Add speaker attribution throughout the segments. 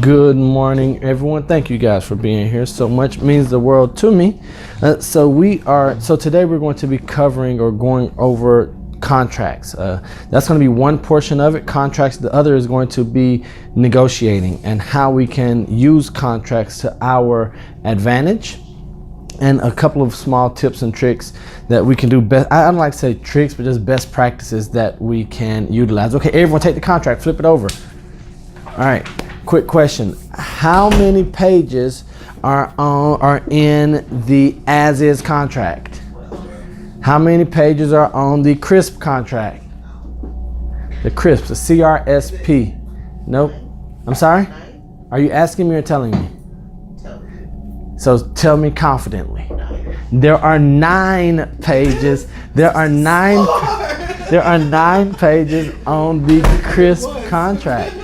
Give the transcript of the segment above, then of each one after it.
Speaker 1: Good morning, everyone. Thank you guys for being here. So much means the world to me. So today we're going to be covering or going over contracts. That's going to be one portion of it, contracts. The other is going to be negotiating and how we can use contracts to our advantage, and a couple of small tips and tricks that we can do best. I don't like to say tricks, but just best practices that we can utilize. Okay, everyone take the contract, flip it over. All right, quick question. How many pages are in the as-is contract? How many pages are on the CRSP contract? The CRSP, the CRSP. Nope. I'm sorry? Are you asking me or telling me? So tell me confidently. There are 9 pages. There are nine pages on the CRSP contract.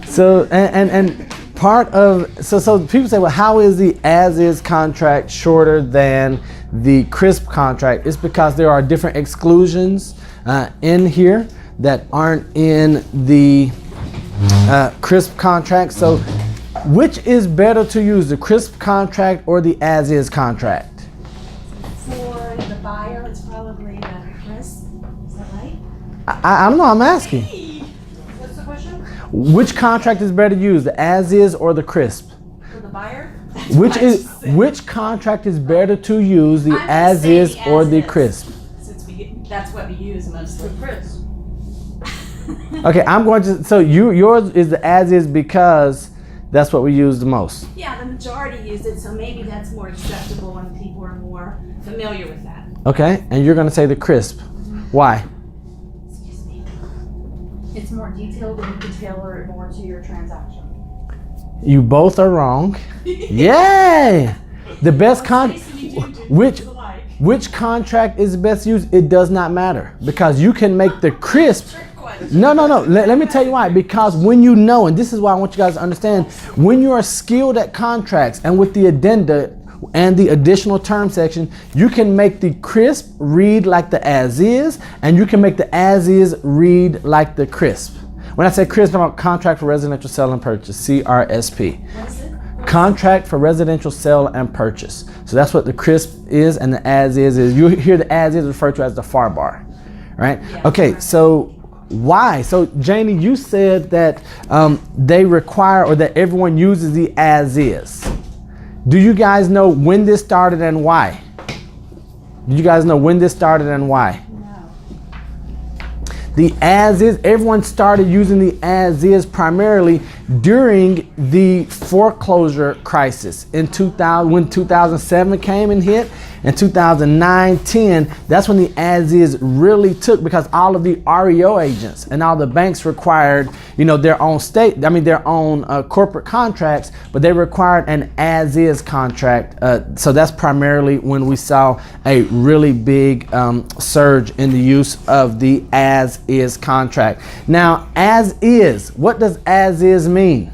Speaker 1: So and part of so people say, well, how is the as-is contract shorter than the CRSP contract? It's because there are different exclusions in here that aren't in the CRSP contract. So which is better to use, the CRSP contract or the as-is contract?
Speaker 2: For the buyer, it's probably the CRSP. Is that right?
Speaker 1: I don't know, I'm asking.
Speaker 2: What's the question?
Speaker 1: Which contract is better to use, the as-is or the CRSP?
Speaker 2: For the buyer?
Speaker 1: Which contract is better to use, the as-is or the CRSP?
Speaker 2: Since that's what we use mostly. The CRSP.
Speaker 1: Okay, I'm going to, so yours is the as-is because that's what we use the most.
Speaker 2: Yeah, the majority use it, so maybe that's more acceptable and people are more familiar with that.
Speaker 1: Okay, and you're going to say the CRSP. Why?
Speaker 2: Excuse me.
Speaker 3: It's more detailed and you can tailor it more to your transaction.
Speaker 1: You both are wrong. Yay! The best which contract is best used? It does not matter, because you can make the CRSP. No. Let me tell you why. Because when you know, and this is why I want you guys to understand, when you are skilled at contracts and with the addenda and the additional term section, you can make the CRSP read like the as-is, and you can make the as-is read like the CRSP. When I say CRSP, I'm talking about Contract for Residential Sale and Purchase, CRSP.
Speaker 2: What is it?
Speaker 1: Contract for Residential Sale and Purchase. So that's what the CRSP is, and the as-is is. You hear the as-is referred to as the FAR bar, right?
Speaker 2: Yeah.
Speaker 1: Okay, so why? So Janie, you said that they require, or that everyone uses the as-is. Do you guys know when this started and why? Do you guys know when this started and why?
Speaker 3: No.
Speaker 1: The as-is, everyone started using the as-is primarily during the foreclosure crisis in 2000, when 2007 came and hit, and 2009-10, that's when the as-is really took, because all of the REO agents and all the banks required, their own their own corporate contracts, but they required an as-is contract. So that's primarily when we saw a really big surge in the use of the as-is contract. Now, as-is, what does as-is mean?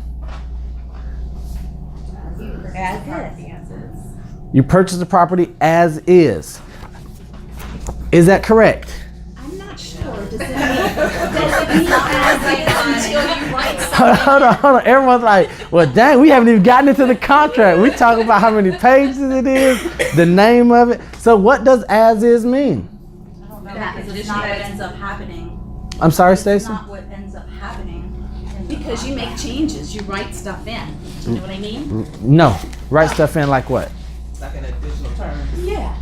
Speaker 3: As is.
Speaker 1: You purchase the property as is. Is that correct?
Speaker 2: I'm not sure. Does it mean as until you write
Speaker 1: Hold on. Everyone's like, well, dang, we haven't even gotten into the contract. We talk about how many pages it is, the name of it. So what does as is mean?
Speaker 3: I don't know.
Speaker 2: That is not what ends up happening.
Speaker 1: I'm sorry,
Speaker 2: It's
Speaker 1: Stacy?
Speaker 2: not what ends up happening. Because you make changes, you write stuff in. You know what I mean?
Speaker 1: No. Write stuff in like what?
Speaker 4: Like an additional term.
Speaker 2: Yeah.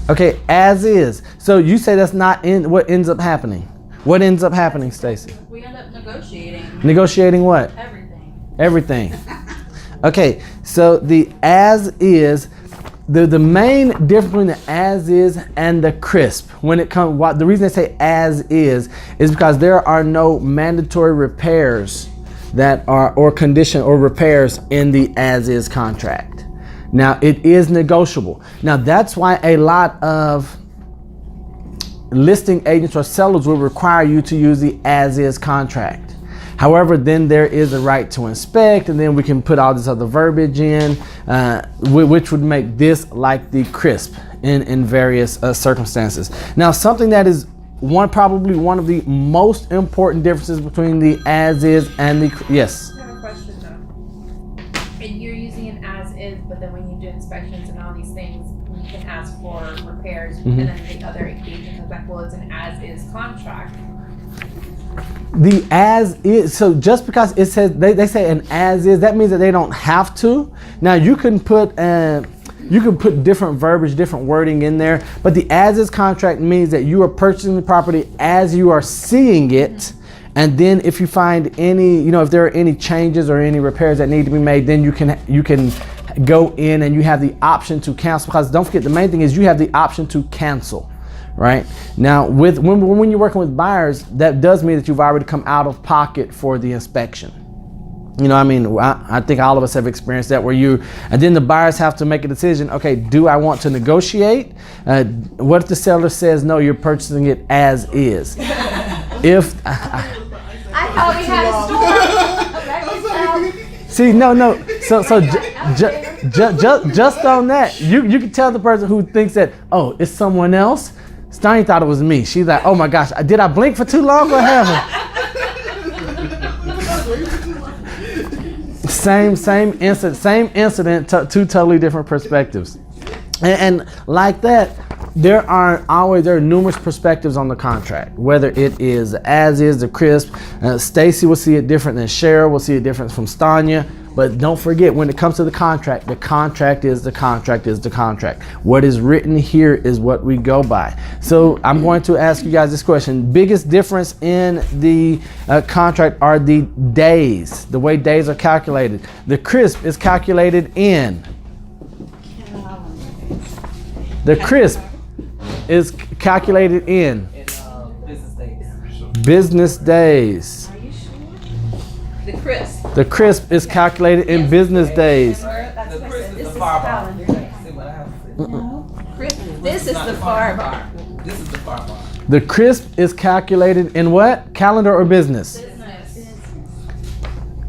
Speaker 1: Okay, as is. So you say that's not in what ends up happening. What ends up happening, Stacy?
Speaker 3: We end up negotiating
Speaker 1: Negotiating what?
Speaker 3: everything.
Speaker 1: Everything. Okay, so the as is, the main difference between the as is and the CRSP, when it comes, the reason they say as is because there are no mandatory repairs that are, or condition or repairs in the as is contract. Now it is negotiable. Now that's why a lot of listing agents or sellers will require you to use the as is contract. However, then there is a right to inspect, and then we can put all this other verbiage in, which would make this like the CRSP in various circumstances. Now, something that is probably one of the most important differences between the as is and the, yes?
Speaker 3: I have a question though.
Speaker 4: And you're using an as-is, but then when you do inspections and all these things, you can ask for repairs, and then the other agent comes back, well, it's an as-is contract.
Speaker 1: The as is, so just because it says, they say an as is, that means that they don't have to. Now you can put different verbiage, different wording in there, but the as is contract means that you are purchasing the property as you are seeing it. And then if you find any, if there are any changes or any repairs that need to be made, then you can go in and you have the option to cancel, because don't forget, the main thing is you have the option to cancel, right? Now when you're working with buyers, that does mean that you've already come out of pocket for the inspection. I think all of us have experienced that, and then the buyers have to make a decision. Okay, do I want to negotiate? What if the seller says, no, you're purchasing it as is?
Speaker 3: I thought we had a store.
Speaker 1: See, no. So just on that, you can tell the person who thinks that, oh, it's someone else. Steiny thought it was me. She's like, oh my gosh, did I blink for too long or haven't? Same incident, two totally different perspectives. And like that, there are numerous perspectives on the contract, whether it is as is, the crisp. Stacy will see it different than Cheryl, will see it different from Stanya. But don't forget, when it comes to the contract is the contract. What is written here is what we go by. So I'm going to ask you guys this question. Biggest difference in the contract are the days, the way days are calculated. The crisp is calculated in. The crisp is calculated in
Speaker 5: business days.
Speaker 1: business days.
Speaker 2: Are you sure? The crisp.
Speaker 1: The crisp is calculated in business days.
Speaker 2: That's what I said. This is
Speaker 5: bar.
Speaker 2: calendar.
Speaker 5: See what I have to say?
Speaker 2: No, crisp. This is the far bar.
Speaker 5: This is the far bar.
Speaker 1: The crisp is calculated in what? Calendar or business?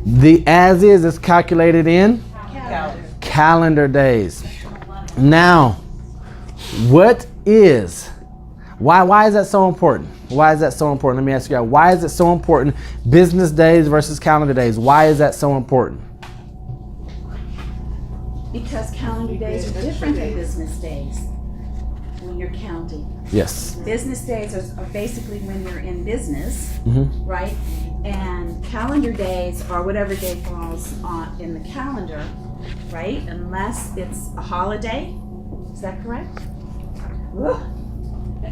Speaker 1: The as is calculated in calendar days. Now, why is that so important? Why is that so important? Let me ask you guys, why is it so important? Business days versus calendar days. Why is that so important?
Speaker 2: Because calendar days are different than business days when you're counting.
Speaker 1: Yes.
Speaker 2: Business days are basically when you're in business,
Speaker 1: Mm-hmm.
Speaker 2: right? And calendar days are whatever day falls on in the calendar, right? Unless it's a holiday. Is that correct? Ugh.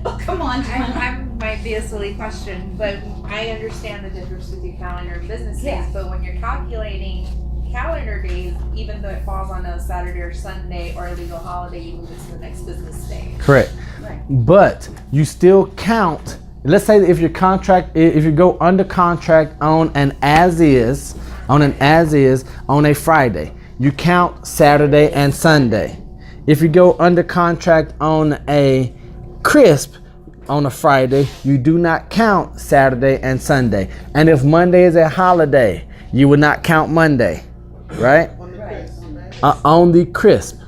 Speaker 2: Oh, come on, John.
Speaker 4: I might be a silly question, but I understand the difference between calendar and business days.
Speaker 2: Yeah.
Speaker 4: But when you're calculating calendar days, even though it falls on a Saturday or Sunday or a legal holiday, you move it to the next business day.
Speaker 1: Correct.
Speaker 2: Right.
Speaker 1: But you still count. Let's say that if you go under contract on an as is on a Friday, you count Saturday and Sunday. If you go under contract on a crisp on a Friday, you do not count Saturday and Sunday. And if Monday is a holiday, you would not count Monday, right? On the crisp.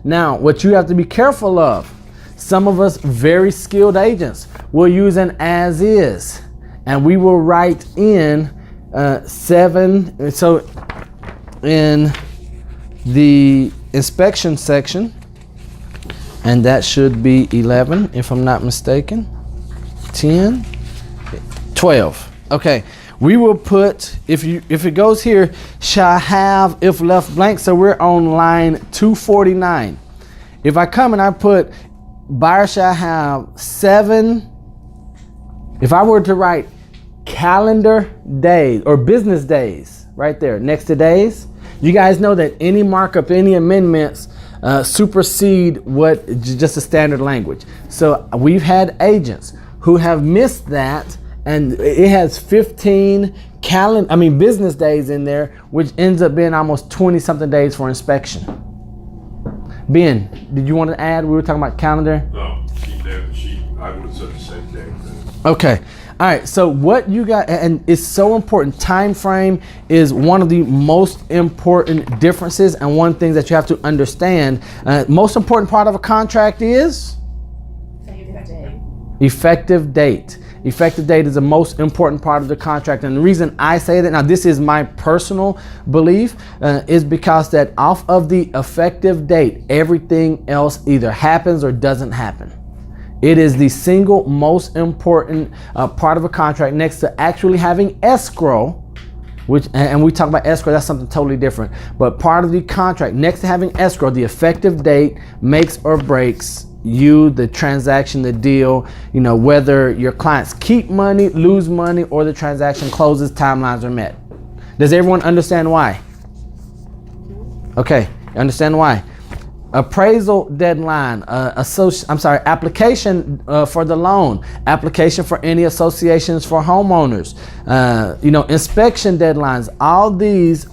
Speaker 1: Now, what you have to be careful of, some of us very skilled agents will use an as is, and we will write in 7. So in the inspection section, and that should be 11 if I'm not mistaken, 10, 12. Okay, we will put, if it goes here, shall have if left blank, so we're on line 249. If I come and I put buyer shall have 7, if I were to write calendar days or business days right there next to days, you guys know that any markup, any amendments supersede what just a standard language. So we've had agents who have missed that, and it has 15 business days in there, which ends up being almost 20 something days for inspection. Ben, did you want to add? We were talking about calendar.
Speaker 6: No, I would have said the same thing.
Speaker 1: Okay. All right. So what you got, and it's so important. Time frame is one of the most important differences, and one thing that you have to understand. Most important part of a contract is effective date. Effective date is the most important part of the contract. And the reason I say that, now this is my personal belief, is because that off of the effective date, everything else either happens or doesn't happen. It is the single most important part of a contract, next to actually having escrow, which, and we talk about escrow, that's something totally different. But part of the contract, next to having escrow, the effective date makes or breaks you, the transaction, the deal, you know, whether your clients keep money, lose money, or the transaction closes, timelines are met. Does everyone understand why? Okay, understand why? Appraisal deadline, application for the loan, application for any associations for homeowners, inspection deadlines, all these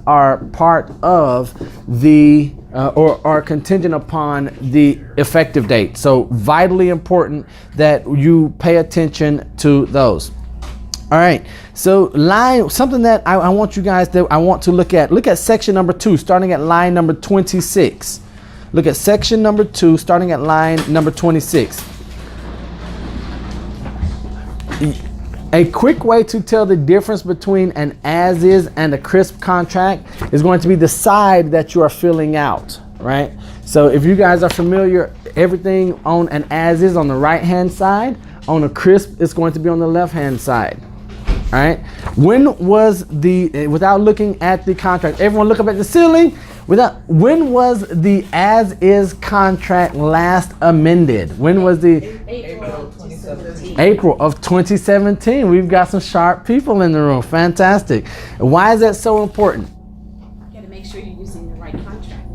Speaker 1: are part of the or are contingent upon the effective date. So vitally important that you pay attention to those. All right, so something that I want you guys I want to look at section number 2, starting at line number 26. Look at section number 2, starting at line number 26. A quick way to tell the difference between an as-is and a CRSP contract is going to be the side that you are filling out, right? So if you guys are familiar, everything on an as-is on the right-hand side, on a CRSP, it's going to be on the left-hand side. All right. When was without looking at the contract, everyone look up at the ceiling. When was the as-is contract last amended? When was the
Speaker 5: April 2017.
Speaker 1: April of 2017? We've got some sharp people in the room. Fantastic. Why is that so important?
Speaker 2: You gotta make sure you're using the right contract,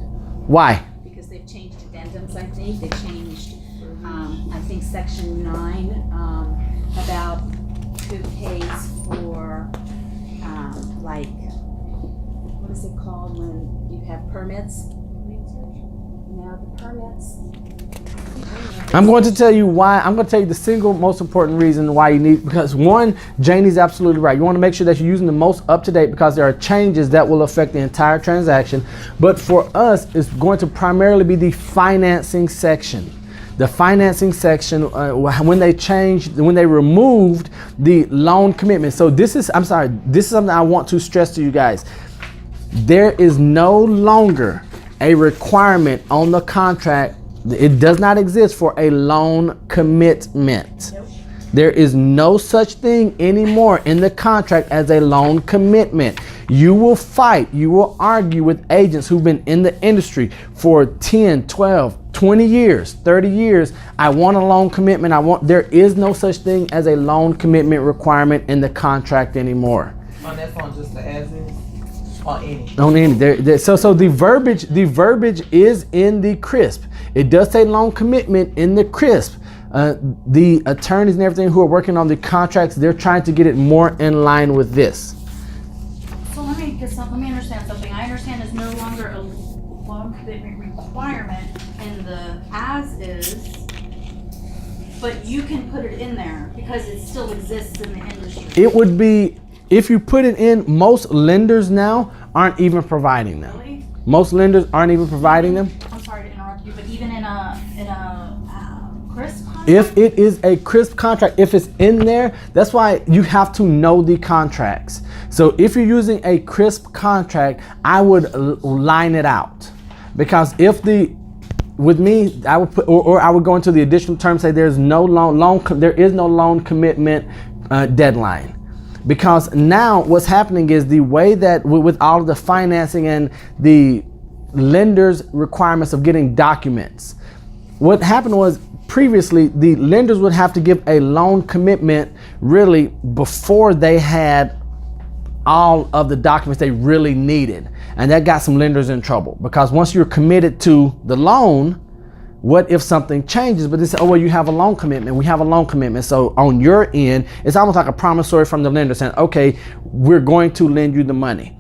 Speaker 1: Why?
Speaker 2: because they've changed addendums, I think. They changed, I think, section 9, about who pays for, what is it called when you have permits? No, the permits.
Speaker 1: I'm going to tell you why. I'm going to tell you the single most important reason why you need, because one, Janie's absolutely right. You want to make sure that you're using the most up-to-date, because there are changes that will affect the entire transaction. But for us, it's going to primarily be the financing section. The financing section, when they removed the loan commitment. So this is something I want to stress to you guys. There is no longer a requirement on the contract. It does not exist for a loan commitment. Nope. There is no such thing anymore in the contract as a loan commitment. You will fight, you will argue with agents who've been in the industry for 10, 12, 20 years, 30 years. I want a loan commitment. There is no such thing as a loan commitment requirement in the contract anymore.
Speaker 5: On that's on just the as-is? On any?
Speaker 1: On any. So the verbiage is in the CRSP. It does say loan commitment in the CRSP. The attorneys and everything who are working on the contracts, they're trying to get it more in line with this.
Speaker 3: So let me understand something. I understand there's no longer a loan commitment requirement in the as-is, but you can put it in there because it still exists in the industry.
Speaker 1: It would be, if you put it in, most lenders now aren't even providing them.
Speaker 3: Really?
Speaker 1: Most lenders aren't even providing them.
Speaker 3: I'm sorry to interrupt you, but even in a CRSP contract?
Speaker 1: If it is a CRSP contract, if it's in there, that's why you have to know the contracts. So if you're using a CRSP contract, I would line it out, because with me, I would put, or I would go into the additional term, say there is no loan commitment deadline. Because now what's happening is the way that with all of the financing and the lender's requirements of getting documents, what happened was previously the lenders would have to give a loan commitment really before they had all of the documents they really needed. And that got some lenders in trouble, because once you're committed to the loan, what if something changes? But they say, oh, well, you have a loan commitment. We have a loan commitment. So on your end, it's almost like a promissory from the lender saying, okay, we're going to lend you the money.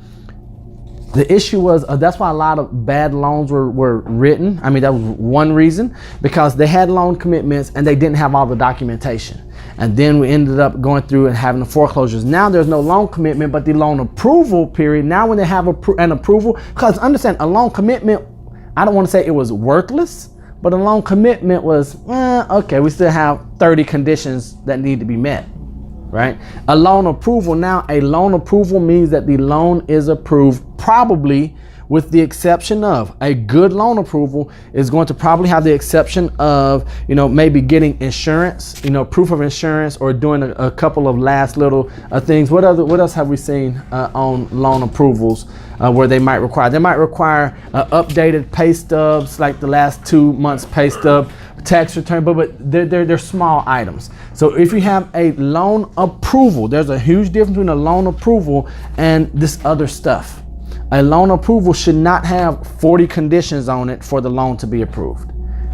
Speaker 1: The issue was, that's why a lot of bad loans were written. I mean, that was one reason, because they had loan commitments and they didn't have all the documentation. And then we ended up going through and having the foreclosures. Now there's no loan commitment, but the loan approval period. Now when they have an approval, because understand, a loan commitment, I don't want to say it was worthless, but a loan commitment was, okay, we still have 30 conditions that need to be met, right? A loan approval, now a loan approval means that the loan is approved, probably with the exception of a good loan approval is going to probably have the exception of, maybe getting insurance, proof of insurance, or doing a couple of last little things. What else have we seen on loan approvals where they might require updated pay stubs, like the last 2 months pay stub, tax return, but they're small items. So if you have a loan approval, there's a huge difference between a loan approval and this other stuff. A loan approval should not have 40 conditions on it for the loan to be approved.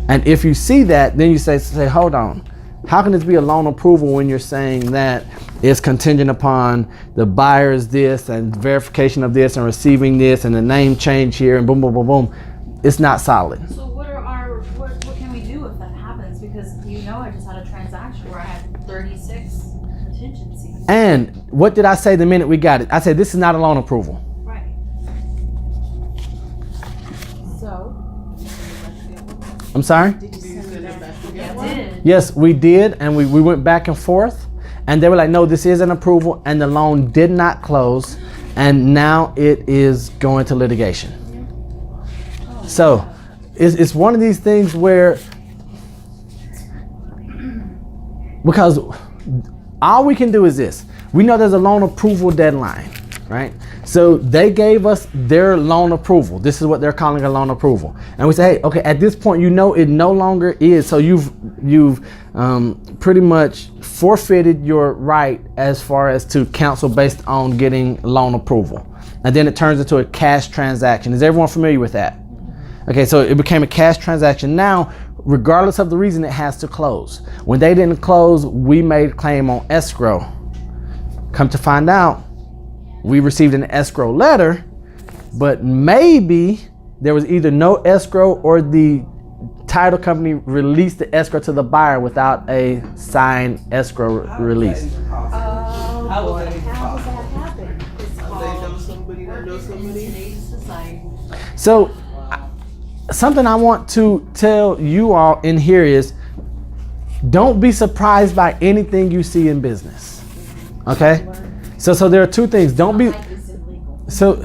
Speaker 1: And if you see that, then you say, hold on, how can this be a loan approval when you're saying that it's contingent upon the buyer's this and verification of this and receiving this and the name change here and boom, boom, boom, boom. It's not solid.
Speaker 3: So what can we do if that happens? Because I just had a transaction where I had 36 contingencies.
Speaker 1: And what did I say the minute we got it? I said, this is not a loan approval.
Speaker 3: Right.
Speaker 2: So,
Speaker 1: I'm sorry?
Speaker 2: did you send it back?
Speaker 3: I did.
Speaker 1: Yes, we did, and we went back and forth, and they were like, no, this is an approval, and the loan did not close, and now it is going to litigation. So it's one of these things where, because all we can do is this. We know there's a loan approval deadline, right? So they gave us their loan approval. This is what they're calling a loan approval. And we say, hey, okay, at this point, it no longer is. So you've pretty much forfeited your right as far as to counsel based on getting loan approval. And then it turns into a cash transaction. Is everyone familiar with that? Okay, so it became a cash transaction. Now, regardless of the reason, it has to close. When they didn't close, we made claim on escrow. Come to find out, we received an escrow letter, but maybe there was either no escrow or the title company released the escrow to the buyer without a signed escrow release.
Speaker 2: Oh,
Speaker 5: How
Speaker 2: boy,
Speaker 5: was that even
Speaker 2: how does that
Speaker 5: possible?
Speaker 2: happen? It's
Speaker 5: They know somebody that knows somebody.
Speaker 3: Today's society.
Speaker 1: So something I want to tell you all in here is, don't be surprised by anything you see in business. Okay? So there are two things. Don't be so.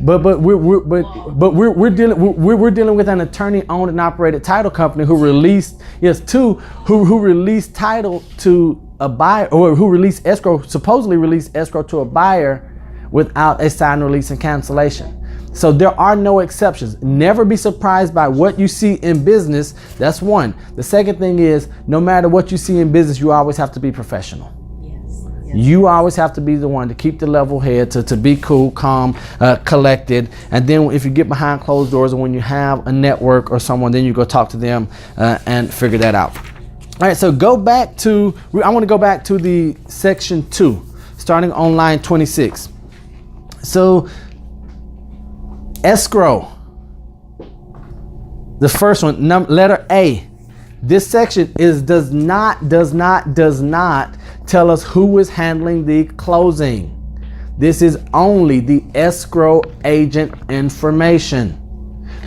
Speaker 1: But we're dealing with an attorney-owned and operated title company who released who released title to a buyer, or who released escrow, supposedly released escrow to a buyer without a signed release and cancellation. So there are no exceptions. Never be surprised by what you see in business. That's one. The second thing is, no matter what you see in business, you always have to be professional. You always have to be the one to keep the level head, to be cool, calm, collected. And then if you get behind closed doors, or when you have a network or someone, then you go talk to them and figure that out. All right, so I want to go back to the section 2, starting on line 26. So escrow, the first one, letter A. This section does not tell us who is handling the closing. This is only the escrow agent information.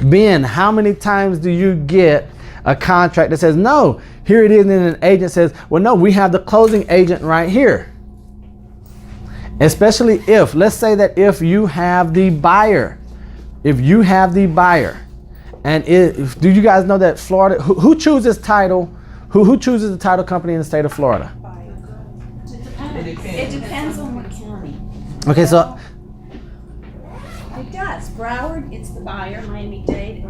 Speaker 1: Ben, how many times do you get a contract that says, no, here it is, and then an agent says, well, no, we have the closing agent right here. Especially if, let's say that if you have the buyer, and do you guys know that Florida, who chooses title, who chooses the title company in the state of Florida?
Speaker 2: It depends on what county.
Speaker 1: Okay, so
Speaker 2: It does. Broward, it's the buyer. Miami-Dade,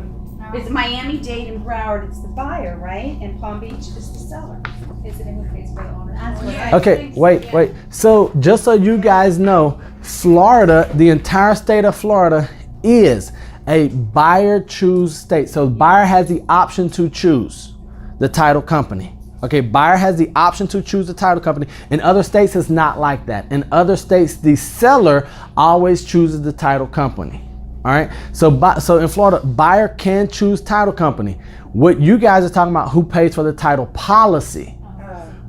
Speaker 2: it's Miami-Dade and Broward, it's the buyer, right? And Palm Beach is the seller.
Speaker 4: Is it in the case for the owner?
Speaker 1: okay, wait. So just so you guys know, Florida, the entire state of Florida is a buyer choose state. So buyer has the option to choose the title company. Okay, buyer has the option to choose the title company. In other states, it's not like that. In other states, the seller always chooses the title company. All right, so in Florida, buyer can choose title company. What you guys are talking about, who pays for the title policy?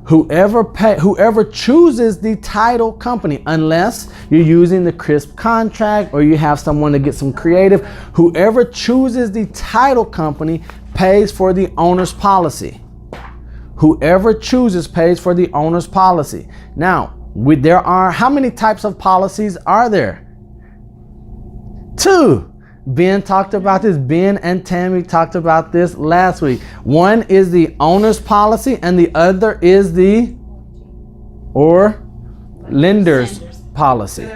Speaker 1: Whoever chooses the title company, unless you're using the CRSP contract or you have someone to get some creative, whoever chooses the title company pays for the owner's policy. Whoever chooses pays for the owner's policy. Now, there are, how many types of policies are there? 2. Ben talked about this. Ben and Tammy talked about this last week. One is the owner's policy and the other is the lender's policy.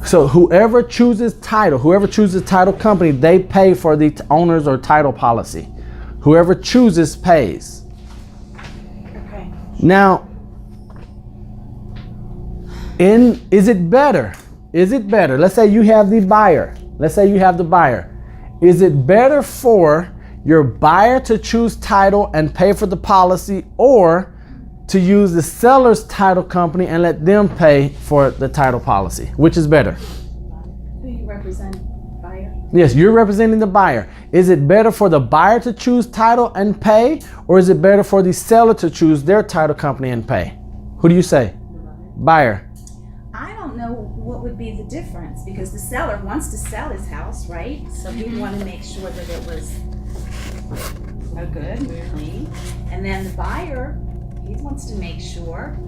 Speaker 1: So whoever chooses title company, they pay for the owner's or title policy. Whoever chooses pays.
Speaker 2: Okay.
Speaker 1: Now, is it better? Is it better? Let's say you have the buyer. Is it better for your buyer to choose title and pay for the policy, or to use the seller's title company and let them pay for the title policy? Which is better?
Speaker 2: Who you represent, buyer?
Speaker 1: Yes, you're representing the buyer. Is it better for the buyer to choose title and pay, or is it better for the seller to choose their title company and pay? Who do you say? Buyer.
Speaker 2: I don't know what would be the difference, because the seller wants to sell his house, right? So he want to make sure that it was a good and clean. And then the buyer, he wants to make sure,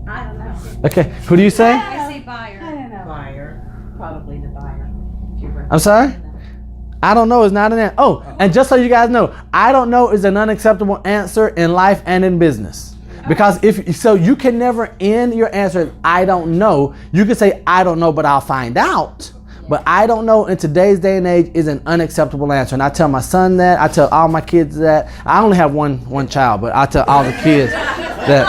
Speaker 2: I don't know.
Speaker 1: Okay, who do you say?
Speaker 3: I say
Speaker 2: I
Speaker 3: buyer.
Speaker 2: don't know.
Speaker 5: Buyer.
Speaker 2: Probably the buyer. If you're
Speaker 1: I'm sorry?
Speaker 2: representing them.
Speaker 1: I don't know is not an answer. Oh, and just so you guys know, I don't know is an unacceptable answer in life and in business. Because you can never end your answer as I don't know. You can say I don't know, but I'll find out. But I don't know in today's day and age is an unacceptable answer. And I tell my son that, I tell all my kids that. I only have one child, but I tell all the kids that.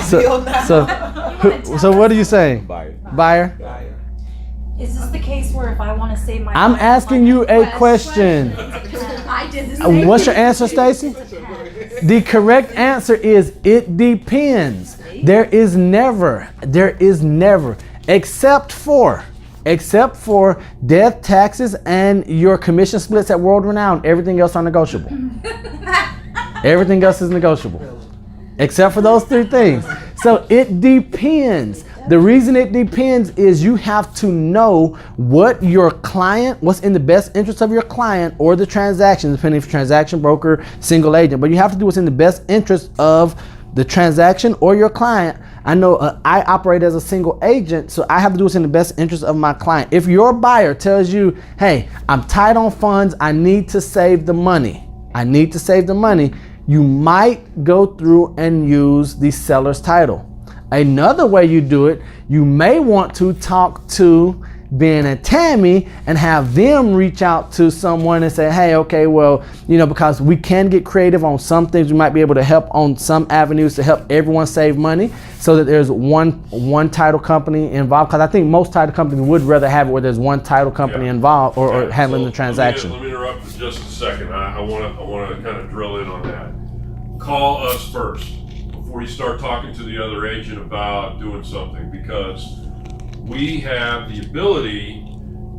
Speaker 1: So what are you saying? Buyer?
Speaker 3: Is this the case where if I want to say my
Speaker 1: I'm asking you a question.
Speaker 2: I did the same.
Speaker 1: What's your answer, Stacy? The correct answer is it depends. There is never, except for death, taxes, and your commission splits at World Renowned, everything else are negotiable. Everything else is negotiable. Except for those 3 things. So it depends. The reason it depends is you have to know what's in the best interest of your client or the transaction, depending if you're transaction broker, single agent. But you have to do what's in the best interest of the transaction or your client. I know I operate as a single agent, so I have to do what's in the best interest of my client. If your buyer tells you, hey, I'm tight on funds, I need to save the money, you might go through and use the seller's title. Another way you do it, you may want to talk to Ben and Tammy and have them reach out to someone and say, hey, okay, well, because we can get creative on some things, we might be able to help on some avenues to help everyone save money so that there's one title company involved. Because I think most title companies would rather have it where there's one title company involved or handling the transaction.
Speaker 6: Let me interrupt for just a second. I want to kind of drill in on that. Call us first before you start talking to the other agent about doing something, because we have the ability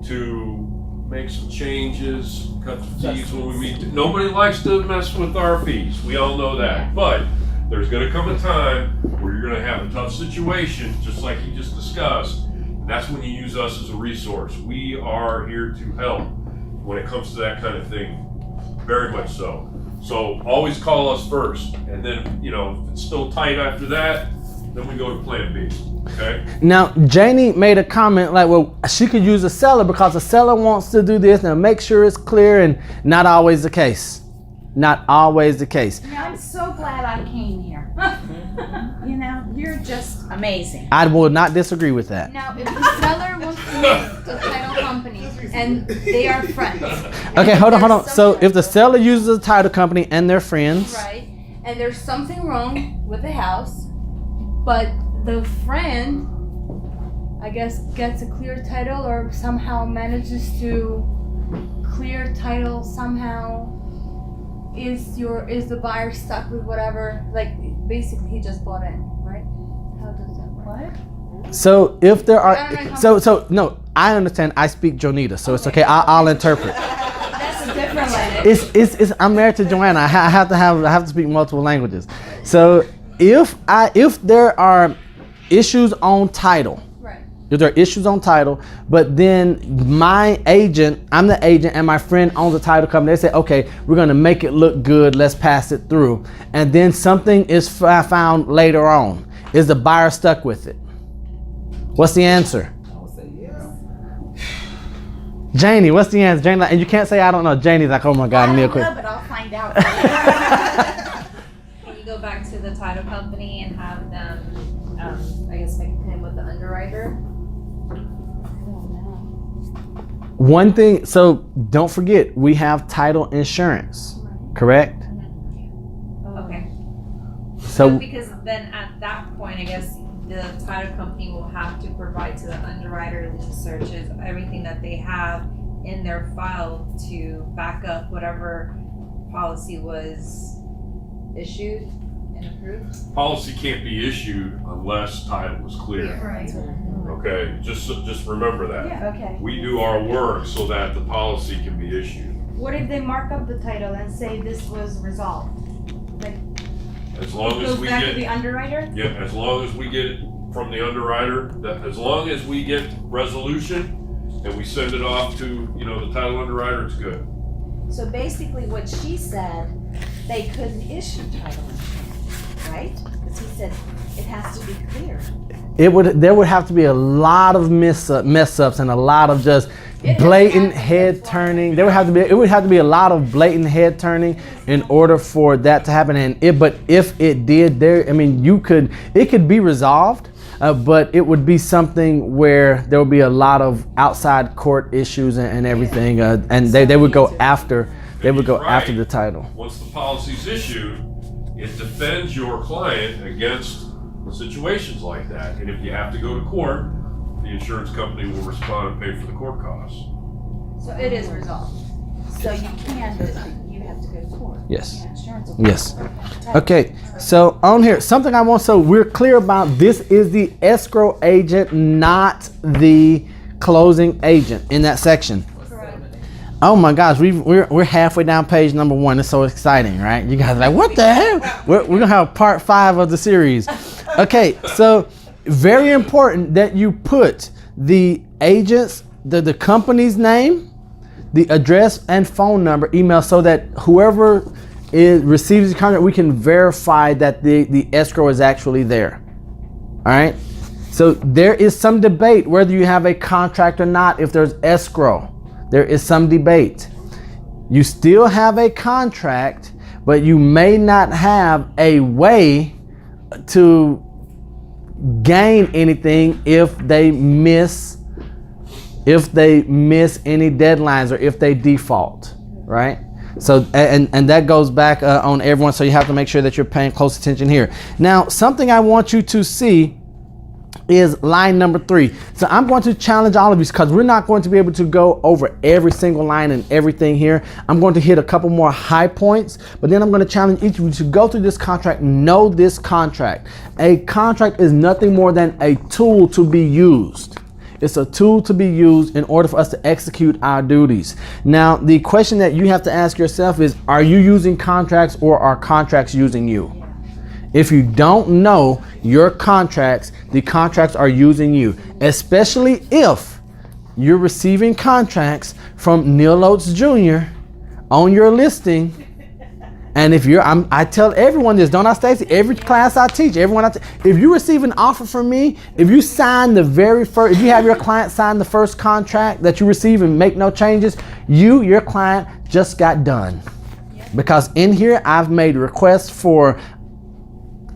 Speaker 6: to make some changes, cut the fees when we meet. Nobody likes to mess with our fees. We all know that. But there's going to come a time where you're going to have a tough situation, just like you just discussed. And that's when you use us as a resource. We are here to help when it comes to that kind of thing. Very much so. So always call us first. And then, if it's still tight after that, then we go to plan B. Okay. Now,
Speaker 1: Janie made a comment like, well, she could use a seller because the seller wants to do this and make sure it's clear, and not always the case.
Speaker 2: I'm so glad I came here. You're just amazing.
Speaker 1: I will not disagree with that.
Speaker 3: Now, if the seller wants to use the title company and they are friends.
Speaker 1: Okay, hold on. So if the seller uses a title company and they're friends.
Speaker 3: Right. And there's something wrong with the house, but the friend, I guess, gets a clear title or somehow manages to clear title somehow. Is the buyer stuck with whatever? Like, basically he just bought in, right? How does that work? What?
Speaker 1: So if there are, no, I understand. I speak Jonita, so it's okay. I'll interpret.
Speaker 3: That's a different language.
Speaker 1: It's. I'm married to Joanna. I have to speak multiple languages. So if there are issues on title,
Speaker 3: right,
Speaker 1: if there are issues on title, but then I'm the agent and my friend owns a title company. They say, okay, we're gonna make it look good, let's pass it through. And then something is found later on. Is the buyer stuck with it? What's the answer?
Speaker 5: I would say yes.
Speaker 1: Janie, what's the answer? Janie, and you can't say I don't know. Janie's like, oh my God,
Speaker 2: I
Speaker 1: Neal
Speaker 2: don't
Speaker 1: quit.
Speaker 2: know, but I'll find out.
Speaker 4: Can you go back to the title company and have them, I guess, make a claim with the underwriter?
Speaker 1: One thing, so don't forget, we have title insurance, correct?
Speaker 4: Okay.
Speaker 1: So
Speaker 4: Because then at that point, I guess the title company will have to provide to the underwriter lien searches, everything that they have in their file to back up whatever policy was issued and approved.
Speaker 6: Policy can't be issued unless title is clear.
Speaker 3: Right.
Speaker 6: Okay, just remember that.
Speaker 3: Yeah.
Speaker 2: Okay.
Speaker 6: We do our work so that the policy can be issued.
Speaker 7: What if they mark up the title and say this was resolved? Like,
Speaker 6: As long
Speaker 7: it
Speaker 6: as
Speaker 7: goes
Speaker 6: we
Speaker 7: back to
Speaker 6: get,
Speaker 7: the underwriter?
Speaker 6: yeah, as long as we get it from the underwriter, as long as we get resolution and we send it off to, the title underwriter, it's good.
Speaker 2: So basically what she said, they couldn't issue title insurance, right? Because he said it has to be clear.
Speaker 1: there would have to be a lot of mess ups and a lot of just blatant head turning. It would have to be a lot of blatant head turning in order for that to happen. But if it did, it could be resolved, but it would be something where there would be a lot of outside court issues and everything, and they would go after after the title.
Speaker 6: Once the policy's issued, it defends your client against situations like that. And if you have to go to court, the insurance company will respond and pay for the court costs.
Speaker 3: So it is resolved.
Speaker 2: So you can, but you have to go to court.
Speaker 1: Yes.
Speaker 2: Yeah, insurance will
Speaker 1: Yes.
Speaker 2: cover it.
Speaker 1: Okay, so on here, something I want, so we're clear about, this is the escrow agent, not the closing agent in that section. Oh my gosh, we're halfway down page number 1. It's so exciting, right? You guys are like, what the hell? We're gonna have part 5 of the series. Okay, so very important that you put the agent's, the company's name, the address and phone number, email, so that whoever receives the contract, we can verify that the escrow is actually there. All right. So there is some debate whether you have a contract or not. If there's escrow, there is some debate. You still have a contract, but you may not have a way to gain anything if they miss any deadlines or if they default, right? So and that goes back on everyone, so you have to make sure that you're paying close attention here. Now, something I want you to see is line number 3. So I'm going to challenge all of you, because we're not going to be able to go over every single line and everything here. I'm going to hit a couple more high points, but then I'm going to challenge each of you to go through this contract. Know this contract. A contract is nothing more than a tool to be used. It's a tool to be used in order for us to execute our duties. Now, the question that you have to ask yourself is, are you using contracts or are contracts using you? If you don't know your contracts, the contracts are using you, especially if you're receiving contracts from Neal Oates Jr. on your listing. And if I tell everyone this, don't I, Stacy? Every class I teach, if you receive an offer from me, if you sign if you have your client sign the first contract that you receive and make no changes, your client just got done. Because in here, I've made requests for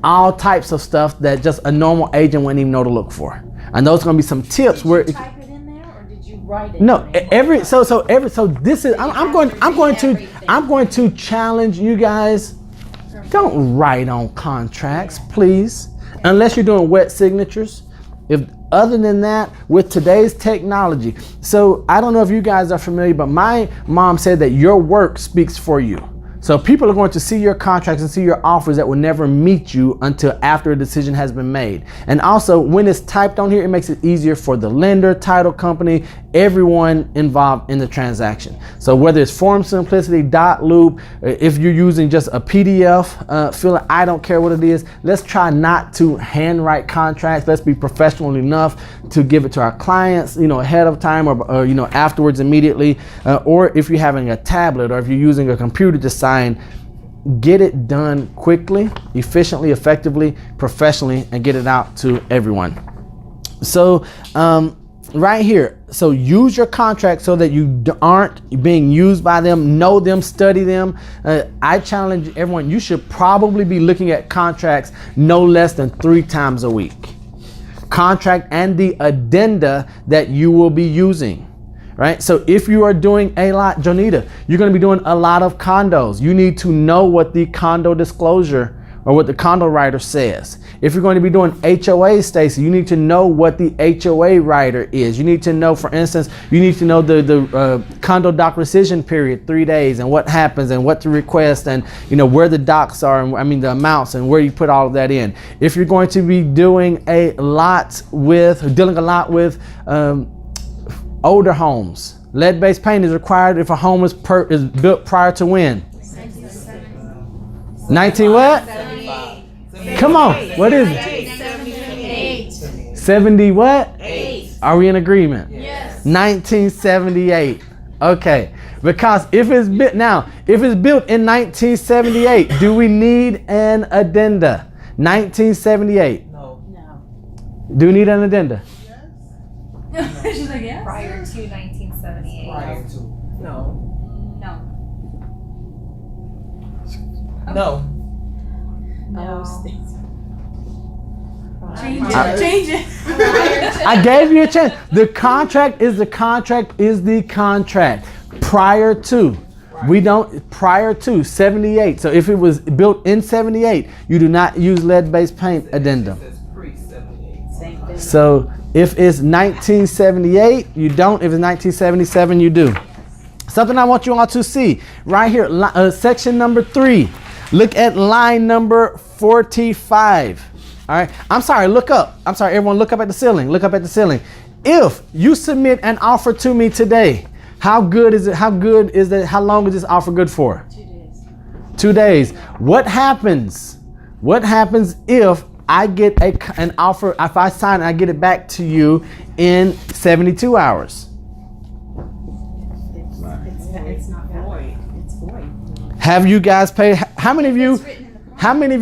Speaker 1: all types of stuff that just a normal agent wouldn't even know to look for. And those are going to be some tips
Speaker 2: Did
Speaker 1: where
Speaker 2: you type it in there, or did you write it?
Speaker 1: no,
Speaker 2: in?
Speaker 1: so this is, I'm going to challenge you guys. Don't write on contracts, please, unless you're doing wet signatures. Other than that, with today's technology, so I don't know if you guys are familiar, but my mom said that your work speaks for you. So people are going to see your contracts and see your offers that will never meet you until after a decision has been made. And also, when it's typed on here, it makes it easier for the lender, title company, everyone involved in the transaction. So whether it's form simplicity, dot loop, if you're using just a PDF, feeling I don't care what it is, let's try not to handwrite contracts. Let's be professional enough to give it to our clients, ahead of time or afterwards immediately. Or if you're having a tablet or if you're using a computer to sign, get it done quickly, efficiently, effectively, professionally, and get it out to everyone. So right here, so use your contract so that you aren't being used by them. Know them, study them. I challenge everyone, you should probably be looking at contracts no less than 3 times a week. Contract and the addenda that you will be using. Right? So if you are doing a lot, Jonita, you're going to be doing a lot of condos. You need to know what the condo disclosure or what the condo writer says. If you're going to be doing HOA, Stacy, you need to know what the HOA writer is. You need to know, for instance, you need to know the condo doc rescission period, 3 days, and what happens and what to request, and where the docs are, and the amounts and where you put all of that in. If you're going to be doing dealing a lot with older homes, lead-based paint is required if a home is built prior to when? 19 what?
Speaker 5: 78.
Speaker 1: Come on, what is it? 70 what?
Speaker 5: 8.
Speaker 1: Are we in agreement?
Speaker 3: Yes.
Speaker 1: 1978. Okay, because if it's built in 1978, do we need an addenda? 1978.
Speaker 5: No.
Speaker 1: Do we need an addenda?
Speaker 3: She's like, yes.
Speaker 4: Prior to 1978.
Speaker 5: Prior to. No.
Speaker 3: No.
Speaker 5: No.
Speaker 2: No.
Speaker 3: Change it.
Speaker 1: I gave you a chance. The contract is the contract. Prior to. Prior to 78. So if it was built in 78, you do not use lead-based paint addendum.
Speaker 5: It says pre-78.
Speaker 2: Same thing.
Speaker 1: So if it's 1978, you don't. If it's 1977, you do. Something I want you all to see right here, section number 3. Look at line number 45. All right. I'm sorry, look up. I'm sorry, everyone, look up at the ceiling. Look up at the ceiling. If you submit an offer to me today, how good is it? How good is it? How long is this offer good for?
Speaker 2: 2 days.
Speaker 1: 2 days. What happens? What happens if I get an offer, if I sign it, I get it back to you in 72 hours?
Speaker 2: It's not void. It's void.
Speaker 1: Have you guys paid? How many of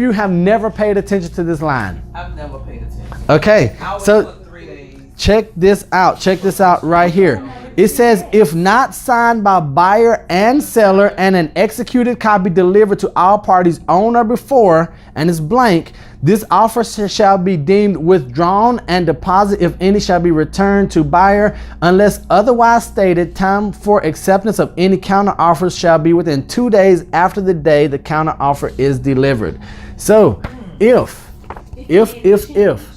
Speaker 1: you have never paid attention to this line?
Speaker 5: I've never paid attention.
Speaker 1: Okay,
Speaker 5: I always
Speaker 1: so
Speaker 5: put 3 days.
Speaker 1: check this out. Check this out right here. It says, if not signed by buyer and seller and an executed copy delivered to all parties on or before, and it's blank, this offer shall be deemed withdrawn, and deposit, if any, shall be returned to buyer unless otherwise stated. Time for acceptance of any counter offers shall be within 2 days after the day the counter offer is delivered. So if this is,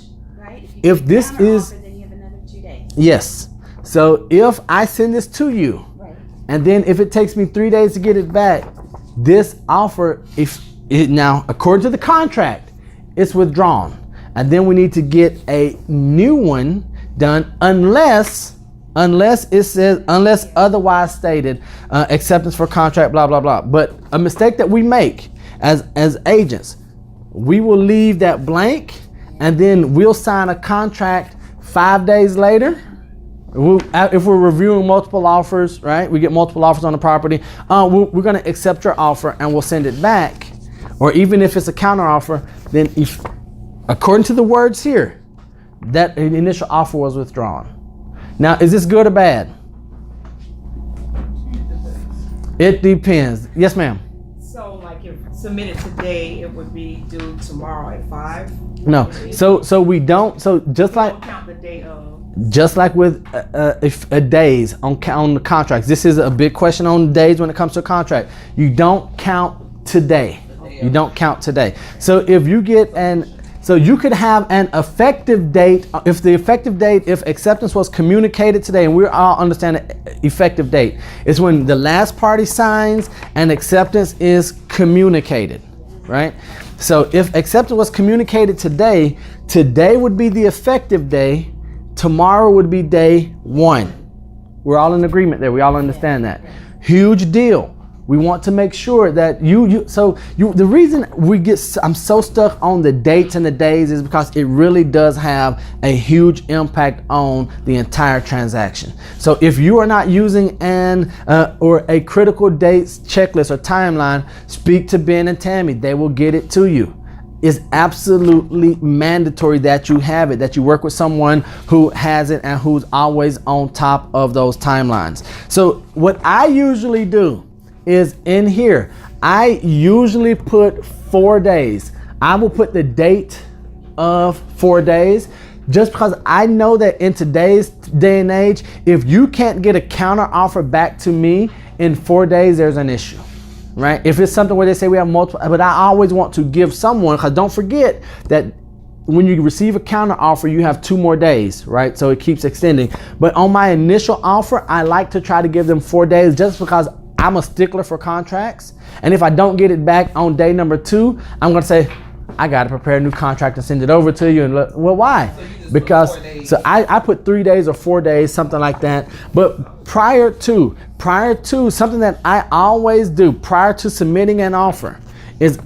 Speaker 2: then you have another 2 days.
Speaker 1: yes. So if I send this to you,
Speaker 2: Right.
Speaker 1: and then if it takes me 3 days to get it back, this offer, now according to the contract, it's withdrawn, and then we need to get a new one done unless it says, unless otherwise stated, acceptance for contract, blah blah blah. But a mistake that we make as agents, we will leave that blank, and then we'll sign a contract 5 days later. If we're reviewing multiple offers, right? We get multiple offers on the property. We're going to accept your offer and we'll send it back. Or even if it's a counter offer, then if, according to the words here, that initial offer was withdrawn. Now, is this good or bad? It depends. Yes, ma'am.
Speaker 8: So like if submitted today, it would be due tomorrow at 5?
Speaker 1: No. So we don't. So just like.
Speaker 8: Don't count the day of.
Speaker 1: Just like with days on the contracts, this is a big question on days when it comes to a contract. You don't count today. You don't count today. So if you get So you could have an effective date. If acceptance was communicated today, and we all understand the effective date, is when the last party signs and acceptance is communicated, right? So if acceptance was communicated today, today would be the effective day, tomorrow would be day 1. We're all in agreement there. We all understand that. Huge deal. We want to make sure that the reason I'm so stuck on the dates and the days is because it really does have a huge impact on the entire transaction. So if you are not using or a critical dates checklist or timeline, speak to Ben and Tammy. They will get it to you. It's absolutely mandatory that you have it, that you work with someone who has it and who's always on top of those timelines. So what I usually do is in here, I usually put 4 days. I will put the date of 4 days just because I know that in today's day and age, if you can't get a counter offer back to me in 4 days, there's an issue, right? If it's something where they say we have multiple, but I always want to give someone, because don't forget that when you receive a counter offer, you have 2 more days, right? So it keeps extending. But on my initial offer, I like to try to give them 4 days just because I'm a stickler for contracts. And if I don't get it back on day number 2, I'm going to say, I got to prepare a new contract and send it over to you. And well, why? Because I put 3 days or 4 days, something like that. But prior to something that I always do prior to submitting an offer is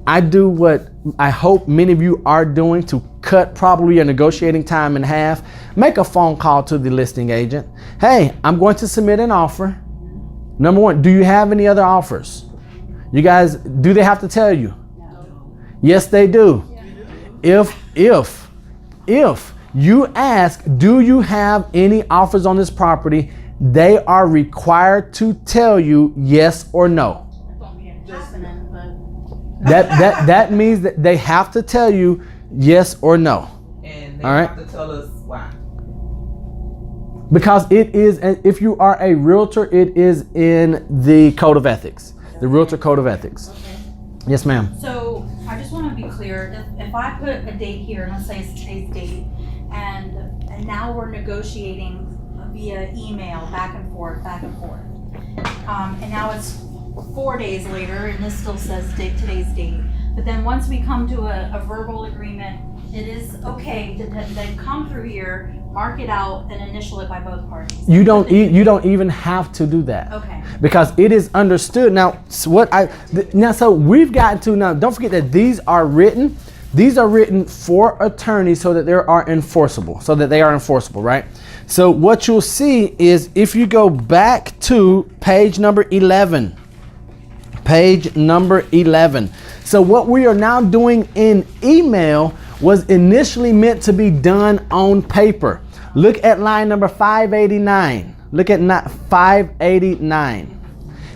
Speaker 1: I do what I hope many of you are doing to cut probably your negotiating time in half. Make a phone call to the listing agent. Hey, I'm going to submit an offer. Number 1, do you have any other offers? You guys, do they have to tell you? No. Yes, they do. Yeah. If you ask, do you have any offers on this property? They are required to tell you yes or no. That means that they have to tell you yes or no.
Speaker 5: And they
Speaker 1: all right?
Speaker 5: have to tell us why.
Speaker 1: Because it is, if you are a realtor, it is in the code of ethics, the realtor code of ethics.
Speaker 3: Okay.
Speaker 1: Yes, ma'am.
Speaker 3: So I just want to be clear. If I put a date here, and let's say it's today's date, and now we're negotiating via email back and forth, and now it's 4 days later, and this still says today's date. But then once we come to a verbal agreement, it is okay to then come through here, mark it out, and initial it by both parties.
Speaker 1: You don't even have to do that.
Speaker 3: Okay.
Speaker 1: Because it is understood. Now, so we've gotten to now. Don't forget that these are written. These are written for attorneys so that they are enforceable. Right? So what you'll see is if you go back to page number 11. Page number 11. So what we are now doing in email was initially meant to be done on paper. Look at line number 589. Look at 589.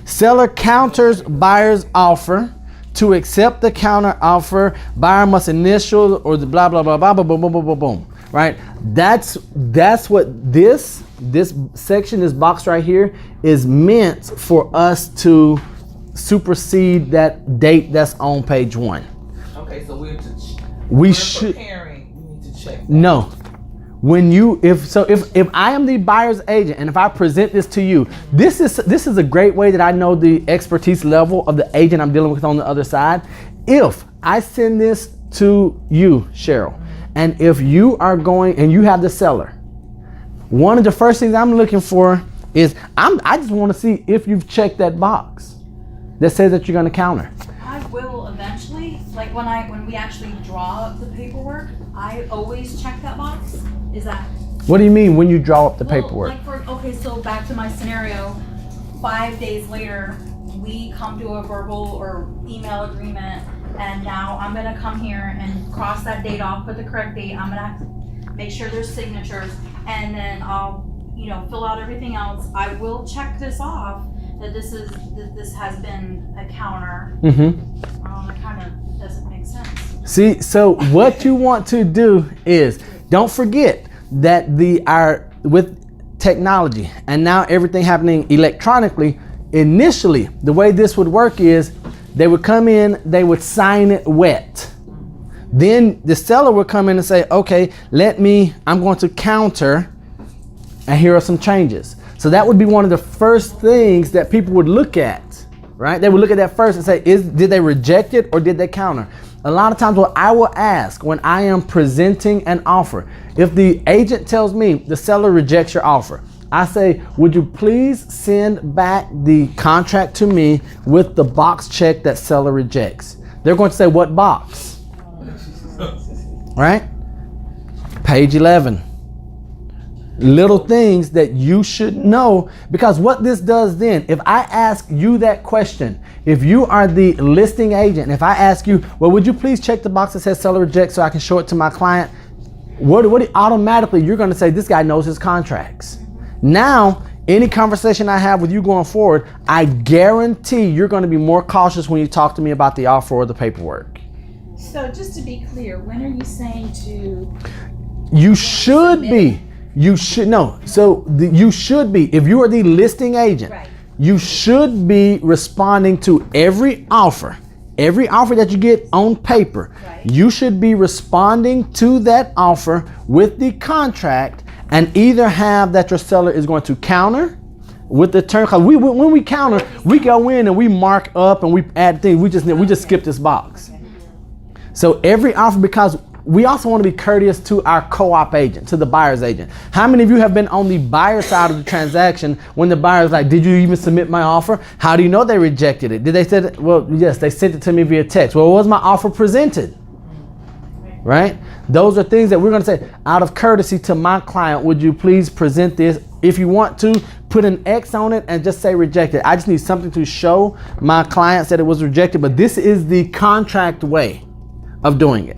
Speaker 1: Seller counters buyer's offer. To accept the counter offer, buyer must initial or the blah blah blah blah blah boom boom boom boom boom. Right? That's what this section, this box right here, is meant for us to supersede that date that's on page 1.
Speaker 5: Okay, so
Speaker 1: we
Speaker 5: need to check that.
Speaker 1: No. If I am the buyer's agent and if I present this to you, this is a great way that I know the expertise level of the agent I'm dealing with on the other side. If I send this to you, Cheryl, and if you are going and you have the seller, one of the first things I'm looking for is I just want to see if you've checked that box that says that you're going to counter.
Speaker 3: I will eventually, like when we actually draw up the paperwork, I always check that box. Is that?
Speaker 1: What do you mean when you draw up the paperwork?
Speaker 3: So back to my scenario, 5 days later, we come to a verbal or email agreement, and now I'm gonna come here and cross that date off, put the correct date. I'm gonna make sure there's signatures, and then I'll, fill out everything else. I will check this off that this has been a counter.
Speaker 1: Mm-hmm.
Speaker 3: It kind of doesn't make sense.
Speaker 1: See, so what you want to do is don't forget that with technology and now everything happening electronically, initially the way this would work is they would come in, they would sign it wet. Then the seller would come in and say, okay, I'm going to counter, and here are some changes. So that would be one of the first things that people would look at, right? They would look at that first and say, did they reject it or did they counter? A lot of times what I will ask when I am presenting an offer, if the agent tells me the seller rejects your offer, I say, would you please send back the contract to me with the box check that seller rejects? They're going to say, what box? Right? Page 11. Little things that you should know, because what this does then, if I ask you that question, if you are the listing agent, if I ask you, well, would you please check the box that says seller reject so I can show it to my client? What automatically you're going to say, this guy knows his contracts. Now, any conversation I have with you going forward, I guarantee you're going to be more cautious when you talk to me about the offer or the paperwork.
Speaker 2: So just to be clear, when are you saying to?
Speaker 1: You should be. You should know. So you should be. If you are the listing agent,
Speaker 2: Right.
Speaker 1: you should be responding to every offer that you get on paper.
Speaker 2: Right.
Speaker 1: You should be responding to that offer with the contract, and either have that your seller is going to counter with the term. Because when we counter, we go in and we mark up and we add things. We just skip this box. So every offer, because we also want to be courteous to our co-op agent, to the buyer's agent. How many of you have been on the buyer side of the transaction when the buyer's like, did you even submit my offer? How do you know they rejected it? Did they say, well, yes, they sent it to me via text. Well, was my offer presented? Right? Those are things that we're going to say, out of courtesy to my client, would you please present this? If you want to, put an X on it and just say rejected. I just need something to show my clients that it was rejected, but this is the contract way of doing it.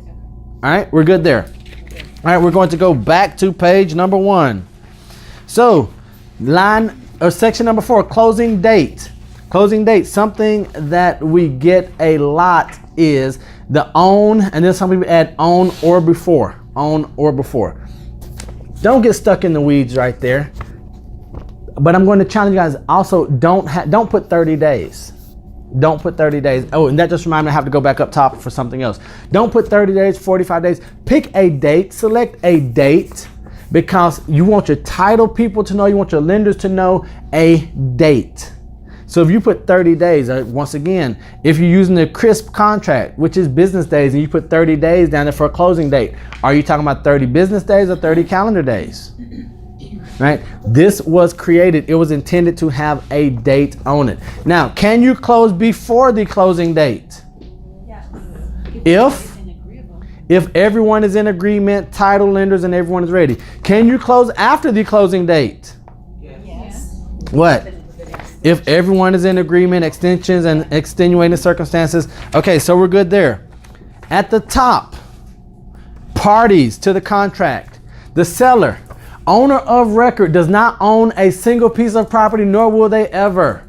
Speaker 1: All right, we're good there. All right, we're going to go back to page number 1. So section number 4, closing date. Closing date, something that we get a lot is the on, and then some people add on or before. On or before. Don't get stuck in the weeds right there. But I'm going to challenge you guys also, don't put 30 days. Don't put 30 days. Oh, and that just reminded me I have to go back up top for something else. Don't put 30 days, 45 days. Pick a date, select a date, because you want your title people to know, you want your lenders to know a date. So if you put 30 days, once again, if you're using the CRSP contract, which is business days, and you put 30 days down there for a closing date, are you talking about 30 business days or 30 calendar days? Right? This was created, it was intended to have a date on it. Now, can you close before the closing date?
Speaker 3: Yes.
Speaker 1: If everyone is in agreement, title lenders and everyone is ready. Can you close after the closing date?
Speaker 2: Yes.
Speaker 1: What? If everyone is in agreement, extensions and extenuating circumstances. Okay, so we're good there. At the top, parties to the contract. The seller, owner of record, does not own a single piece of property, nor will they ever.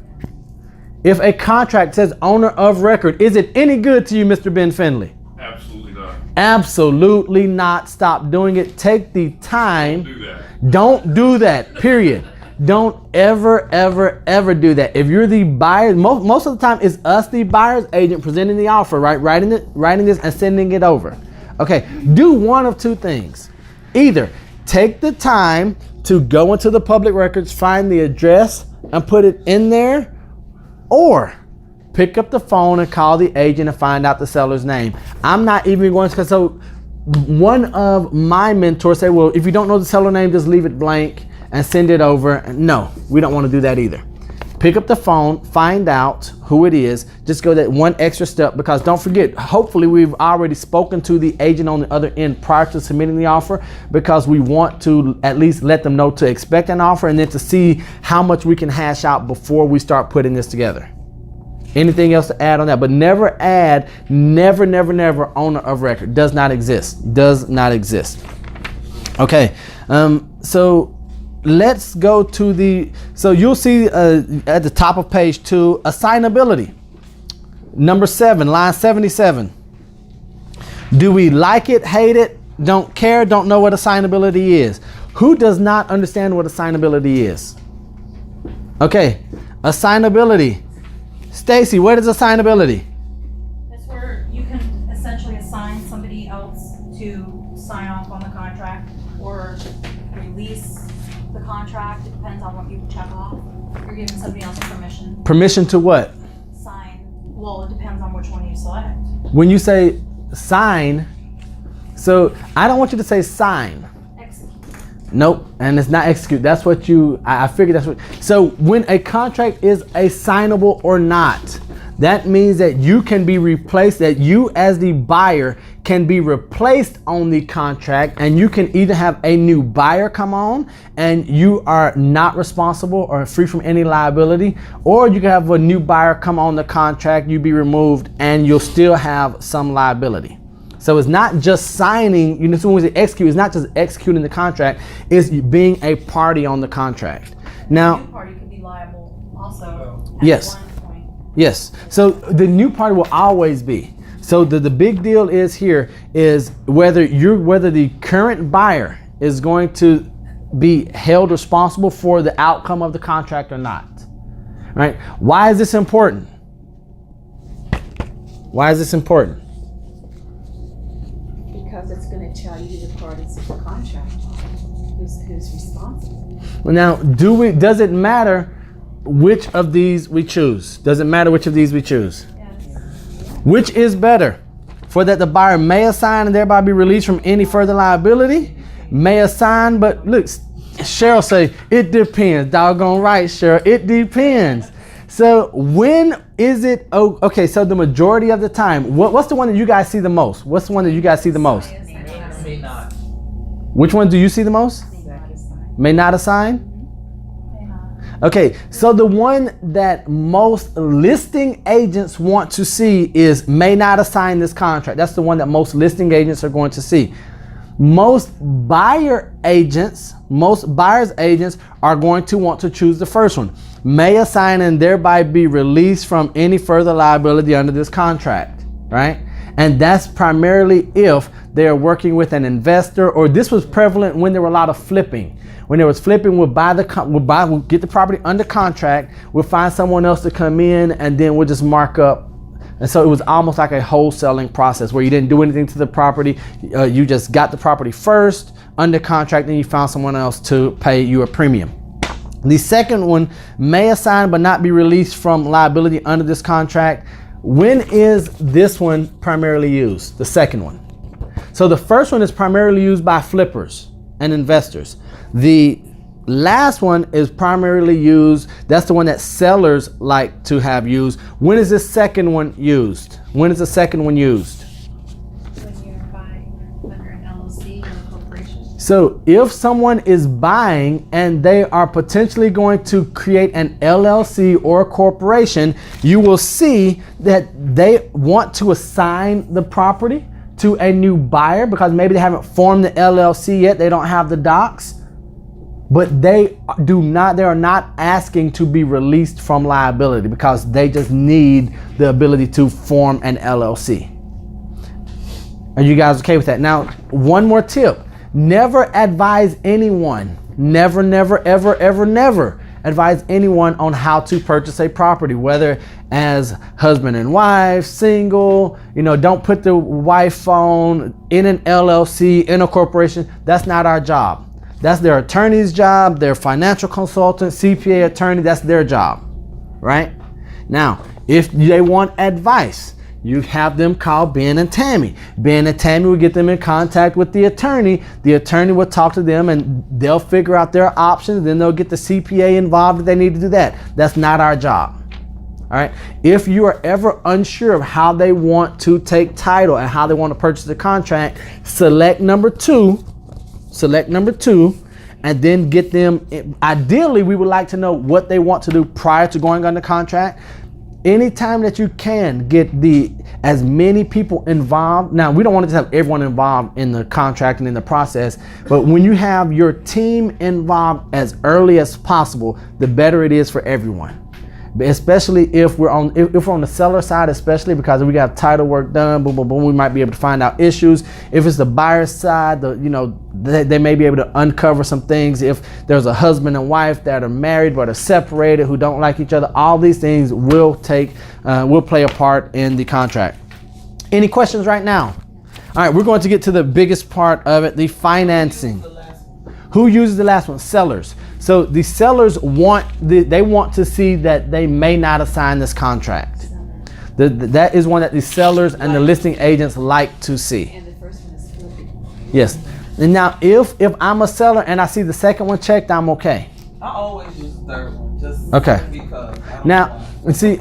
Speaker 1: If a contract says owner of record, is it any good to you, Mr. Ben Finley?
Speaker 6: Absolutely not.
Speaker 1: Absolutely not. Stop doing it. Take the time.
Speaker 6: Don't do that.
Speaker 1: Don't do that, period. Don't ever, ever, ever do that. If you're the buyer, most of the time it's us, the buyer's agent, presenting the offer, right? Writing this and sending it over. Okay, do one of two things. Either take the time to go into the public records, find the address and put it in there, or pick up the phone and call the agent and find out the seller's name. I'm not even going to, so one of my mentors say, well, if you don't know the seller name, just leave it blank and send it over. No, we don't want to do that either. Pick up the phone, find out who it is. Just go that one extra step, because don't forget, hopefully we've already spoken to the agent on the other end prior to submitting the offer, because we want to at least let them know to expect an offer and then to see how much we can hash out before we start putting this together. Anything else to add on that? But never add, never owner of record. Does not exist. Does not exist. Okay, so let's go to so you'll see at the top of page 2, assignability. Number 7, line 77. Do we like it, hate it, don't care, don't know what assignability is? Who does not understand what assignability is? Okay, assignability. Stacy, what is assignability?
Speaker 3: That's where you can essentially assign somebody else contract or release the contract. It depends on what you check off. You're giving somebody else permission
Speaker 1: Permission to what?
Speaker 3: to sign. Well, it depends on which one you select.
Speaker 1: When you say sign, so I don't want you to say sign.
Speaker 3: Execute.
Speaker 1: Nope, and it's not execute. That's what I figured that's what. So when a contract is a signable or not, that means that you can be replaced, that you as the buyer can be replaced on the contract, and you can either have a new buyer come on and you are not responsible or free from any liability, or you can have a new buyer come on the contract, you be removed, and you'll still have some liability. So it's not just signing, when we say execute, it's not just executing the contract, it's being a party on the contract.
Speaker 3: The
Speaker 1: Now,
Speaker 3: new party could be liable also at
Speaker 1: Yes.
Speaker 3: one point.
Speaker 1: yes, so the new party will always be. So the big deal is here is whether the current buyer is going to be held responsible for the outcome of the contract or not, right? Why is this important? Why is this important?
Speaker 2: Because it's gonna tell you the parties of the contract, who's responsible.
Speaker 1: Now, does it matter which of these we choose? Does it matter which of these we choose? Which is better? For that the buyer may assign and thereby be released from any further liability? May assign, but look, Cheryl say, it depends. Doggone right, Cheryl, it depends. So when is it, okay, so the majority of the time, what's the one that you guys see the most? What's the one that you guys see the most?
Speaker 5: May not.
Speaker 1: Which one do you see the most? May not assign? Okay, so the one that most listing agents want to see is may not assign this contract. That's the one that most listing agents are going to see. Most buyer's agents are going to want to choose the first one. May assign and thereby be released from any further liability under this contract, right? And that's primarily if they're working with an investor, or this was prevalent when there were a lot of flipping. When there was flipping, we'll get the property under contract, we'll find someone else to come in, and then we'll just mark up. And so it was almost like a wholesaling process where you didn't do anything to the property. You just got the property first under contract, then you found someone else to pay you a premium. The second one, may assign but not be released from liability under this contract. When is this one primarily used? The second one. So the first one is primarily used by flippers and investors. The last one is primarily used, that's the one that sellers like to have used. When is this second one used? When is the second one used?
Speaker 4: When you're buying under an LLC or a corporation.
Speaker 1: So if someone is buying and they are potentially going to create an LLC or a corporation, you will see that they want to assign the property to a new buyer because maybe they haven't formed the LLC yet, they don't have the docs. But they are not asking to be released from liability because they just need the ability to form an LLC. Are you guys okay with that? Now, one more tip. Never advise anyone, never advise anyone on how to purchase a property, whether as husband and wife, single, don't put the wife on in an LLC, in a corporation. That's not our job. That's their attorney's job, their financial consultant, CPA attorney, that's their job, right? Now, if they want advice, you have them call Ben and Tammy. Ben and Tammy will get them in contact with the attorney. The attorney will talk to them and they'll figure out their options. Then they'll get the CPA involved if they need to do that. That's not our job. All right. If you are ever unsure of how they want to take title and how they want to purchase the contract, select number two, and then get them. Ideally, we would like to know what they want to do prior to going under contract. Anytime that you can get as many people involved. Now, we don't want to have everyone involved in the contract and in the process, but when you have your team involved as early as possible, the better it is for everyone. Especially if we're on the seller side, especially because we got title work done, boom, boom, boom, we might be able to find out issues. If it's the buyer's side, they may be able to uncover some things. If there's a husband and wife that are married but are separated, who don't like each other, all these things will play a part in the contract. Any questions right now? All right, we're going to get to the biggest part of it, the financing.
Speaker 5: The last one.
Speaker 1: Who uses the last one? Sellers. So the sellers want to see that they may not have signed this contract. That is one that the sellers and the listing agents like to see.
Speaker 2: And the first one is flipping.
Speaker 1: Yes. And now if I'm a seller and I see the second one checked, I'm okay.
Speaker 5: I always use the third one, just
Speaker 1: Okay.
Speaker 5: because. I don't
Speaker 1: Now,
Speaker 5: know.
Speaker 1: and see,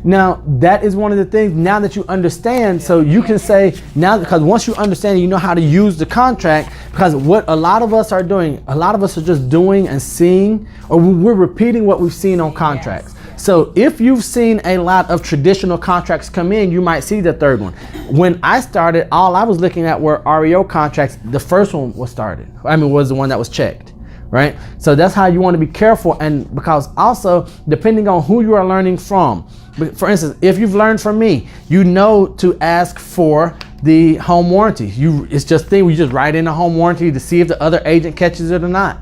Speaker 1: now that is one of the things, now that you understand, so you can say, now, because once you understand, you know how to use the contract, because what a lot of us are doing, a lot of us are just doing and seeing, or we're repeating what we've seen on contracts. So if you've seen a lot of traditional contracts come in, you might see the third one. When I started, all I was looking at were REO contracts. The first one was was the one that was checked. Right? So that's how you want to be careful, and because also depending on who you are learning from. For instance, if you've learned from me, you know to ask for the home warranty. It's just we just write in a home warranty to see if the other agent catches it or not.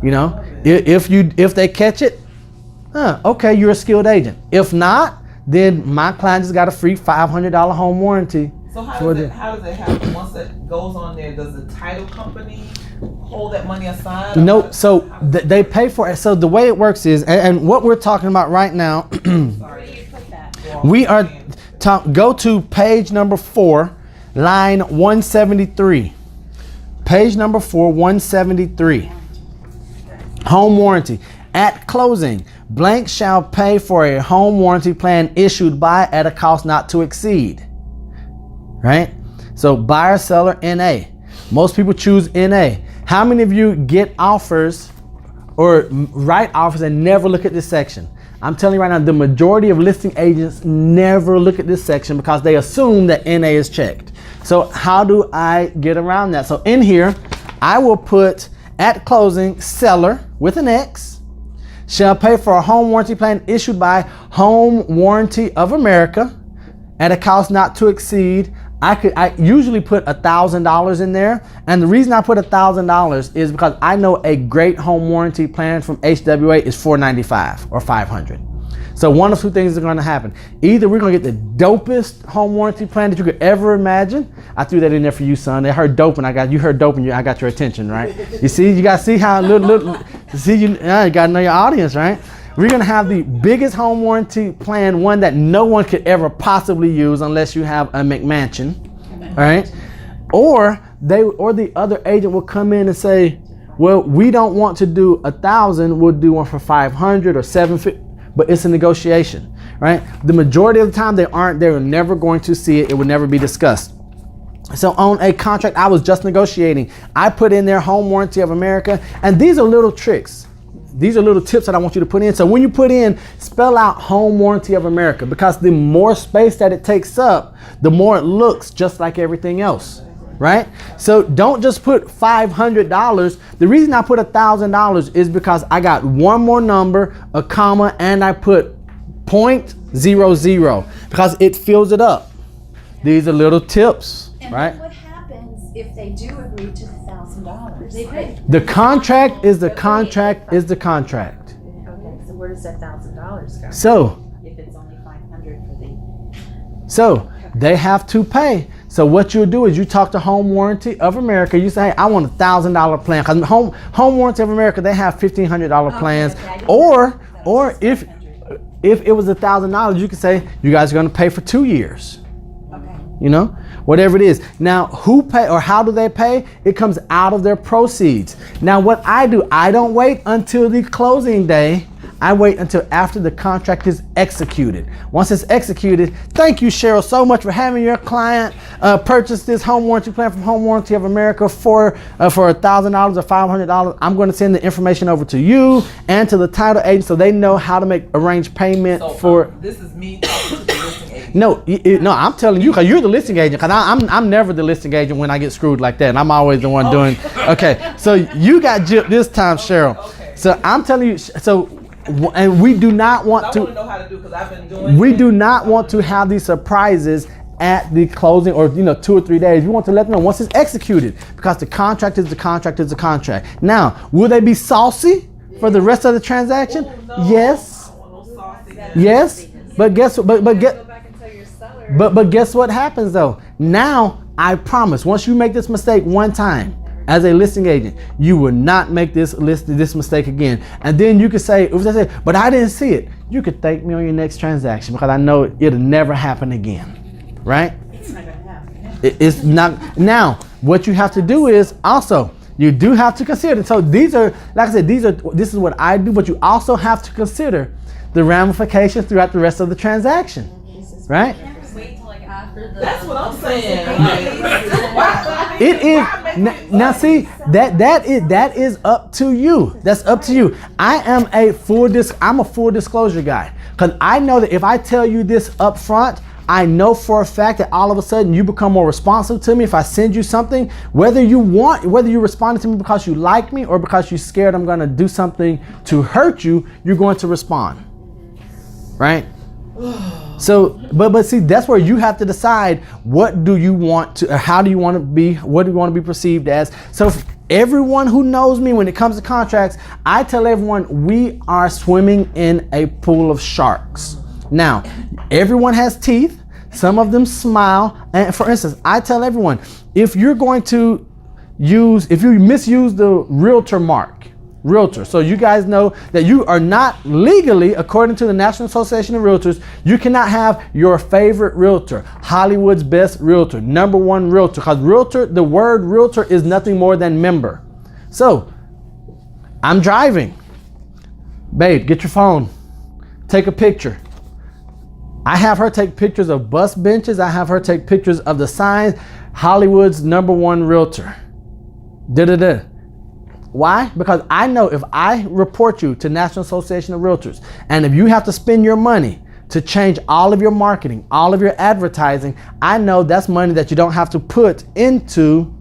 Speaker 1: You know, if they catch it, okay, you're a skilled agent. If not, then my client just got a free $500 home warranty.
Speaker 5: So how does it happen? Once that goes on there, does the title company hold that money aside?
Speaker 1: No, so they pay for it. So the way it works is, and what we're talking about right now,
Speaker 2: Where do you put that?
Speaker 1: we are go to page number 4, line 173. Page number 4, 173. Home warranty. At closing, blank shall pay for a home warranty plan issued by at a cost not to exceed. Right? So buyer, seller, NA. Most people choose NA. How many of you get offers or write offers and never look at this section? I'm telling you right now, the majority of listing agents never look at this section because they assume that NA is checked. So how do I get around that? So in here, I will put at closing, seller with an X shall pay for a home warranty plan issued by Home Warranty of America at a cost not to exceed. I usually put $1,000 in there, and the reason I put $1,000 is because I know a great home warranty plan from HWA is $495 or $500. So one of two things are going to happen. Either we're going to get the dopest home warranty plan that you could ever imagine. I threw that in there for you, son. They heard dope, and you heard dope, and I got your attention, right? You see, you got to see how little see you got to know your audience, right? We're going to have the biggest home warranty plan, one that no one could ever possibly use unless you have a McMansion, all right? Or the other agent will come in and say, well, we don't want to do 1,000, we'll do one for 500 or 750, but it's a negotiation, right? The majority of the time they're never going to see it. It would never be discussed. So on a contract I was just negotiating, I put in there Home Warranty of America, and these are little tricks. These are little tips that I want you to put in. So when you put in, spell out Home Warranty of America, because the more space that it takes up, the more it looks just like everything else, right? So don't just put $500. The reason I put $1,000 is because I got one more number, a comma, and I put 0.00 because it fills it up. These are little tips,
Speaker 2: And
Speaker 1: right?
Speaker 2: then what happens if they do agree to the $1,000?
Speaker 3: They pay.
Speaker 1: The contract is the contract is the contract.
Speaker 2: Okay, so where does that $1,000 go?
Speaker 1: So
Speaker 2: If it's only $500 for the.
Speaker 1: So they have to pay. So what you do is you talk to Home Warranty of America. You say, hey, I want $1,000 plan. Because Home Warranty of America, they have $1,500 plans.
Speaker 2: okay.
Speaker 1: Or if it was $1,000, you could say you guys are going to pay for 2 years.
Speaker 2: Okay.
Speaker 1: You know, whatever it is. Now, who pay or how do they pay? It comes out of their proceeds. Now, what I do, I don't wait until the closing day. I wait until after the contract is executed. Once it's executed, thank you, Cheryl, so much for having your client purchase this home warranty plan from Home Warranty of America for $1,000 or $500. I'm going to send the information over to you and to the title agent so they know how to arrange payment for.
Speaker 5: This is me talking to the listing agent.
Speaker 1: No, I'm telling you, because you're the listing agent. Because I'm never the listing agent when I get screwed like that. And I'm always the one doing. Okay, so you got gypped this time, Cheryl.
Speaker 5: Okay.
Speaker 1: So I'm telling you. So. And we do not want
Speaker 5: I
Speaker 1: to.
Speaker 5: want to know how to do because I've been doing.
Speaker 1: We do not want to have these surprises at the closing or 2 or 3 days. We want to let them know once it's executed, because the contract is the contract is the contract. Now, will they be saucy for the rest of the transaction?
Speaker 5: Oh, no.
Speaker 1: Yes.
Speaker 5: I don't want no saucy.
Speaker 1: Yes. But guess
Speaker 4: Go back and tell your seller.
Speaker 1: but guess what happens though? Now I promise, once you make this mistake one time as a listing agent, you will not make this mistake again. And then you could say, if they say, but I didn't see it, you could thank me on your next transaction because I know it'll never happen again, right?
Speaker 2: It's not gonna happen.
Speaker 1: It's not. Now, what you have to do is also, you do have to consider. So these are, like I said, this is what I do, but you also have to consider the ramifications throughout the rest of the transaction, right?
Speaker 3: Can't we wait till like after the?
Speaker 5: That's what I'm saying. Like,
Speaker 1: It is now. See that is up to you. That's up to you. I'm a full disclosure guy because I know that if I tell you this up front, I know for a fact that all of a sudden you become more responsive to me if I send you something, whether you respond to me because you like me or because you're scared I'm going to do something to hurt you, you're going to respond, right? So, but see, that's where you have to decide what do you want to, or how do you want to be, what do you want to be perceived as. So everyone who knows me when it comes to contracts, I tell everyone we are swimming in a pool of sharks. Now, everyone has teeth. Some of them smile. And for instance, I tell everyone, if you misuse the realtor mark, so you guys know that you are not legally, according to the National Association of Realtors, you cannot have your favorite realtor, Hollywood's best realtor, number one realtor, because the word realtor is nothing more than member. So, I'm driving. Babe, get your phone. Take a picture. I have her take pictures of bus benches. I have her take pictures of the signs. Hollywood's number one realtor. Da-da-da. Why? Because I know if I report you to National Association of Realtors, and if you have to spend your money to change all of your marketing, all of your advertising, I know that's money that you don't have to put into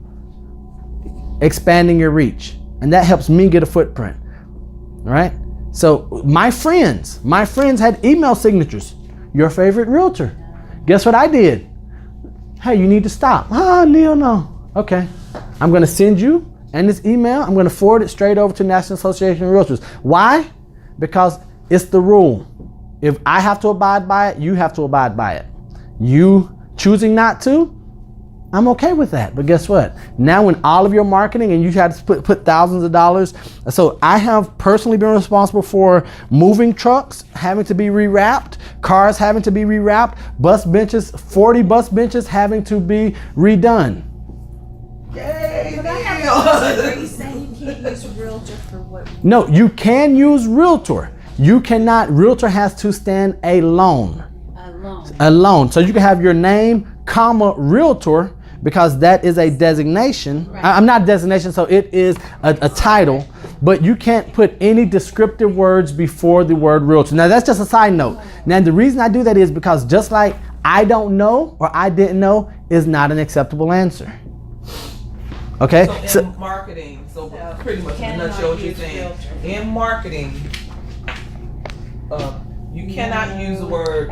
Speaker 1: expanding your reach. And that helps me get a footprint. All right? So my friends had email signatures. Your favorite realtor. Guess what I did? Hey, you need to stop. Neal, no. Okay. I'm going to send you and this email. I'm going to forward it straight over to National Association of Realtors. Why? Because it's the rule. If I have to abide by it, you have to abide by it. You choosing not to, I'm okay with that. But guess what? Now when all of your marketing and you had to put thousands of dollars. So I have personally been responsible for moving trucks having to be rewrapped, cars having to be rewrapped, bus benches, 40 bus benches having to be redone.
Speaker 5: yay,
Speaker 2: Are you saying you can't use realtor for what?
Speaker 1: No, you can use realtor. You cannot, realtor has to stand alone. Alone. So you can have your name, comma, realtor, because that is a designation.
Speaker 2: Right.
Speaker 1: I'm not designation, so it is a title, but you can't put any descriptive words before the word realtor. Now that's just a side note. Now the reason I do that is because just like I don't know or I didn't know is not an acceptable answer. Okay?
Speaker 5: So in marketing, so pretty much in a nutshell what you're saying, in marketing, you cannot use the word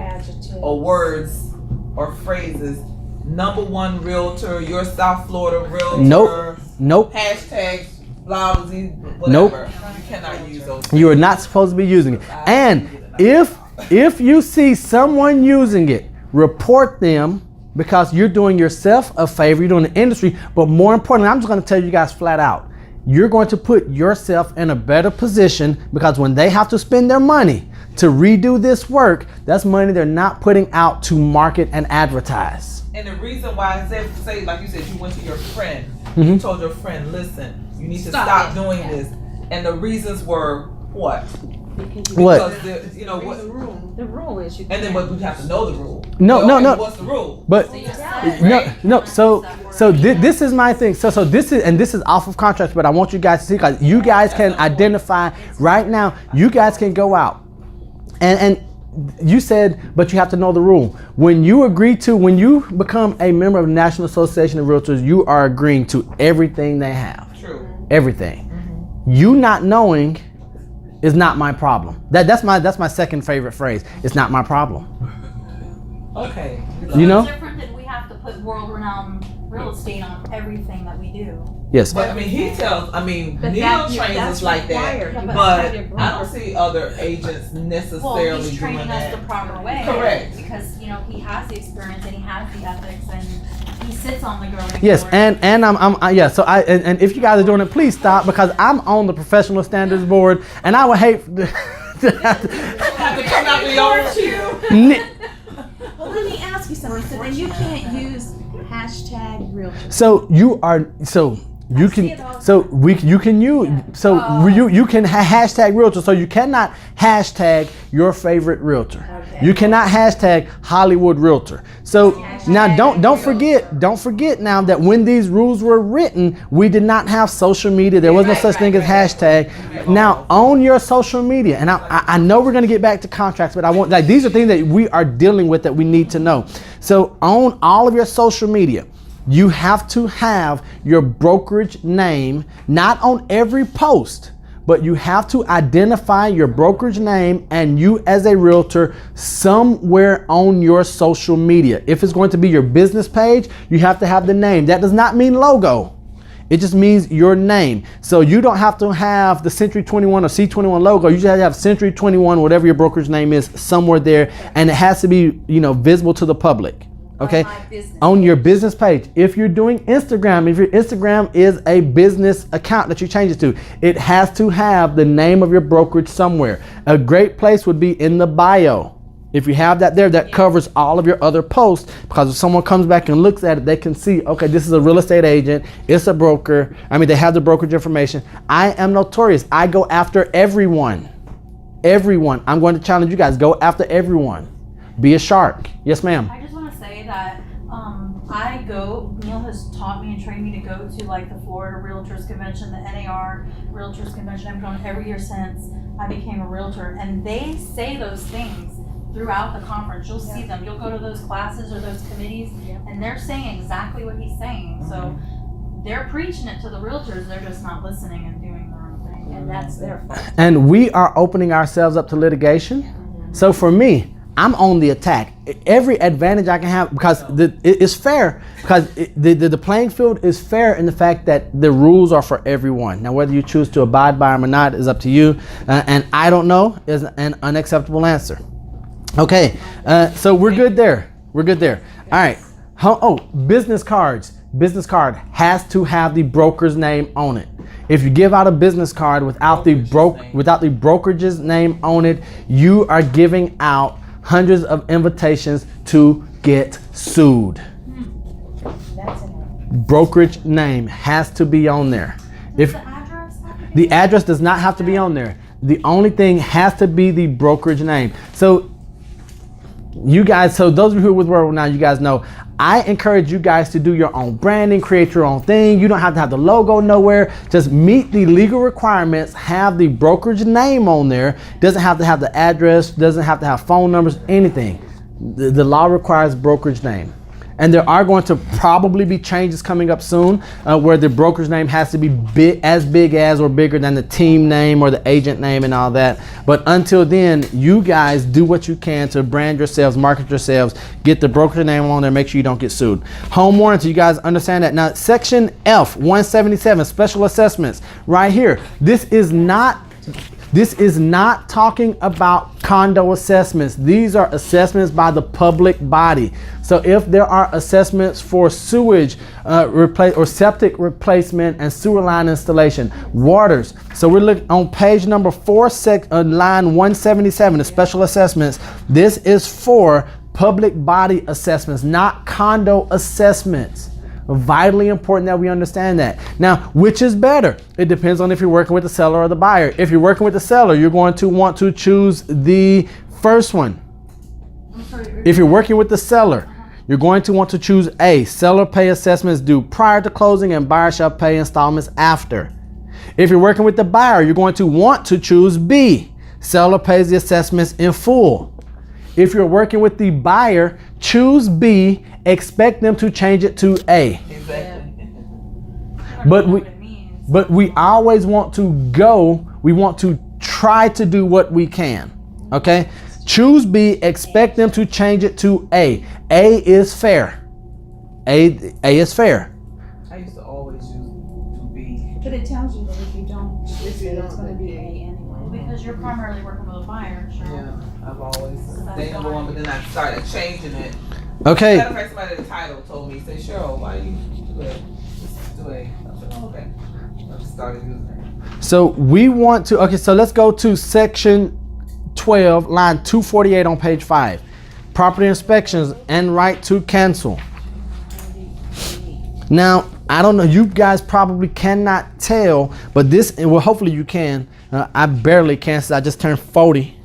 Speaker 5: or words or phrases. Number one realtor, your South Florida realtor.
Speaker 1: Nope.
Speaker 5: Hashtag lousy, whatever.
Speaker 1: Nope.
Speaker 5: You cannot use those.
Speaker 1: You are not supposed to be using it. And if you see someone using it, report them because you're doing yourself a favor, you're doing the industry, but more importantly, I'm just going to tell you guys flat out, you're going to put yourself in a better position because when they have to spend their money to redo this work, that's money they're not putting out to market and advertise.
Speaker 5: And the reason why I say like you said, you went to your friend, you told your friend, listen, you need to stop doing this. And the reasons were what?
Speaker 1: What?
Speaker 5: Because you know what
Speaker 2: The rule is you.
Speaker 5: and then but we have to know the rule.
Speaker 1: No.
Speaker 5: What's the rule?
Speaker 1: But no. So this is my thing. So this is off of contracts, but I want you guys to see because you guys can identify right now. You guys can go out and you said, but you have to know the rule. When you become a member of the National Association of Realtors, you are agreeing to everything they have.
Speaker 5: True.
Speaker 1: Everything. You not knowing is not my problem. That's my second favorite phrase. It's not my problem.
Speaker 5: Okay.
Speaker 1: You know?
Speaker 3: It's different than we have to put world-renowned real estate on everything that we do.
Speaker 1: Yes.
Speaker 5: But I mean,
Speaker 2: But
Speaker 5: Neal
Speaker 2: that-
Speaker 5: trains
Speaker 2: that's
Speaker 5: us like that.
Speaker 2: required. You
Speaker 5: But
Speaker 2: have your
Speaker 5: I don't see other agents
Speaker 3: Well,
Speaker 5: necessarily
Speaker 3: he's training
Speaker 5: doing
Speaker 3: us
Speaker 5: that.
Speaker 3: the proper way.
Speaker 5: Correct.
Speaker 3: Because, he has the experience and he has the ethics and He sits on the governing
Speaker 1: Yes,
Speaker 3: board.
Speaker 1: and yeah. So and if you guys are doing it, please stop, because I'm on the professional standards board, and I would hate to have to.
Speaker 5: Have to come out the own
Speaker 2: Well, let me ask you something. So then you can't use hashtag realtor.
Speaker 1: So you are so. You
Speaker 2: see it
Speaker 1: can
Speaker 2: all the
Speaker 1: so we you can use so you can hashtag realtor, so you cannot hashtag your favorite realtor.
Speaker 2: Okay.
Speaker 1: You cannot hashtag Hollywood realtor. So now don't forget now that when these rules were written, we did not have social media. There was no such thing as hashtag. Now own your social media, and I know we're gonna get back to contracts, but I want, like, these are things that we are dealing with that we need to know. So own all of your social media. You have to have your brokerage name, not on every post, but you have to identify your brokerage name and you as a realtor somewhere on your social media. If it's going to be your business page, you have to have the name. That does not mean logo. It just means your name. So you don't have to have the Century 21 or C21 logo. You just have to have Century 21, whatever your brokerage name is, somewhere there, and it has to be, visible to the public. Okay, on your business page. If you're doing Instagram, if your Instagram is a business account that you change it to, it has to have the name of your brokerage somewhere. A great place would be in the bio. If you have that there, that covers all of your other posts, because if someone comes back and looks at it, they can see, okay, this is a real estate agent, it's a broker. They have the brokerage information. I am notorious. I go after everyone. Everyone. I'm going to challenge you guys. Go after everyone. Be a shark. Yes, ma'am.
Speaker 3: I just want to say that Neal has taught me and trained me to go to like the Florida Realtors Convention, the NAR Realtors Convention. I've gone every year since I became a realtor, and they say those things throughout the conference. You'll see them. You'll go to those classes or those committees, and they're saying exactly what he's saying. So they're preaching it to the realtors. They're just not listening and doing their own thing, and that's their fault.
Speaker 1: And we are opening ourselves up to litigation. So for me, I'm on the attack. Every advantage I can have, because it's fair, because the playing field is fair in the fact that the rules are for everyone. Now, whether you choose to abide by them or not is up to you. And I don't know is an unacceptable answer. Okay, so we're good there. We're good there. All right. Business cards. Business card has to have the broker's name on it. If you give out a business card without the brokerage's name on it, you are giving out hundreds of invitations to get sued. Brokerage name has to be on there.
Speaker 3: Does the address have to be?
Speaker 1: The address does not have to be on there. The only thing has to be the brokerage name. So you guys, so those of you who are with World now, you guys know, I encourage you guys to do your own branding, create your own thing. You don't have to have the logo nowhere. Just meet the legal requirements, have the brokerage name on there. Doesn't have to have the address, doesn't have to have phone numbers, anything. The law requires brokerage name. And there are going to probably be changes coming up soon where the broker's name has to be as big as or bigger than the team name or the agent name and all that. But until then, you guys do what you can to brand yourselves, market yourselves, get the broker's name on there, make sure you don't get sued. Home warranty, you guys understand that. Now, Section F, 177, special assessments, right here. This is not talking about condo assessments. These are assessments by the public body. So if there are assessments for sewage or septic replacement and sewer line installation, waters. So we're looking on page number 4, line 177, the special assessments. This is for public body assessments, not condo assessments. Vitally important that we understand that. Now, which is better? It depends on if you're working with the seller or the buyer. If you're working with the seller, you're going to want to choose the first one. If you're working with the seller, you're going to want to choose A. Seller pay assessments due prior to closing and buyer shall pay installments after. If you're working with the buyer, you're going to want to choose B. Seller pays the assessments in full. If you're working with the buyer, choose B. Expect them to change it to A.
Speaker 5: Exactly.
Speaker 1: But we always want to we want to try to do what we can. Okay? Choose B, expect them to change it to A. A is fair. A is fair.
Speaker 5: I used to always do B.
Speaker 2: But it tells you that if you don't choose it, it's going to be A anyway.
Speaker 3: because you're primarily working with a buyer, sure.
Speaker 5: Yeah, I've always,
Speaker 3: that's
Speaker 5: they number one, but then I started changing it.
Speaker 1: Okay.
Speaker 5: Matter of fact, somebody at the title told me, say, Cheryl, why do you do it? Just do it. I said, oh, okay. I just started using it.
Speaker 1: So we want to, okay, so let's go to section 12, line 248 on page 5. Property inspections and right to cancel. Now, I don't know, you guys probably cannot tell, but this, well, hopefully you can. I barely can, since I just turned 40.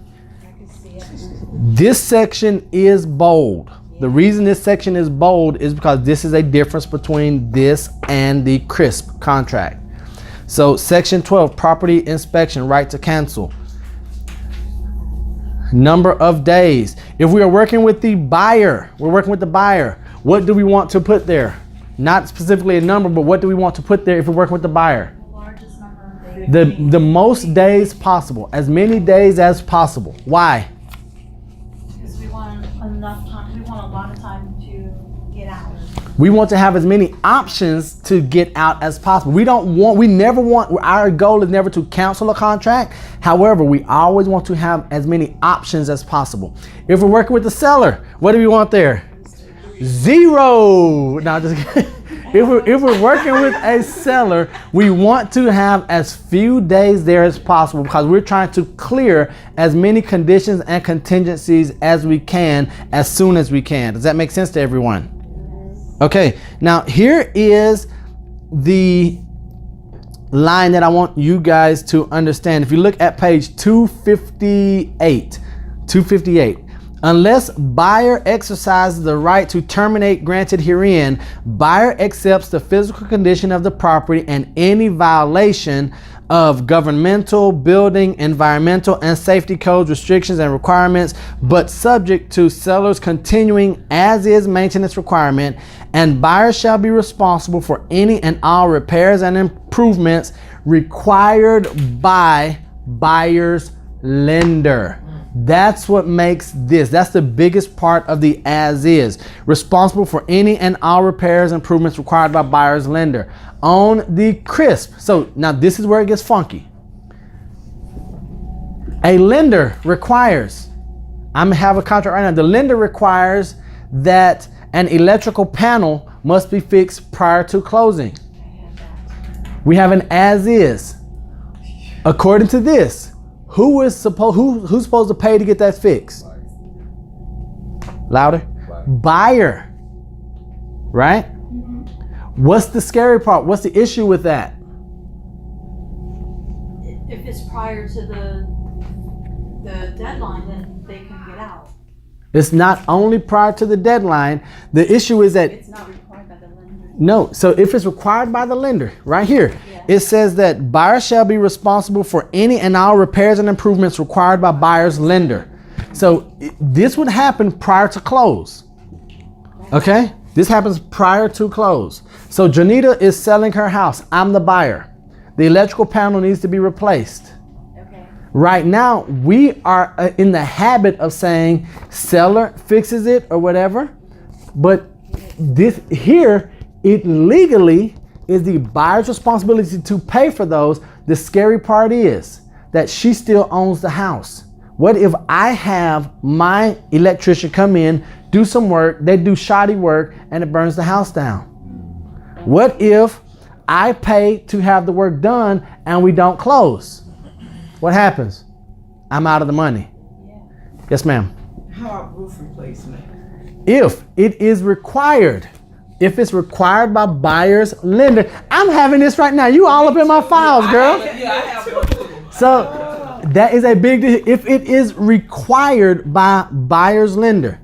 Speaker 1: This section is bold. The reason this section is bold is because this is a difference between this and the CRSP contract. So section 12, property inspection, right to cancel. Number of days. If we are working with the buyer, what do we want to put there? Not specifically a number, but what do we want to put there if we're working with the buyer?
Speaker 3: The largest number of days.
Speaker 1: The most days possible, as many days as possible. Why?
Speaker 3: Because we want enough time, we want a lot of time to get out.
Speaker 1: We want to have as many options to get out as possible. We never want, our goal is never to cancel a contract. However, we always want to have as many options as possible. If we're working with the seller, what do we want there? 0. Now, just if we're working with a seller, we want to have as few days there as possible because we're trying to clear as many conditions and contingencies as we can as soon as we can. Does that make sense to everyone? Okay, now here is the line that I want you guys to understand. If you look at page 258, unless buyer exercises the right to terminate granted herein, buyer accepts the physical condition of the property and any violation of governmental, building, environmental, and safety codes, restrictions, and requirements, but subject to seller's continuing as-is maintenance requirement, and buyer shall be responsible for any and all repairs and improvements required by buyer's lender. That's what makes this. That's the biggest part of the as-is. Responsible for any and all repairs and improvements required by buyer's lender. On the CRSP. So now this is where it gets funky. A lender requires, I'm gonna have a contract right now. The lender requires that an electrical panel must be fixed prior to closing. We have an as-is. According to this, who's supposed to pay to get that fixed? Louder. Buyer. Right? What's the scary part? What's the issue with that?
Speaker 3: If it's prior to the deadline, then they can get out.
Speaker 1: It's not only prior to the deadline. The issue is that
Speaker 2: It's not required by the lender.
Speaker 1: no. So if it's required by the lender, right here, it says that buyer shall be responsible for any and all repairs and improvements required by buyer's lender. So this would happen prior to close. Okay? This happens prior to close. So Janita is selling her house. I'm the buyer. The electrical panel needs to be replaced.
Speaker 2: Okay.
Speaker 1: Right now, we are in the habit of saying seller fixes it or whatever. But this here, it legally is the buyer's responsibility to pay for those. The scary part is that she still owns the house. What if I have my electrician come in, do some work, they do shoddy work, and it burns the house down? What if I pay to have the work done and we don't close? What happens? I'm out of the money. Yes, ma'am.
Speaker 8: How about roof replacement?
Speaker 1: If it is required, if it's required by buyer's lender. I'm having this right now. You all up in my files, girl.
Speaker 5: I have one too.
Speaker 1: So that is a big deal. If it is required by buyer's lender,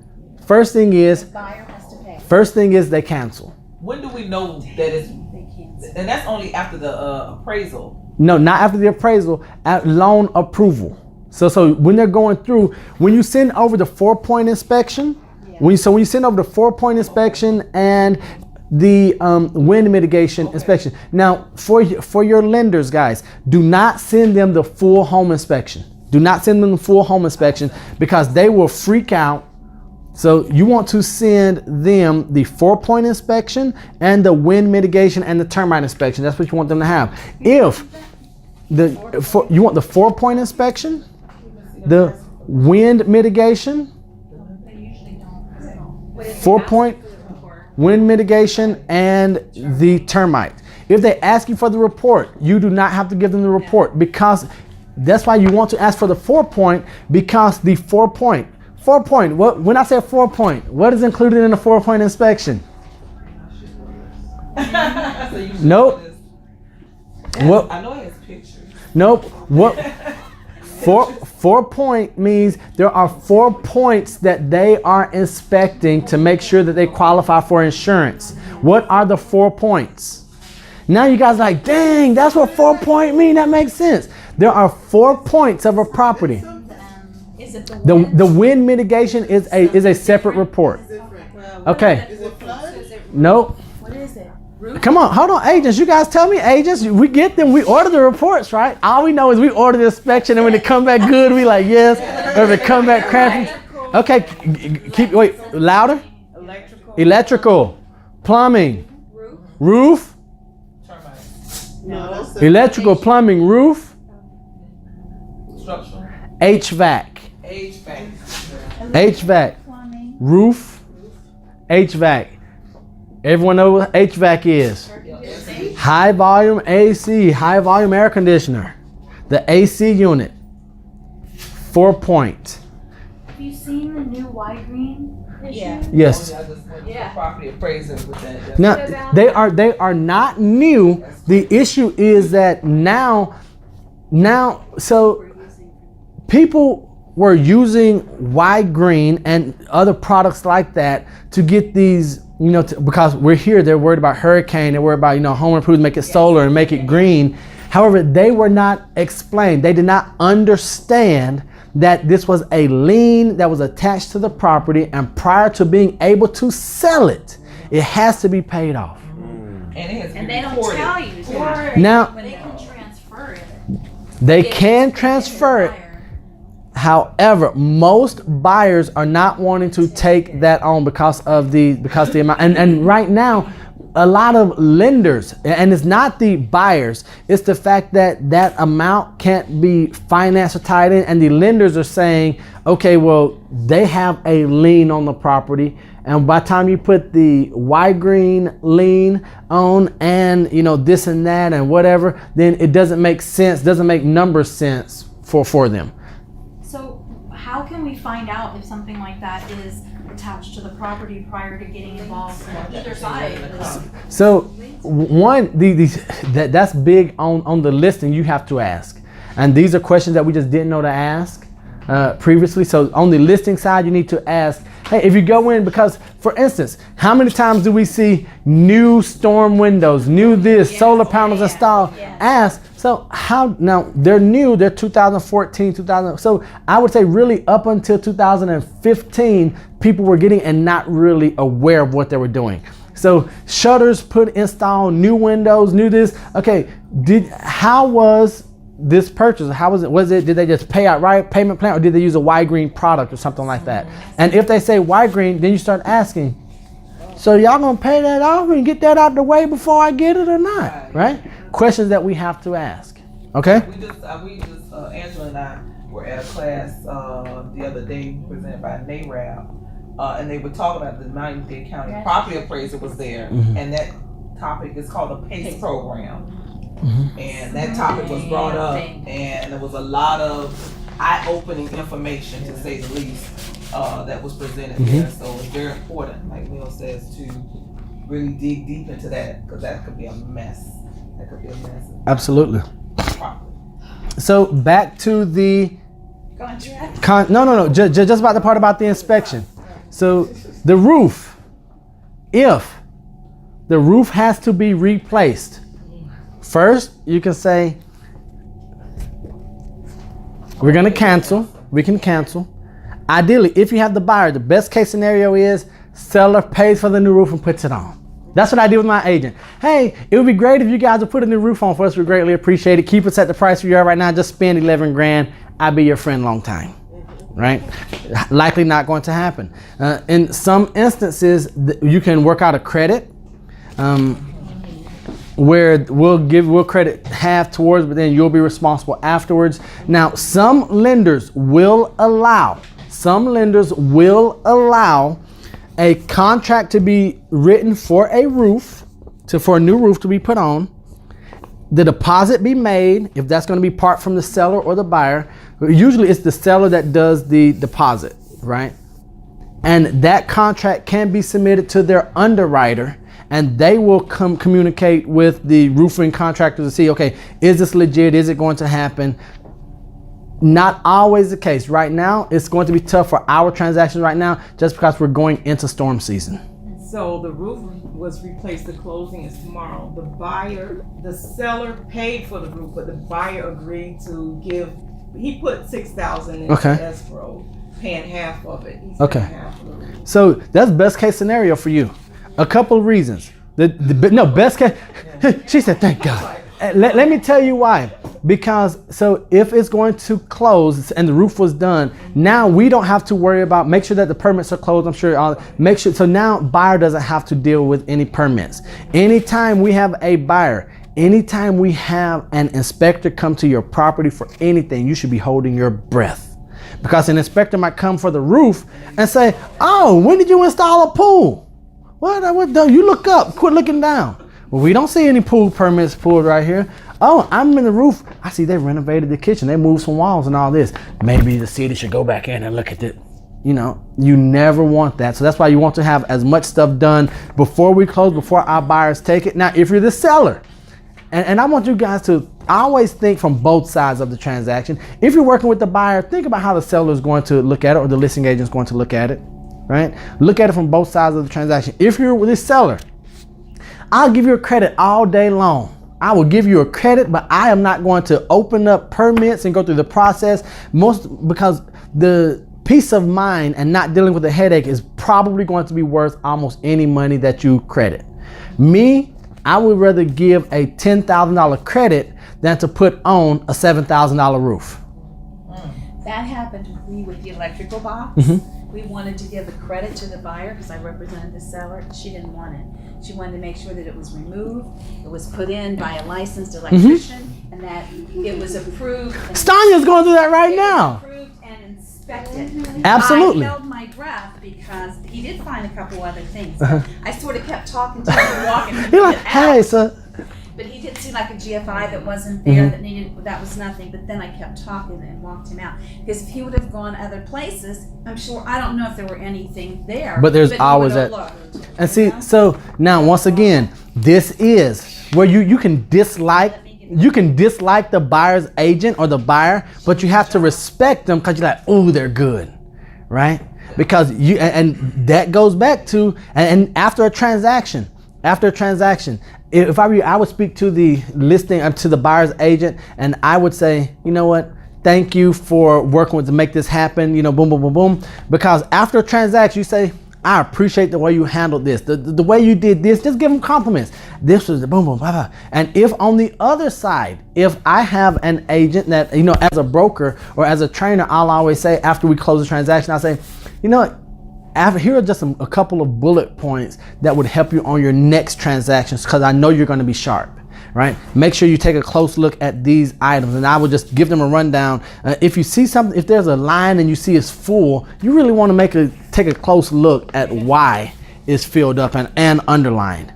Speaker 1: first thing is
Speaker 2: Buyer has to pay.
Speaker 1: they cancel.
Speaker 5: When do we know that it's,
Speaker 2: They can't.
Speaker 5: and that's only after the appraisal.
Speaker 1: No, not after the appraisal, at loan approval. So when they're going through, when you send over the 4-point inspection, when you send over the 4-point inspection and the wind mitigation inspection. Now, for your lenders, guys, do not send them the full home inspection. Do not send them the full home inspection because they will freak out. So you want to send them the 4-point inspection and the wind mitigation and the termite inspection. That's what you want them to have. you want the 4-point inspection, the wind mitigation, 4-point wind mitigation, and the termite. If they ask you for the report, you do not have to give them the report, because that's why you want to ask for the 4-point, because the 4-point, what, when I say 4-point, what is included in the 4-point inspection? Nope. What?
Speaker 5: I know it has pictures.
Speaker 1: Nope. What? 4-point means there are 4 points that they are inspecting to make sure that they qualify for insurance. What are the 4 points? Now you guys are like, dang, that's what 4-point mean. That makes sense. There are 4 points of a property.
Speaker 2: Is it
Speaker 1: The wind mitigation is a separate report. Okay. Nope.
Speaker 2: What is it?
Speaker 1: Come on, hold on, agents. You guys tell me, agents. We get them. We order the reports, right? All we know is we order the inspection, and when it come back good, we like yes. Or if it come back crappy, okay. Wait, louder. Electrical, plumbing, roof.
Speaker 5: No.
Speaker 1: Electrical, plumbing, roof.
Speaker 5: Structural.
Speaker 1: HVAC. HVAC. Roof. HVAC. Everyone know what HVAC is? High volume AC, high volume air conditioner. The AC unit. 4-point.
Speaker 3: Have you seen the new wide green issue?
Speaker 2: Yeah.
Speaker 1: Yes.
Speaker 5: I just went to the property appraiser with that.
Speaker 1: Now they are not new. The issue is that now so people were using wide green and other products like that to get these, because we're here, they're worried about hurricane, they're worried about, home improvement, make it solar and make it green. However, they were not explained. They did not understand that this was a lien that was attached to the property, and prior to being able to sell it, it has to be paid off.
Speaker 5: And it has
Speaker 2: And
Speaker 5: been
Speaker 2: they don't
Speaker 5: recorded.
Speaker 2: tell you.
Speaker 1: Now,
Speaker 3: They can transfer it.
Speaker 1: they can transfer it. However, most buyers are not wanting to take that on because the amount. And right now, a lot of lenders, and it's not the buyers, it's the fact that that amount can't be financed or tied in, and the lenders are saying, okay, well, they have a lien on the property, and by the time you put the wide green lien on and this and that and whatever, then it doesn't make sense, doesn't make number sense for them.
Speaker 3: So how can we find out if something like that is attached to the property prior to getting involved on either side?
Speaker 1: So one, that's big on the listing. You have to ask, and these are questions that we just didn't know to ask previously. So on the listing side, you need to ask, hey, if you go in, because for instance, how many times do we see new storm windows, new this, solar panels installed? Ask. So how, now they're new, they're 2014, 2000. So I would say really up until 2015, people were getting and not really aware of what they were doing. So shutters install new windows, new this. Okay, how was this purchase? How was it? Did they just pay outright payment plan, or did they use a wide green product or something like that? And if they say wide green, then you start asking, so y'all gonna pay that off and get that out the way before I get it or not? Right? Questions that we have to ask. Okay.
Speaker 5: We just Angela and I were at a class the other day presented by NARAB, and they were talking about the Miami-Dade County property appraiser was there, and that topic is called the PACE program. And that topic was brought up, and there was a lot of eye-opening information, to say the least, that was presented there. So it's very important, like Neal says, to really dig deep into that, because that could be a mess. That could be a mess.
Speaker 1: Absolutely.
Speaker 5: Property.
Speaker 1: So back to the
Speaker 2: Contract.
Speaker 1: no. Just about the part about the inspection. So the roof, if the roof has to be replaced, first you can say, we're gonna cancel. We can cancel. Ideally, if you have the buyer, the best case scenario is seller pays for the new roof and puts it on. That's what I did with my agent. Hey, it would be great if you guys would put a new roof on for us. We greatly appreciate it. Keep us at the price we are right now. Just spend 11 grand. I'll be your friend long time. Right? Likely not going to happen. In some instances, you can work out a credit. where we'll credit half towards, but then you'll be responsible afterwards. Now, some lenders will allow a contract to be written for a roof, for a new roof to be put on, the deposit be made, if that's going to be part from the seller or the buyer. Usually it's the seller that does the deposit, right? And that contract can be submitted to their underwriter, and they will communicate with the roofing contractor to see, okay, is this legit? Is it going to happen? Not always the case. Right now, it's going to be tough for our transactions right now, just because we're going into storm season.
Speaker 8: So the roof was replaced, the closing is tomorrow. The seller paid for the roof, but the buyer agreed to he put $6,000 in escrow, paying half of it. He's paying half of the roof.
Speaker 1: So that's best case scenario for you. A couple of reasons. Best case. She said, thank God. Let me tell you why. Because so if it's going to close and the roof was done, now we don't have to worry about, make sure that the permits are closed. I'm sure make sure. So now buyer doesn't have to deal with any permits. Anytime we have a buyer, anytime we have an inspector come to your property for anything, you should be holding your breath. Because an inspector might come for the roof and say, oh, when did you install a pool? What you look up, quit looking down. Well, we don't see any pool permits pulled right here. Oh, I'm in the roof. I see they renovated the kitchen. They moved some walls and all this. Maybe the city should go back in and look at it. You know, you never want that. So that's why you want to have as much stuff done before we close, before our buyers take it. Now, if you're the seller, and I want you guys to always think from both sides of the transaction. If you're working with the buyer, think about how the seller is going to look at it, or the listing agent is going to look at it, right? Look at it from both sides of the transaction. If you're with the seller, I'll give you a credit all day long. I will give you a credit, but I am not going to open up permits and go through the process, because the peace of mind and not dealing with a headache is probably going to be worth almost any money that you credit. Me, I would rather give a $10,000 credit than to put on a $7,000 roof.
Speaker 2: That happened with me with the electrical box. We wanted to give the credit to the buyer because I represented the seller. She didn't want it. She wanted to make sure that it was removed, it was put in by a licensed electrician, and that it was approved.
Speaker 1: Stanya's going through that right now.
Speaker 2: Approved and inspected.
Speaker 1: Absolutely.
Speaker 2: I held my breath because he did find a couple other things. I sort of kept talking to him, walking him.
Speaker 1: You're like, hey, sir.
Speaker 2: But he did see like a GFI that wasn't there, that was nothing. But then I kept talking and walked him out. Because if he would have gone other places, I'm sure, I don't know if there were anything there.
Speaker 1: But there's always that. And see, so now once again, this is where you can dislike the buyer's agent or the buyer, but you have to respect them because you're like, oh, they're good, right? Because and that goes back to, and after a transaction, if I were you, I would speak to the to the buyer's agent, and I would say, you know what? Thank you for working with to make this happen. You know, boom, boom, boom, boom. Because after a transaction, you say, I appreciate the way you handled this, the way you did this. Just give them compliments. This was the boom, boom, blah, blah. And if on the other side, if I have an agent that, you know, as a broker or as a trainer, I'll always say after we close the transaction, I'll say, you know what? Here are just a couple of bullet points that would help you on your next transactions, because I know you're going to be sharp, right? Make sure you take a close look at these items, and I will just give them a rundown. If you see something, if there's a line and you see it's full, you really want to take a close look at why it's filled up and underlined.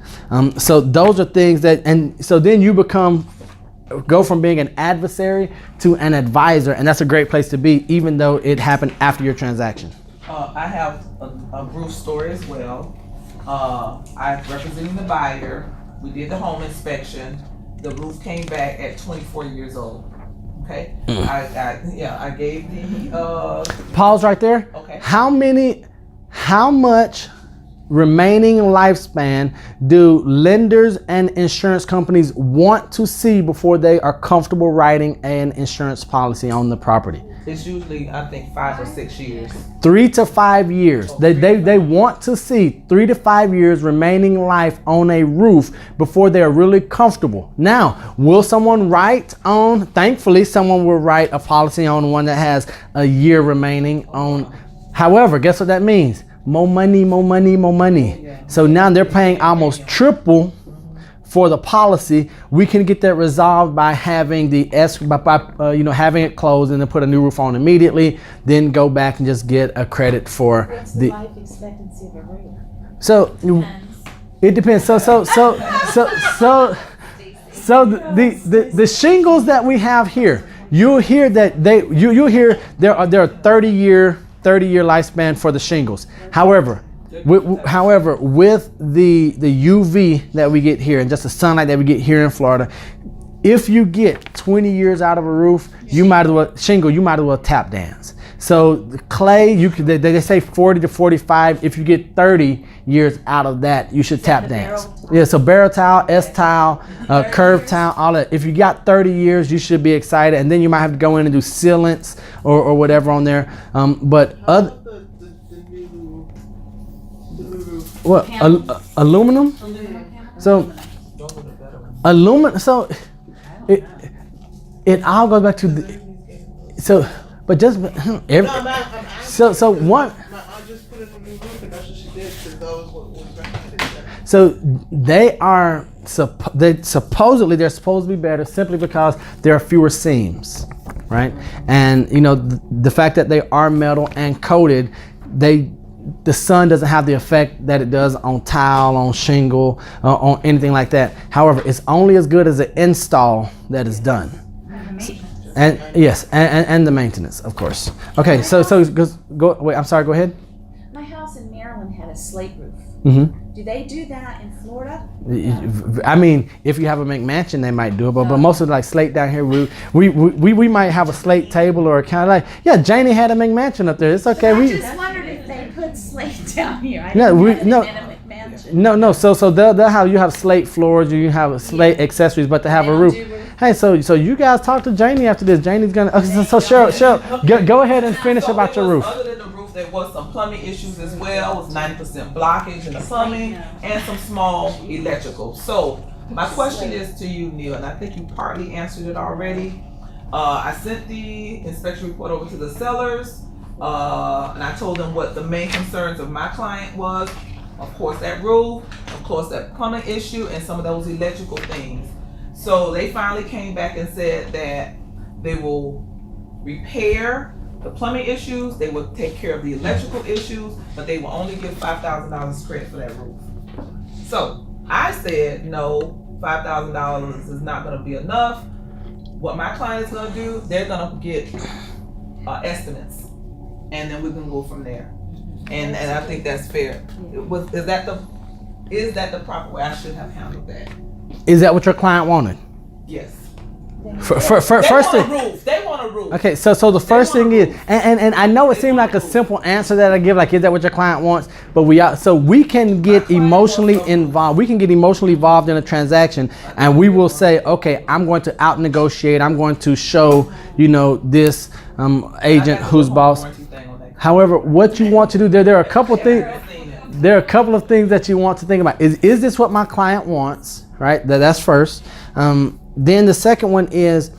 Speaker 1: So those are things that, and so then you go from being an adversary to an advisor, and that's a great place to be, even though it happened after your transaction.
Speaker 5: I have a roof story as well. I'm representing the buyer. We did the home inspection. The roof came back at 24 years old. Okay. I gave the
Speaker 1: pause right there.
Speaker 5: Okay.
Speaker 1: How much remaining lifespan do lenders and insurance companies want to see before they are comfortable writing an insurance policy on the property?
Speaker 5: It's usually, I think, 5 or 6 years.
Speaker 1: 3 to 5 years. They want to see 3 to 5 years remaining life on a roof before they're really comfortable. Now, will someone write on, thankfully, someone will write a policy on one that has a year remaining on. However, guess what that means? More money, more money, more money. So now they're paying almost triple for the policy, we can get that resolved by having the having it closed and then put a new roof on immediately, then go back and just get a credit for
Speaker 2: What's the life expectancy of a roof?
Speaker 1: So it depends. So the shingles that we have here, you'll hear that you'll hear there are 30-year lifespan for the shingles. However, with the UV that we get here and just the sunlight that we get here in Florida, if you get 20 years out of a roof, you might as well tap dance. So the clay, they say 40 to 45. If you get 30 years out of that, you should tap dance. Yeah, so barrel tile, S-tile, curved tile, all that. If you got 30 years, you should be excited. And then you might have to go in and do sealants or whatever on there. But other... What? Aluminum? So aluminum. So it all goes back to the. So, but just every. So one. So they're supposed to be better simply because there are fewer seams, right? And you know the fact that they are metal and coated, the sun doesn't have the effect that it does on tile, on shingle, on anything like that. However, it's only as good as the install that is done. And yes, and the maintenance, of course. Okay, so go. Wait, I'm sorry. Go ahead.
Speaker 2: My house in Maryland had a slate roof.
Speaker 1: Mm-hmm.
Speaker 2: Do they do that in Florida?
Speaker 1: I mean, if you have a McMansion, they might do it, but most of like slate down here, we might have a slate table or kind of like, yeah, Janie had a McMansion up there. It's okay.
Speaker 2: I just wondered if they put slate down here. I
Speaker 1: No,
Speaker 2: didn't know
Speaker 1: no.
Speaker 2: they had a McMansion.
Speaker 1: No. So they'll have you have slate floors, you have slate accessories, but to have
Speaker 2: They
Speaker 1: a
Speaker 2: don't
Speaker 1: roof.
Speaker 2: do roof.
Speaker 1: Hey, so you guys talk to Janie after this. Janie's gonna. So Cheryl, go ahead and finish
Speaker 5: So
Speaker 1: about
Speaker 5: it
Speaker 1: your
Speaker 5: was-
Speaker 1: roof.
Speaker 5: Other than the roof, there was some plumbing issues as well. It was 90% blockage in the plumbing and some small electrical. So my question is to you, Neal, and I think you partly answered it already. I sent the inspection report over to the sellers, and I told them what the main concerns of my client was. Of course, that roof, of course, that plumbing issue, and some of those electrical things. So they finally came back and said that they will repair the plumbing issues, they will take care of the electrical issues, but they will only give $5,000 credit for that roof. So I said, no, $5,000 is not gonna be enough. What my client is gonna do, they're gonna get estimates, and then we're gonna go from there. And I think that's fair. Is that the proper way I should have handled that?
Speaker 1: Is that what your client wanted?
Speaker 5: Yes.
Speaker 1: First thing.
Speaker 5: They want a roof.
Speaker 1: Okay, so the first thing is, and I know it seemed like a simple answer that I give, like, is that what your client wants? But we can get emotionally involved. We can get emotionally involved in a transaction, and we will say, okay, I'm going to out negotiate. I'm going to show, this agent who's boss. However, what you want to do, there are a couple of things. There are a couple of things that you want to think about. Is this what my client wants? Right. That's first. Then the second one is,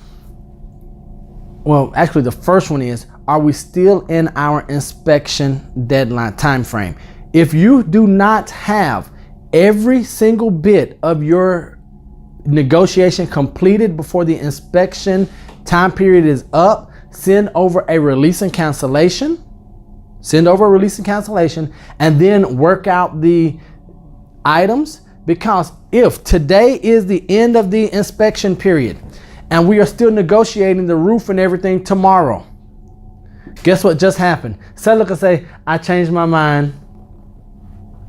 Speaker 1: well, actually the first one is, are we still in our inspection deadline time frame? If you do not have every single bit of your negotiation completed before the inspection time period is up, send over a release and cancellation. And then work out the items, because if today is the end of the inspection period and we are still negotiating the roof and everything tomorrow, guess what just happened? Seller could say, I changed my mind,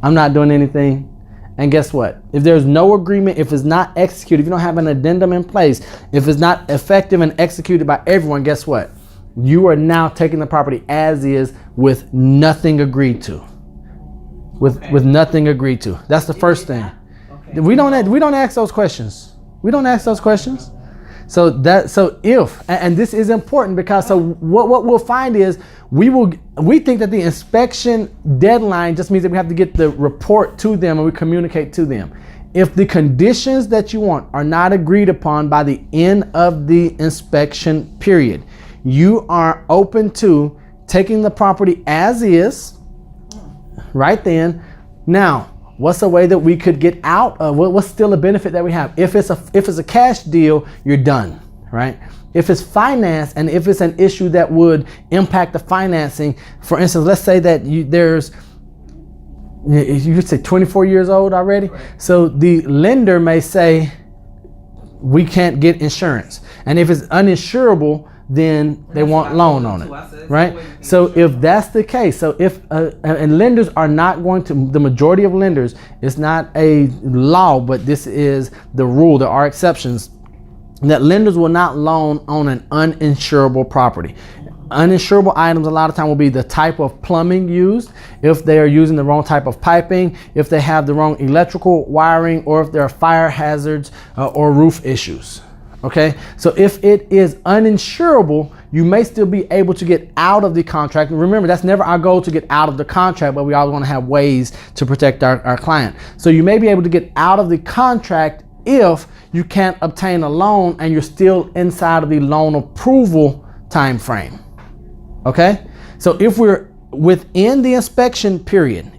Speaker 1: I'm not doing anything. And guess what? If there's no agreement, if it's not executed, if you don't have an addendum in place, if it's not effective and executed by everyone, guess what? You are now taking the property as is with nothing agreed to. With nothing agreed to. That's the first thing. Okay. We don't ask those questions. So if, and this is important, because what we'll find is we think that the inspection deadline just means that we have to get the report to them and we communicate to them. If the conditions that you want are not agreed upon by the end of the inspection period, you are open to taking the property as is right then. Now, what's a way that we could get out of, what's still a benefit that we have? If it's a cash deal, you're done, right? If it's finance and if it's an issue that would impact the financing, for instance, let's say that you say 24 years old already. Right. So the lender may say, we can't get insurance. And if it's uninsurable, then they want loan on it, right? So if that's the case, so if, and lenders are not going to, the majority of lenders, it's not a law, but this is the rule, there are exceptions, that lenders will not loan on an uninsurable property. Uninsurable items a lot of time will be the type of plumbing used, if they are using the wrong type of piping, if they have the wrong electrical wiring, or if there are fire hazards or roof issues. Okay, so if it is uninsurable, you may still be able to get out of the contract. And remember, that's never our goal to get out of the contract, but we always want to have ways to protect our client. So you may be able to get out of the contract if you can't obtain a loan and you're still inside of the loan approval time frame. Okay, so if we're within the inspection period,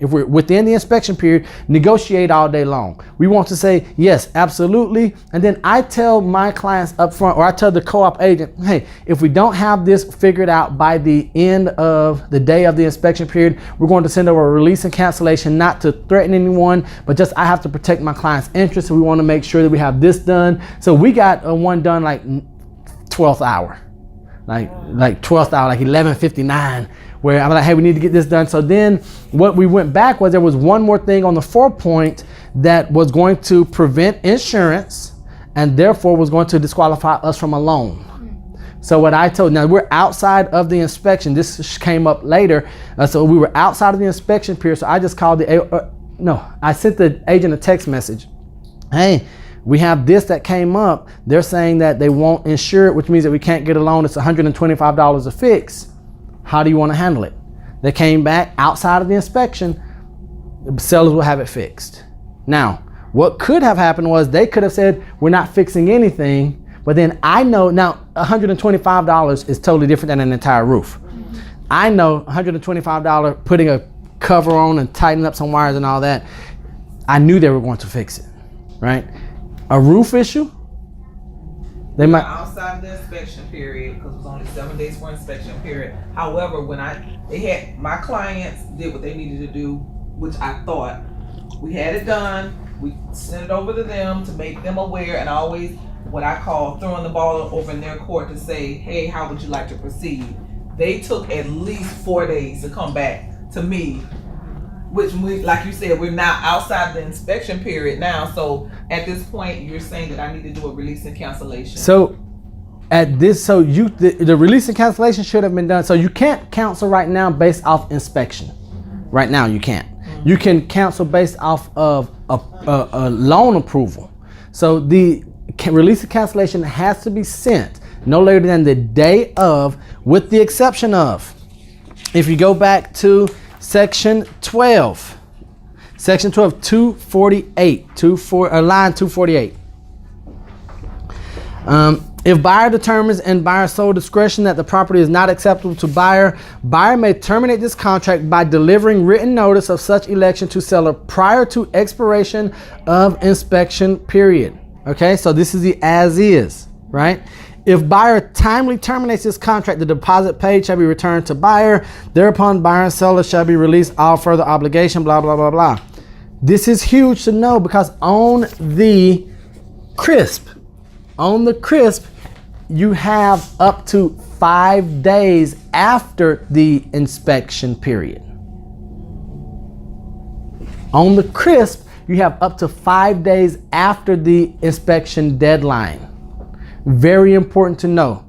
Speaker 1: negotiate all day long. We want to say, yes, absolutely. And then I tell my clients up front, or I tell the co-op agent, hey, if we don't have this figured out by the end of the day of the inspection period, we're going to send over a release and cancellation, not to threaten anyone, but just I have to protect my client's interest. So we want to make sure that we have this done. So we got one done like 12th hour, like 12th hour, like 11:59. Where I'm like, hey, we need to get this done. So then what we went back was there was one more thing on the 4-point that was going to prevent insurance and therefore was going to disqualify us from a loan. So what I told, now we're outside of the inspection. This came up later. So we were outside of the inspection period. So I just called I sent the agent a text message. Hey, we have this that came up. They're saying that they won't insure it, which means that we can't get a loan. It's $125 a fix. How do you want to handle it? They came back outside of the inspection. The sellers will have it fixed. Now, what could have happened was they could have said, we're not fixing anything. But then I know now $125 is totally different than an entire roof. I know $125 putting a cover on and tightening up some wires and all that. I knew they were going to fix it, right? A roof issue, they might
Speaker 5: outside of the inspection period, because it was only 7 days for inspection period. However, when my clients did what they needed to do, which I thought, we had it done, we sent it over to them to make them aware, and always what I call throwing the ball over in their court to say, hey, how would you like to proceed? They took at least 4 days to come back to me, which we, like you said, we're now outside the inspection period now. So at this point, you're saying that I need to do a release and cancellation.
Speaker 1: So at this, the release and cancellation should have been done. So you can't cancel right now based off inspection. Right now you can't. You can cancel based off of a loan approval. So the release and cancellation has to be sent no later than the day of, with the exception of, if you go back to Section 12, 248, line 248. If buyer determines in buyer's sole discretion that the property is not acceptable to buyer, buyer may terminate this contract by delivering written notice of such election to seller prior to expiration of inspection period. Okay, so this is the as is, right? If buyer timely terminates this contract, the deposit paid shall be returned to buyer. Thereupon, buyer and seller shall be released all further obligation, blah, blah, blah, blah. This is huge to know because on the CRSP, you have up to 5 days after the inspection period. On the CRSP, you have up to 5 days after the inspection deadline. Very important to know.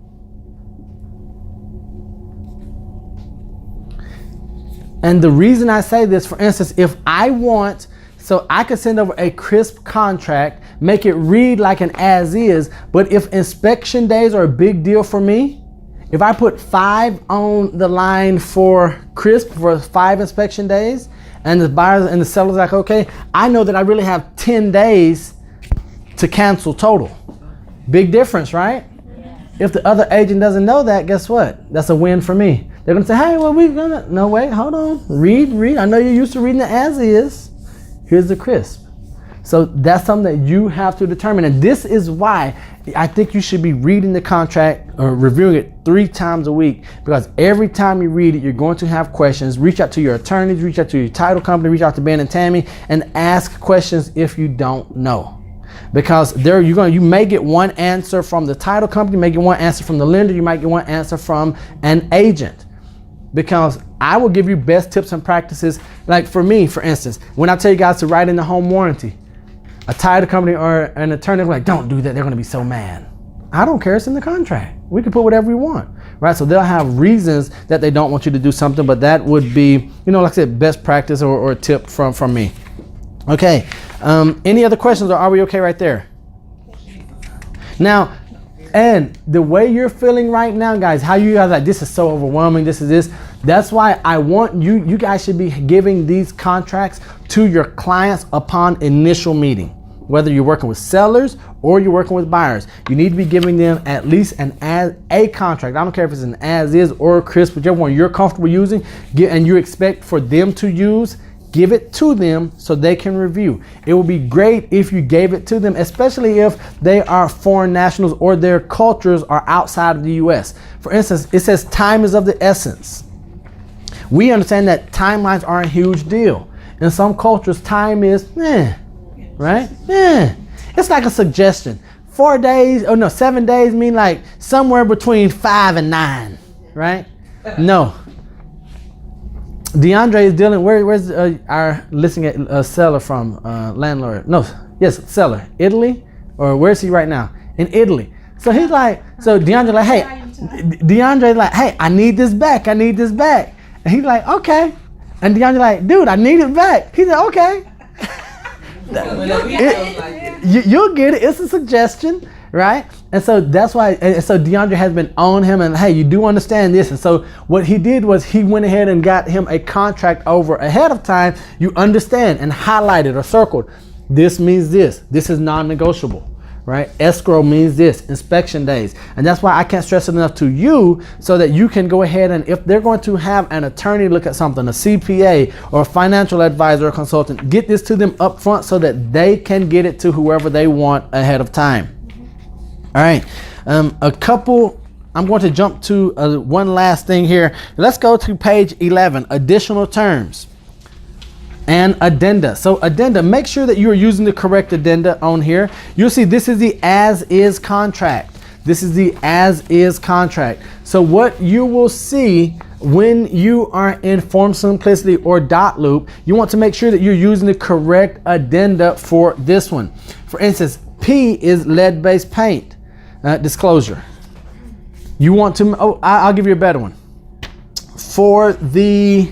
Speaker 1: And the reason I say this, for instance, if I want, so I could send over a CRSP contract, make it read like an as is, but if inspection days are a big deal for me, if I put 5 on the line for CRSP for 5 inspection days, and the buyers and the sellers like, okay, I know that I really have 10 days to cancel total. Big difference, right? If the other agent doesn't know that, guess what? That's a win for me. They're gonna say, hey, well, no, wait, hold on. Read. I know you're used to reading the as is. here's the CRSP. So that's something that you have to determine. And this is why I think you should be reading the contract or reviewing it 3 times a week, because every time you read it, you're going to have questions. Reach out to your attorneys, reach out to your title company, reach out to Ben and Tammy, and ask questions if you don't know. Because you may get one answer from the title company, you may get one answer from the lender, you might get one answer from an agent. Because I will give you best tips and practices. Like for me, for instance, when I tell you guys to write in the home warranty, a title company or an attorney will be like, don't do that, they're gonna be so mad. I don't care, it's in the contract. We can put whatever we want, right? So they'll have reasons that they don't want you to do something, but that would be, like I said, best practice or a tip from me. Okay, any other questions, or are we okay right there? Now, and the way you're feeling right now, guys, how you guys like, this is so overwhelming, that's why I want you guys should be giving these contracts to your clients upon initial meeting. Whether you're working with sellers or you're working with buyers, you need to be giving them at least a contract. I don't care if it's an as is or a CRSP, whichever one you're comfortable using, and you expect for them to use, give it to them so they can review. It would be great if you gave it to them, especially if they are foreign nationals or their cultures are outside of the US. For instance, it says time is of the essence. We understand that timelines are a huge deal. In some cultures, time is, right? It's like a suggestion. 7 days mean like somewhere between 5 and 9, right? No. DeAndre is dealing, where's our listing at seller from, landlord? No, yes, seller. Italy? Or where's he right now? In Italy. So he's like, DeAndre like, DeAndre's like, hey, I need this back. And he's like, okay. And DeAndre like, dude, I need it back. He said, okay. You'll get it. It's a suggestion, right? And so that's why, and so DeAndre has been on him and, hey, you do understand this. And so what he did was he went ahead and got him a contract over ahead of time. You understand and highlighted or circled. This means this. This is non-negotiable, right? Escrow means this, inspection days. And that's why I can't stress it enough to you, so that you can go ahead and if they're going to have an attorney look at something, a CPA or a financial advisor or consultant, get this to them up front so that they can get it to whoever they want ahead of time. All right, I'm going to jump to one last thing here. Let's go to page 11, additional terms and addenda. So addenda, make sure that you're using the correct addenda on here. You'll see this is the as-is contract. So what you will see when you are in Form Simplicity or Dot Loop, you want to make sure that you're using the correct addenda for this one. For instance, P is lead-based paint. Disclosure. You want to, I'll give you a better one. For the,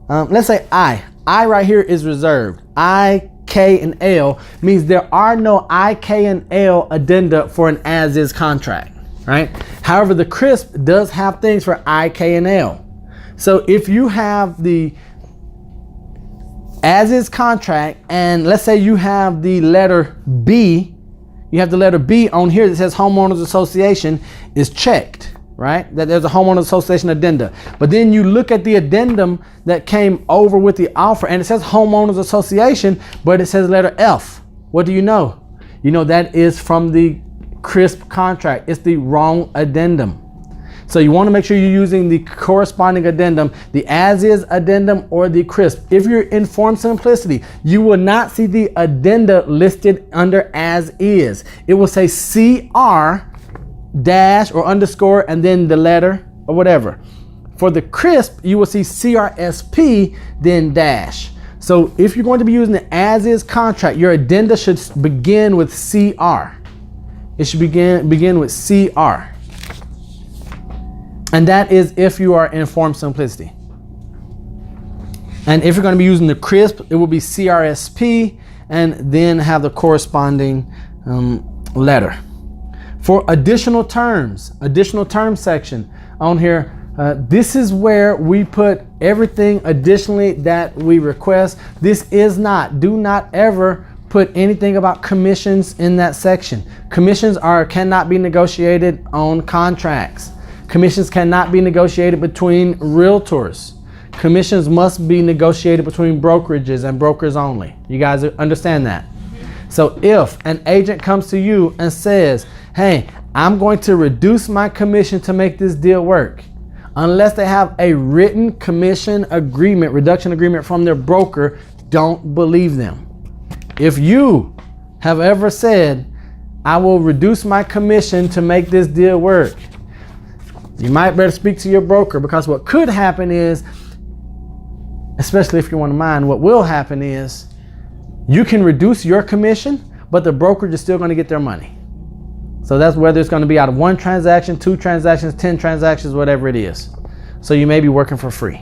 Speaker 1: let's say I right here is reserved. I, K, and L means there are no I, K, and L addenda for an as-is contract, right? However, the CRSP does have things for I, K, and L. So if you have the as-is contract, and let's say you have the letter B, on here that says homeowners association is checked, right? That there's a homeowners association addenda. But then you look at the addendum that came over with the offer and it says homeowners association, but it says letter F. What do you know? You know that is from the CRSP contract. It's the wrong addendum. So you want to make sure you're using the corresponding addendum, the as-is addendum or the CRSP. If you're in Form Simplicity, you will not see the addenda listed under as-is. It will say CR dash or underscore and then the letter or whatever. For the CRSP, you will see CRSP then dash. So if you're going to be using the as-is contract, your addenda should begin with CR. It should begin with CR. And that is if you are in Form Simplicity. And if you're going to be using the CRSP, it will be CRSP and then have the corresponding letter. For additional terms section on here, this is where we put everything additionally that we request. Do not ever put anything about commissions in that section. Commissions cannot be negotiated on contracts. Commissions cannot be negotiated between realtors. Commissions must be negotiated between brokerages and brokers only. You guys understand that? So if an agent comes to you and says, hey, I'm going to reduce my commission to make this deal work, unless they have a written commission agreement, reduction agreement from their broker, don't believe them. If you have ever said, I will reduce my commission to make this deal work, you might better speak to your broker, because what could happen is, especially if you're one of mine, what will happen is you can reduce your commission, but the brokerage is still going to get their money. So that's whether it's going to be out of 1 transaction, 2 transactions, 10 transactions, whatever it is. So you may be working for free.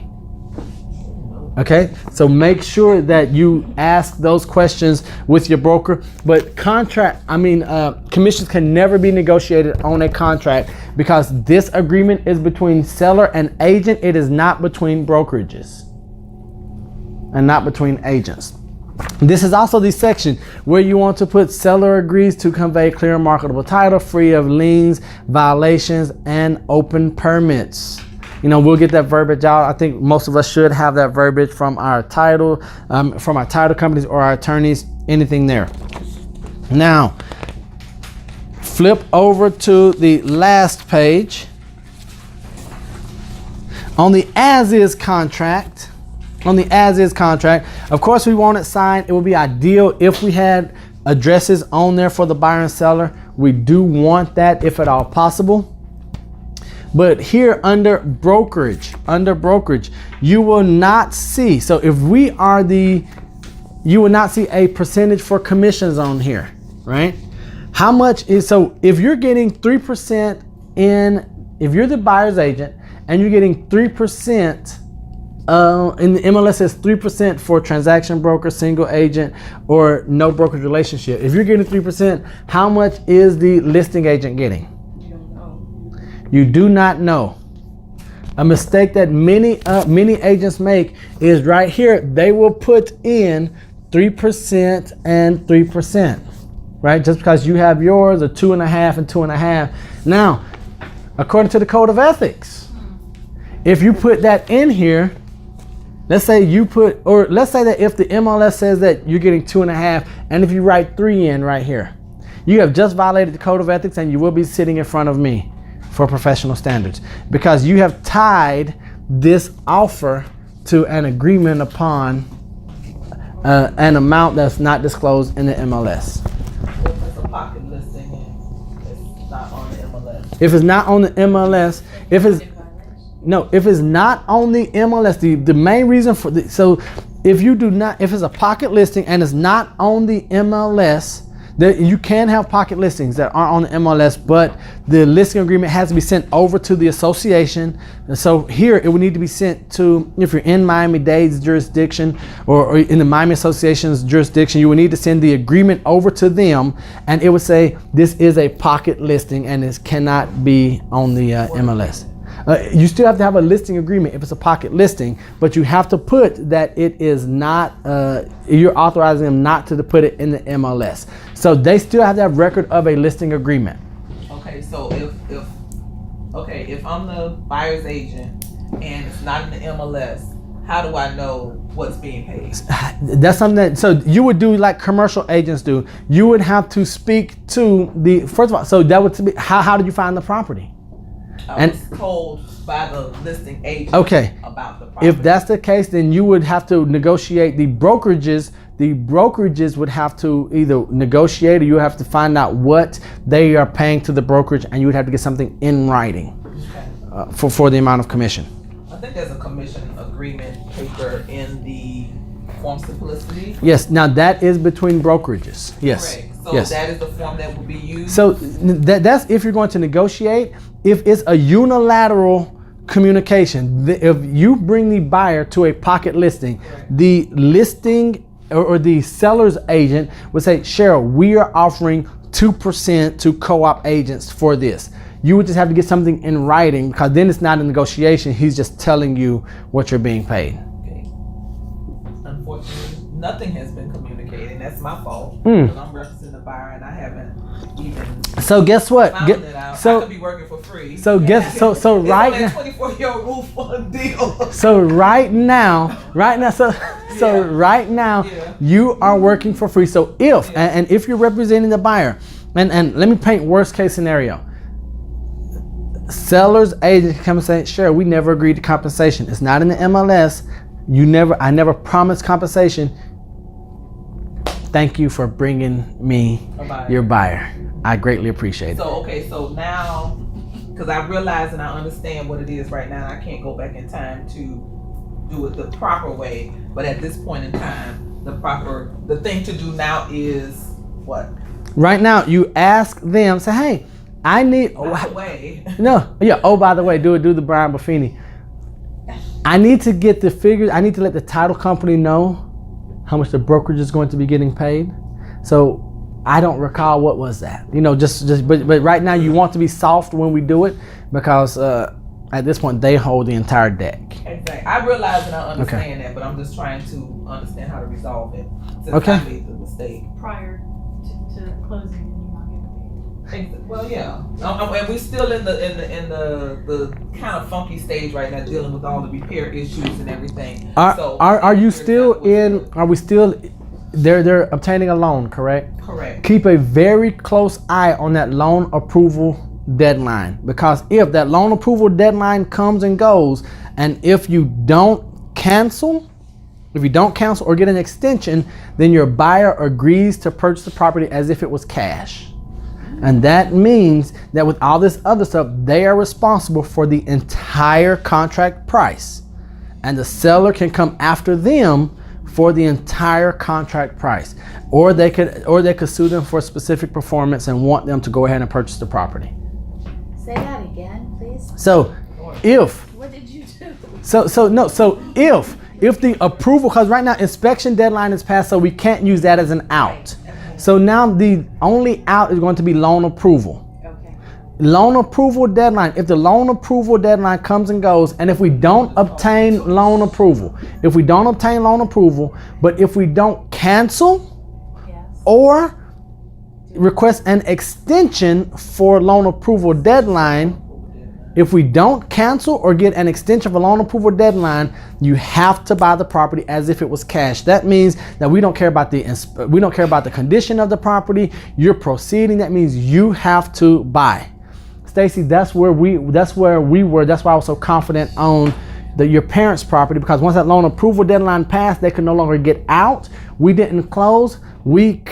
Speaker 1: Okay, so make sure that you ask those questions with your broker. But commissions can never be negotiated on a contract, because this agreement is between seller and agent. It is not between brokerages and not between agents. This is also the section where you want to put seller agrees to convey clear and marketable title free of liens, violations, and open permits. You know, we'll get that verbiage out. I think most of us should have that verbiage from our title companies or our attorneys, anything there. Now, flip over to the last page. On the as-is contract, of course we want it signed. It would be ideal if we had addresses on there for the buyer and seller. We do want that if at all possible. But here under brokerage, you will not see, so if we are you will not see a percentage for commissions on here, right? How much is, so if you're getting 3% if you're the buyer's agent and you're getting 3%, in the MLS says 3% for transaction broker, single agent, or no brokerage relationship. If you're getting 3%, how much is the listing agent getting?
Speaker 8: You don't know.
Speaker 1: You do not know. A mistake that many agents make is right here. They will put in 3% and 3%, right? Just because you have yours, a 2.5 and 2.5. Now, according to the code of ethics, if you put that in here, let's say that if the MLS says that you're getting 2.5, and if you write 3 in right here, you have just violated the code of ethics, and you will be sitting in front of me for professional standards, because you have tied this offer to an agreement upon an amount that's not disclosed in the MLS.
Speaker 5: If it's a pocket listing and it's not on the MLS.
Speaker 1: If it's not on the MLS, if it's not on the MLS, the main reason for if it's a pocket listing and it's not on the MLS, that you can have pocket listings that aren't on the MLS, but the listing agreement has to be sent over to the association. And so here it would need to be sent to, if you're in Miami-Dade's jurisdiction or in the Miami Association's jurisdiction, you would need to send the agreement over to them, and it would say this is a pocket listing and this cannot be on the MLS. You still have to have a listing agreement if it's a pocket listing, but you have to put that it is not, you're authorizing them not to put it in the MLS. So they still have to have record of a listing agreement.
Speaker 5: Okay, so if I'm the buyer's agent and it's not in the MLS, how do I know what's being paid?
Speaker 1: That's something that, so you would do like commercial agents do. You would have to speak to the, first of all, so that would be, how did you find the property?
Speaker 5: I was told by the listing agent about the property.
Speaker 1: If that's the case, then you would have to negotiate the brokerages. The brokerages would have to either negotiate, or you have to find out what they are paying to the brokerage, and you would have to get something in writing for the amount of commission.
Speaker 5: I think there's a commission agreement paper in the form simplicity.
Speaker 1: Yes, now that is between brokerages. Yes.
Speaker 5: Correct. So
Speaker 1: yes.
Speaker 5: that is the form that will be used.
Speaker 1: So that's if you're going to negotiate. If it's a unilateral communication, if you bring the buyer to a pocket listing, the listing or the seller's agent would say, Cheryl, we are offering 2% to co-op agents for this. You would just have to get something in writing, because then it's not a negotiation. He's just telling you what you're being paid.
Speaker 5: Okay. Unfortunately, nothing has been communicated. That's my fault. Because I'm representing the buyer and I haven't even
Speaker 1: So guess what?
Speaker 5: found it out. I could be working for free.
Speaker 1: So right now,
Speaker 5: 24 your roof deal.
Speaker 1: So right now, so right now,
Speaker 5: Yeah.
Speaker 1: you are working for free. So if and if you're representing the buyer, and let me paint worst case scenario. Seller's agent can come and say, sure, we never agreed to compensation. It's not in the MLS. I never promised compensation. Thank you for bringing me your buyer. I greatly appreciate it.
Speaker 5: So, okay, so now, because I realize and I understand what it is right now, I can't go back in time to do it the proper way. But at this point in time, the thing to do now is what?
Speaker 1: Right now, you ask them, say, hey, I need.
Speaker 5: By the way.
Speaker 1: No, yeah. Oh, by the way, do the Brian Buffini. I need to get the figures. I need to let the title company know how much the brokerage is going to be getting paid. So I don't recall what was that. But right now you want to be soft when we do it because at this point they hold the entire deck.
Speaker 5: Exactly. I realize and I understand that, but I'm just trying to understand how to resolve it since
Speaker 1: Okay.
Speaker 5: I made the mistake.
Speaker 3: Prior to closing and you not getting
Speaker 5: Well, yeah, and we're still in the kind of funky stage right now, dealing with all the repair issues and everything.
Speaker 1: Are you still in? Are we still? They're obtaining a loan, correct?
Speaker 5: Correct.
Speaker 1: Keep a very close eye on that loan approval deadline, because if that loan approval deadline comes and goes, and if you don't cancel or get an extension, then your buyer agrees to purchase the property as if it was cash. And that means that with all this other stuff, they are responsible for the entire contract price. And the seller can come after them for the entire contract price. Or they could sue them for specific performance and want them to go ahead and purchase the property.
Speaker 2: Say that again, please.
Speaker 1: So if
Speaker 2: What did you do?
Speaker 1: if the approval, because right now inspection deadline is passed, so we can't use that as an out. So now the only out is going to be loan approval.
Speaker 2: Okay.
Speaker 1: Loan approval deadline. If the loan approval deadline comes and goes, and if we don't obtain loan approval, but if we don't cancel
Speaker 2: Yes.
Speaker 1: or request an extension for loan approval deadline, if we don't cancel or get an extension for loan approval deadline, you have to buy the property as if it was cash. That means that we don't care about the condition of the property. You're proceeding. That means you have to buy. Stacy, that's where we were. That's why I was so confident on your parents' property, because once that loan approval deadline passed, they could no longer get out. We didn't close. We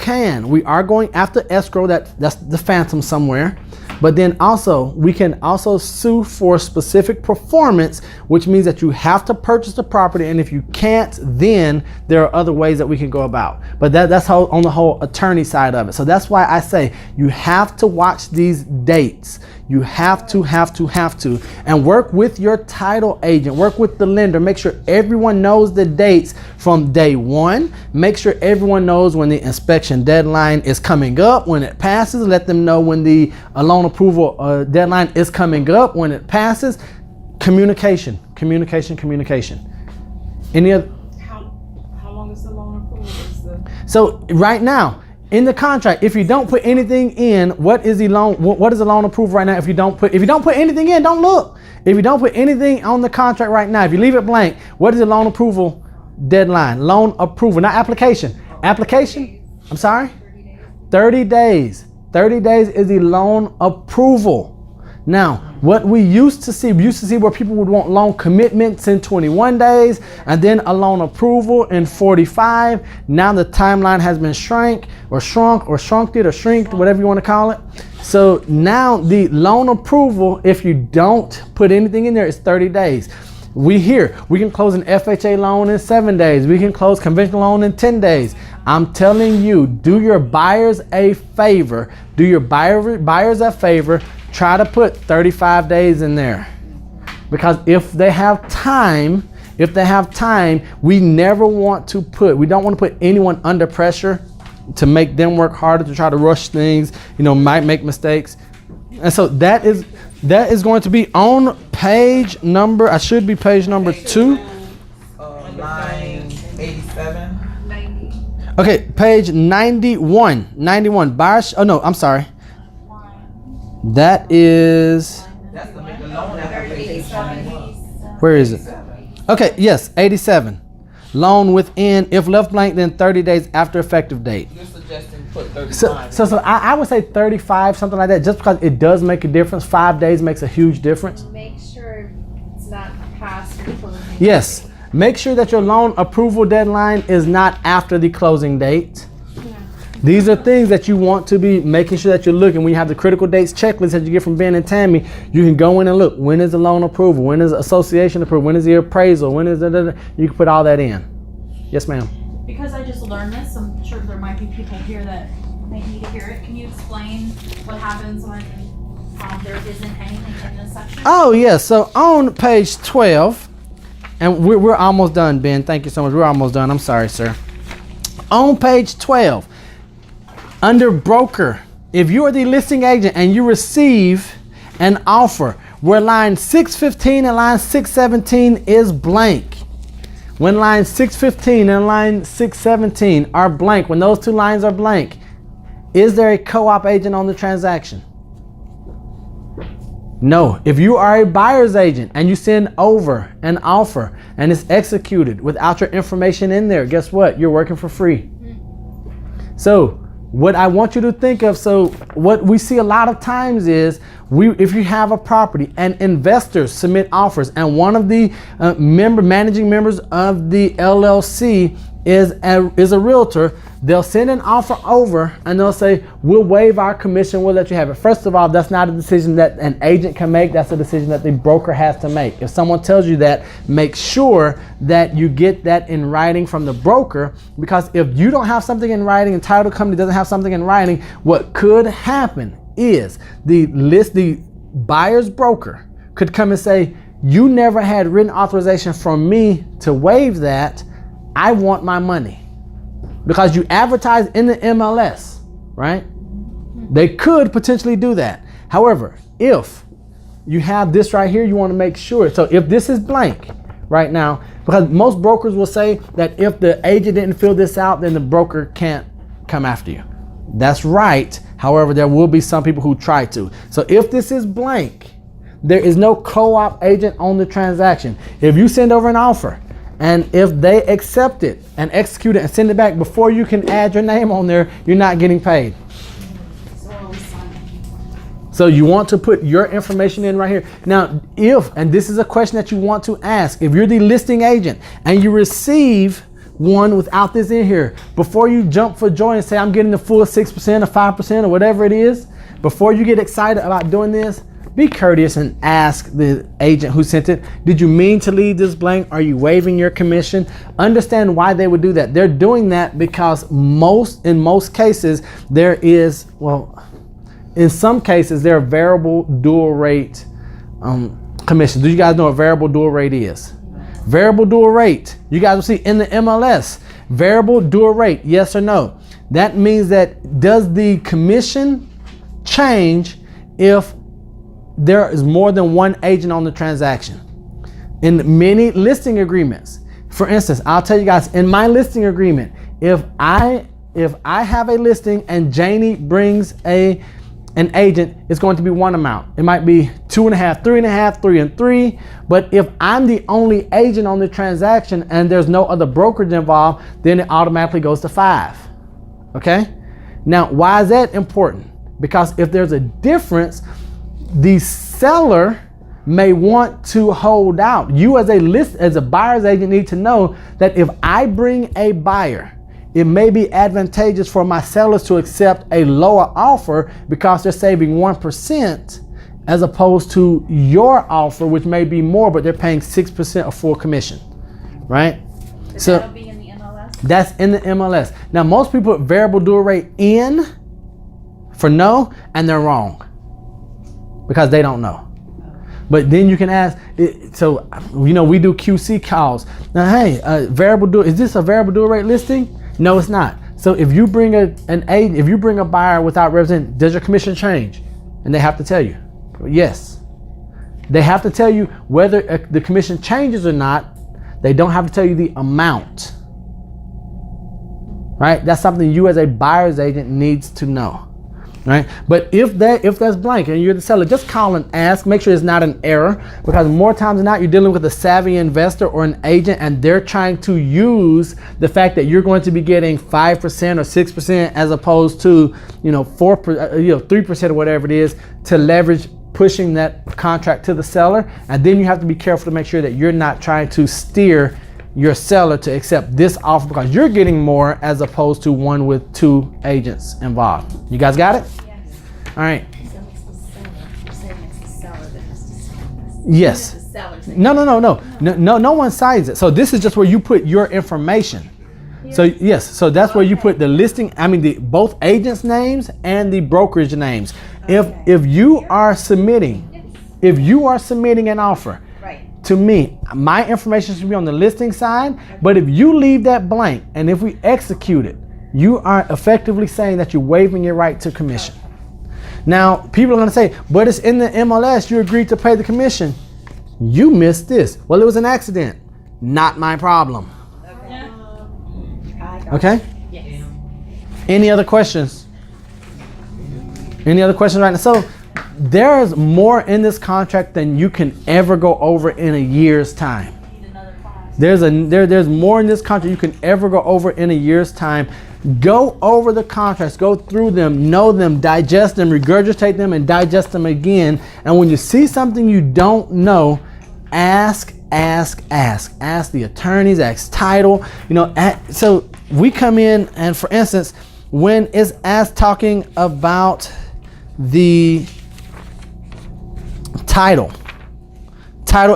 Speaker 1: are going after escrow. That's the phantom somewhere. But then also, we can also sue for specific performance, which means that you have to purchase the property, and if you can't, then there are other ways that we can go about. But that's how on the whole attorney side of it. So that's why I say you have to watch these dates. You have to, and work with your title agent, work with the lender, make sure everyone knows the dates from day one. Make sure everyone knows when the inspection deadline is coming up. When it passes, let them know when the loan approval deadline is coming up. When it passes, communication. Any other?
Speaker 8: How long is the loan approval?
Speaker 1: So right now, in the contract, if you don't put anything in, what is the loan approval right now? If you don't put anything in, don't look. If you don't put anything on the contract right now, if you leave it blank, what is the loan approval deadline? Loan approval, not application. Application? I'm sorry? 30 days. 30 days is the loan approval. Now, what we used to see where people would want loan commitments in 21 days and then a loan approval in 45. Now the timeline has been shrinked, whatever you want to call it. So now the loan approval, if you don't put anything in there, is 30 days. We can close an FHA loan in 7 days. We can close conventional loan in 10 days. I'm telling you, do your buyers a favor. Try to put 35 days in there. Because if they have time, we don't want to put anyone under pressure to make them work harder, to try to rush things, might make mistakes. And so that is going to be on page number, I should be page number 2.
Speaker 5: 987.
Speaker 4: 90.
Speaker 1: Okay, page 91. 91. Buyers, oh no, I'm sorry. That is
Speaker 5: That's the loan application.
Speaker 1: Where is it? Okay, yes, 87. Loan within, if left blank, then 30 days after effective date.
Speaker 5: You're suggesting put 35.
Speaker 1: So I would say 35, something like that, just because it does make a difference. 5 days makes a huge difference.
Speaker 7: Make sure it's not past the closing.
Speaker 1: Yes, make sure that your loan approval deadline is not after the closing date. These are things that you want to be making sure that you're looking. When you have the critical dates checklist that you get from Ben and Tammy, you can go in and look. When is the loan approval? When is association approval? When is the appraisal? When is you can put all that in. Yes, ma'am.
Speaker 3: Because I just learned this, I'm sure there might be people here that may need to hear it. Can you explain what happens when there isn't anything in this section?
Speaker 1: Oh, yes. So on page 12, and we're almost done, Ben. Thank you so much. We're almost done. I'm sorry, sir. On page 12, under broker, if you are the listing agent and you receive an offer where line 615 and line 617 is blank, when line 615 and line 617 are blank, when those two lines are blank, is there a co-op agent on the transaction? No. If you are a buyer's agent and you send over an offer and it's executed without your information in there, guess what? You're working for free. So what I want you to think of, so what we see a lot of times is if you have a property and investors submit offers and one of the managing members of the LLC is a realtor, they'll send an offer over and they'll say, we'll waive our commission, we'll let you have it. First of all, that's not a decision that an agent can make, that's a decision that the broker has to make. If someone tells you that, make sure that you get that in writing from the broker, because if you don't have something in writing and title company doesn't have something in writing, what could happen is the buyer's broker could come and say, you never had written authorization from me to waive that, I want my money. Because you advertise in the MLS, right? They could potentially do that. However, if you have this right here, you want to make sure. So if this is blank right now, because most brokers will say that if the agent didn't fill this out, then the broker can't come after you. That's right. However, there will be some people who try to. So if this is blank, there is no co-op agent on the transaction. If you send over an offer, and if they accept it and execute it and send it back before you can add your name on there, you're not getting paid. So you want to put your information in right here. Now, and this is a question that you want to ask, if you're the listing agent and you receive one without this in here, before you jump for joy and say, I'm getting the full 6% or 5% or whatever it is, before you get excited about doing this, be courteous and ask the agent who sent it, did you mean to leave this blank? Are you waiving your commission? Understand why they would do that. They're doing that because in most cases, there is, in some cases, there are variable dual rate commissions. Do you guys know what variable dual rate is? Variable dual rate, you guys will see in the MLS, variable dual rate, yes or no? That means that does the commission change if there is more than one agent on the transaction? In many listing agreements, for instance, I'll tell you guys, in my listing agreement, if I have a listing and Janie brings an agent, it's going to be one amount. It might be 2.5, 3.5, 3 and 3. But if I'm the only agent on the transaction and there's no other brokerage involved, then it automatically goes to 5. Okay? Now, why is that important? Because if there's a difference, the seller may want to hold out. You as a buyer's agent need to know that if I bring a buyer, it may be advantageous for my sellers to accept a lower offer because they're saving 1% as opposed to your offer, which may be more, but they're paying 6% of full commission, right? So
Speaker 3: that'll be in the MLS?
Speaker 1: That's in the MLS. Now, most people put variable dual rate in for no, and they're wrong because they don't know. But then you can ask, so, we do QC calls. Now, hey, is this a variable dual rate listing? No, it's not. So if you bring if you bring a buyer without representation, does your commission change? And they have to tell you. Yes. They have to tell you whether the commission changes or not. They don't have to tell you the amount. Right? That's something you as a buyer's agent needs to know. right? But if that's blank and you're the seller, just call and ask. Make sure it's not an error, because more times than not, you're dealing with a savvy investor or an agent, and they're trying to use the fact that you're going to be getting 5% or 6% as opposed to 3% or whatever it is, to leverage pushing that contract to the seller. And then you have to be careful to make sure that you're not trying to steer your seller to accept this offer because you're getting more as opposed to one with 2 agents involved. You guys got it?
Speaker 7: Yes.
Speaker 1: All right.
Speaker 2: So it's the seller. You're saying it's the seller that has to sign this.
Speaker 1: Yes.
Speaker 2: It's the seller saying
Speaker 1: No one signs it. So this is just where you put your information. So yes, so that's where you put the listing. I mean, both agents' names and the brokerage names. If you are submitting an offer,
Speaker 2: right.
Speaker 1: to me, my information should be on the listing side. But if you leave that blank and if we execute it, you are effectively saying that you're waiving your right to commission. Now, people are going to say, but it's in the MLS. You agreed to pay the commission. You missed this. Well, it was an accident. Not my problem. Okay?
Speaker 2: Yes.
Speaker 1: Any other questions? Any other questions right now? So there's more in this contract than you can ever go over in a year's time.
Speaker 3: Need another class.
Speaker 1: There's more in this contract you can ever go over in a year's time. Go over the contracts, go through them, know them, digest them, regurgitate them, and digest them again. And when you see something you don't know, ask the attorneys, ask title. So we come in, and for instance, when it's asked talking about the title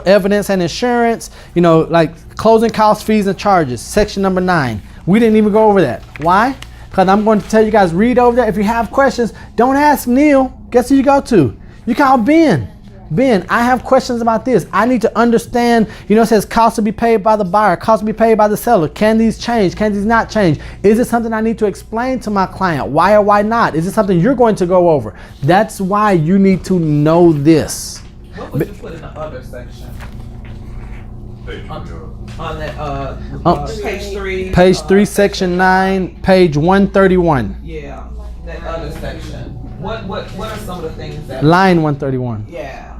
Speaker 1: evidence and insurance, like closing costs, fees, and charges, section number 9. We didn't even go over that. Why? Because I'm going to tell you guys, read over that. If you have questions, don't ask Neal. Guess who you go to? You call Ben. Ben, I have questions about this. I need to understand, it says costs to be paid by the buyer, costs to be paid by the seller. Can these change? Can these not change? Is it something I need to explain to my client? Why or why not? Is it something you're going to go over? That's why you need to know this.
Speaker 5: What would you put in the other section?
Speaker 6: Page
Speaker 5: On that page 3.
Speaker 1: Page 3, section 9, page 131.
Speaker 5: Yeah, that other section. What are some of the things that?
Speaker 1: Line 131.
Speaker 5: Yeah.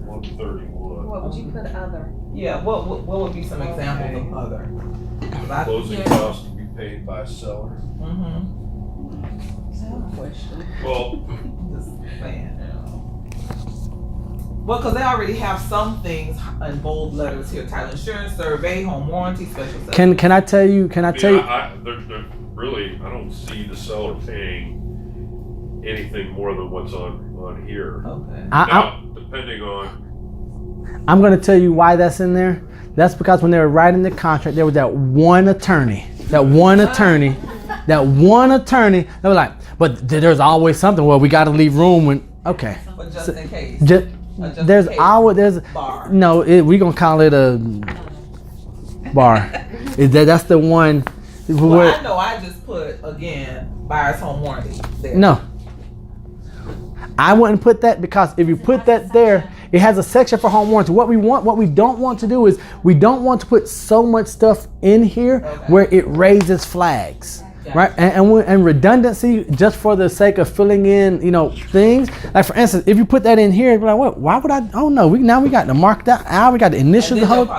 Speaker 6: 131.
Speaker 2: What would you put other?
Speaker 5: Yeah. What would be some examples of other?
Speaker 6: Closing costs to be paid by seller.
Speaker 5: Question.
Speaker 6: Well,
Speaker 5: Just saying. Well, because they already have some things in bold letters here: title insurance, survey, home warranty, special.
Speaker 1: Can I tell you?
Speaker 6: Really, I don't see the seller paying anything more than what's on here.
Speaker 5: Okay.
Speaker 6: Now, depending on,
Speaker 1: I'm going to tell you why that's in there. That's because when they were writing the contract, there was that one attorney. They were like, but there's always something. Well, we got to leave room when. Okay.
Speaker 5: But just in case.
Speaker 1: There's
Speaker 5: bar.
Speaker 1: No. We're gonna call it a bar. That's the one.
Speaker 5: Well, I know. I just put again buyer's home warranty there.
Speaker 1: No. I wouldn't put that, because if you put that there, it has a section for home warranty. What we don't want to do is we don't want to put so much stuff in here where it raises flags. Right, and redundancy, just for the sake of filling in, things. Like for instance, if you put that in here, you're like, what? Why would I? Oh no, we got to mark that out. We got to initial the whole,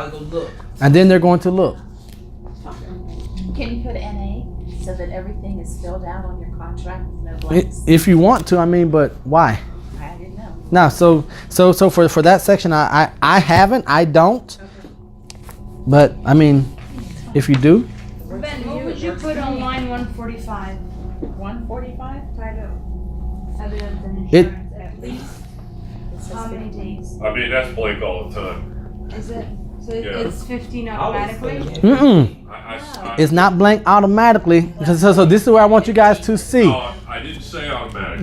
Speaker 1: and then they're going to look.
Speaker 2: Can you put NA so that everything is filled out on your contract with no blanks?
Speaker 1: If you want to, but why?
Speaker 2: I didn't know.
Speaker 1: No, so for that section, I don't. But if you do.
Speaker 7: Ben, what would you put on line 145?
Speaker 2: 145?
Speaker 7: Title, evidence and
Speaker 1: It-
Speaker 7: insurance, at least how many days?
Speaker 6: that's blank all the time.
Speaker 7: Is it? So
Speaker 6: Yeah.
Speaker 7: it's 15 automatically?
Speaker 1: It's not blank automatically. So this is where I want you guys to see.
Speaker 6: No, I didn't say automatic.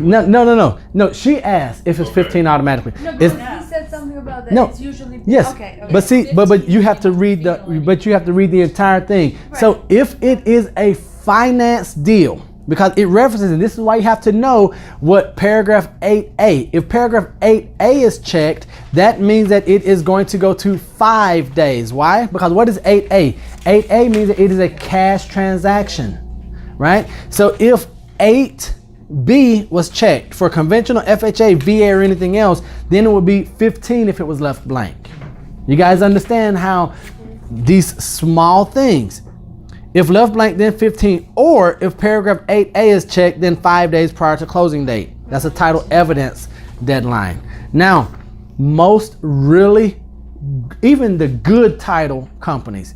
Speaker 1: No. She asked if it's 15 automatically.
Speaker 7: No, but
Speaker 1: It's-
Speaker 7: he said something about that.
Speaker 1: No.
Speaker 7: It's usually
Speaker 1: Yes,
Speaker 7: Okay.
Speaker 1: but see, but you have to read the entire thing. So if it is a finance deal, because it references, and this is why you have to know what paragraph 8A. If paragraph 8A is checked, that means that it is going to go to 5 days. Why? Because what is 8A? 8A means that it is a cash transaction, right? So if 8 B was checked. For conventional FHA, VA, or anything else, then it would be 15 if it was left blank. You guys understand how these small things, if left blank, then 15, or if paragraph 8A is checked, then 5 days prior to closing date. That's a title evidence deadline. Now, most really, even the good title companies,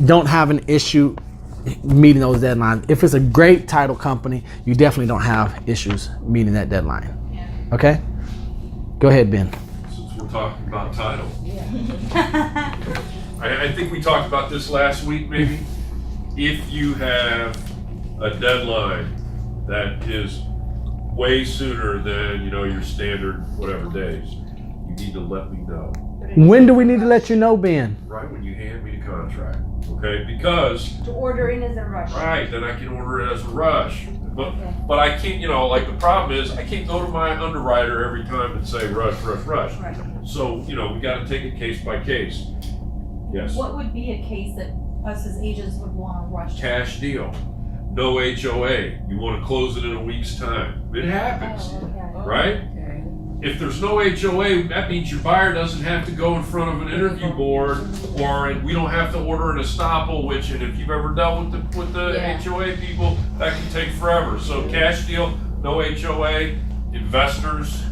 Speaker 1: don't have an issue meeting those deadlines. If it's a great title company, you definitely don't have issues meeting that deadline.
Speaker 3: Yeah.
Speaker 1: Okay? Go ahead, Ben.
Speaker 6: Since we're talking about title. I think we talked about this last week, maybe. If you have a deadline that is way sooner than, your standard whatever days, you need to let me know.
Speaker 1: When do we need to let you know, Ben?
Speaker 6: Right when you hand me the contract, okay? Because,
Speaker 7: To order in as a rush.
Speaker 6: right, then I can order it as a rush. But I can't, like the problem is I can't go to my underwriter every time and say rush.
Speaker 3: Right.
Speaker 6: So, we got to take it case by case. Yes.
Speaker 3: What would be a case that us as agents would want to rush?
Speaker 6: Cash deal. No HOA. You want to close it in a week's time. It happens,
Speaker 3: Oh, okay.
Speaker 6: right?
Speaker 8: Okay.
Speaker 6: If there's no HOA, that means your buyer doesn't have to go in front of an interview board, or we don't have to order an estoppel, which, and if you've ever dealt with the
Speaker 3: Yeah.
Speaker 6: HOA people, that can take forever. So cash deal, no HOA, investors,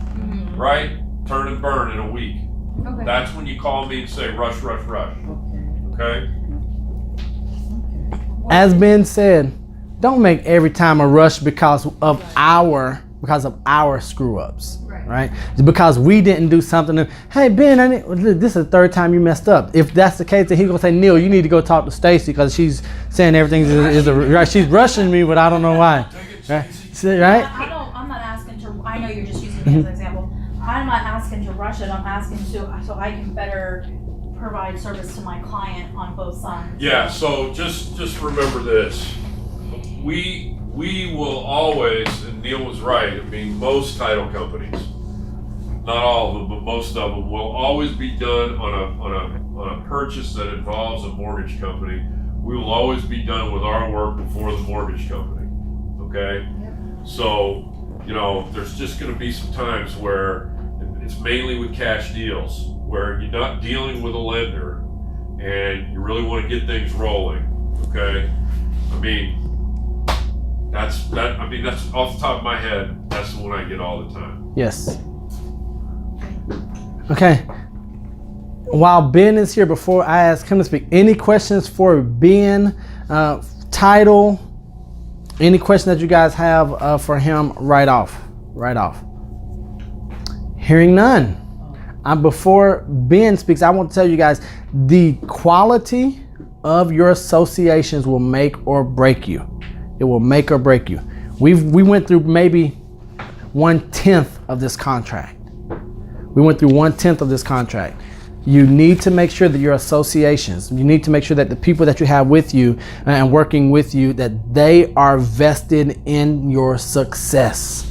Speaker 6: right? Turn and burn in a week.
Speaker 3: Okay.
Speaker 6: That's when you call me and say rush. Okay?
Speaker 1: As Ben said, don't make every time a rush because of our screw ups, right? Because we didn't do something. Hey Ben, this is the third time you messed up. If that's the case, then he's gonna say, Neal, you need to go talk to Stacy because she's saying everything is right. She's rushing me, but I don't know why. Right? Right?
Speaker 3: I'm not asking to. I know you're just using me as an example. I'm not asking to rush it. I'm asking so I can better provide service to my client on both sides.
Speaker 6: Yeah, so just remember this. We will always, and Neal was right, I mean, most title companies, not all of them, but most of them will always be done on a purchase that involves a mortgage company. We will always be done with our work before the mortgage company, okay? So, there's just gonna be some times where it's mainly with cash deals, where you're not dealing with a lender and you really want to get things rolling, okay? That's off the top of my head, that's the one I get all the time.
Speaker 1: Yes. Okay. While Ben is here, before I ask him to speak, any questions for Ben? Title? Any question that you guys have for him right off? Hearing none. Before Ben speaks, I want to tell you guys, the quality of your associations will make or break you. It will make or break you. We went through maybe 1/10 of this contract. You need to make sure that your associations, you need to make sure that the people that you have with you and working with you, that they are vested in your success.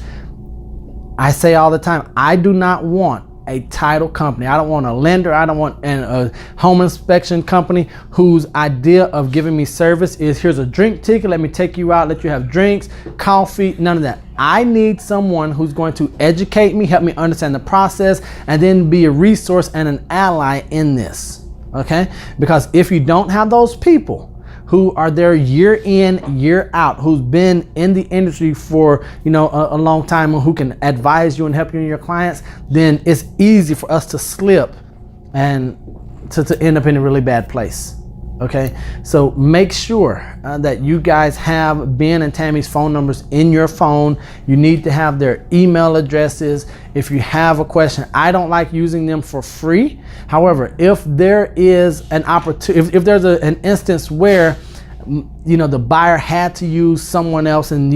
Speaker 1: I say all the time, I do not want a title company. I don't want a lender. I don't want a home inspection company whose idea of giving me service is here's a drink ticket, let me take you out, let you have drinks, coffee, none of that. I need someone who's going to educate me, help me understand the process, and then be a resource and an ally in this, okay? Because if you don't have those people who are there year in, year out, who's been in the industry for a long time, and who can advise you and help you and your clients, then it's easy for us to slip and to end up in a really bad place. Okay, so make sure that you guys have Ben and Tammy's phone numbers in your phone. You need to have their email addresses. If you have a question, I don't like using them for free. However, if there is an opportunity, if there's an instance where the buyer had to use someone else and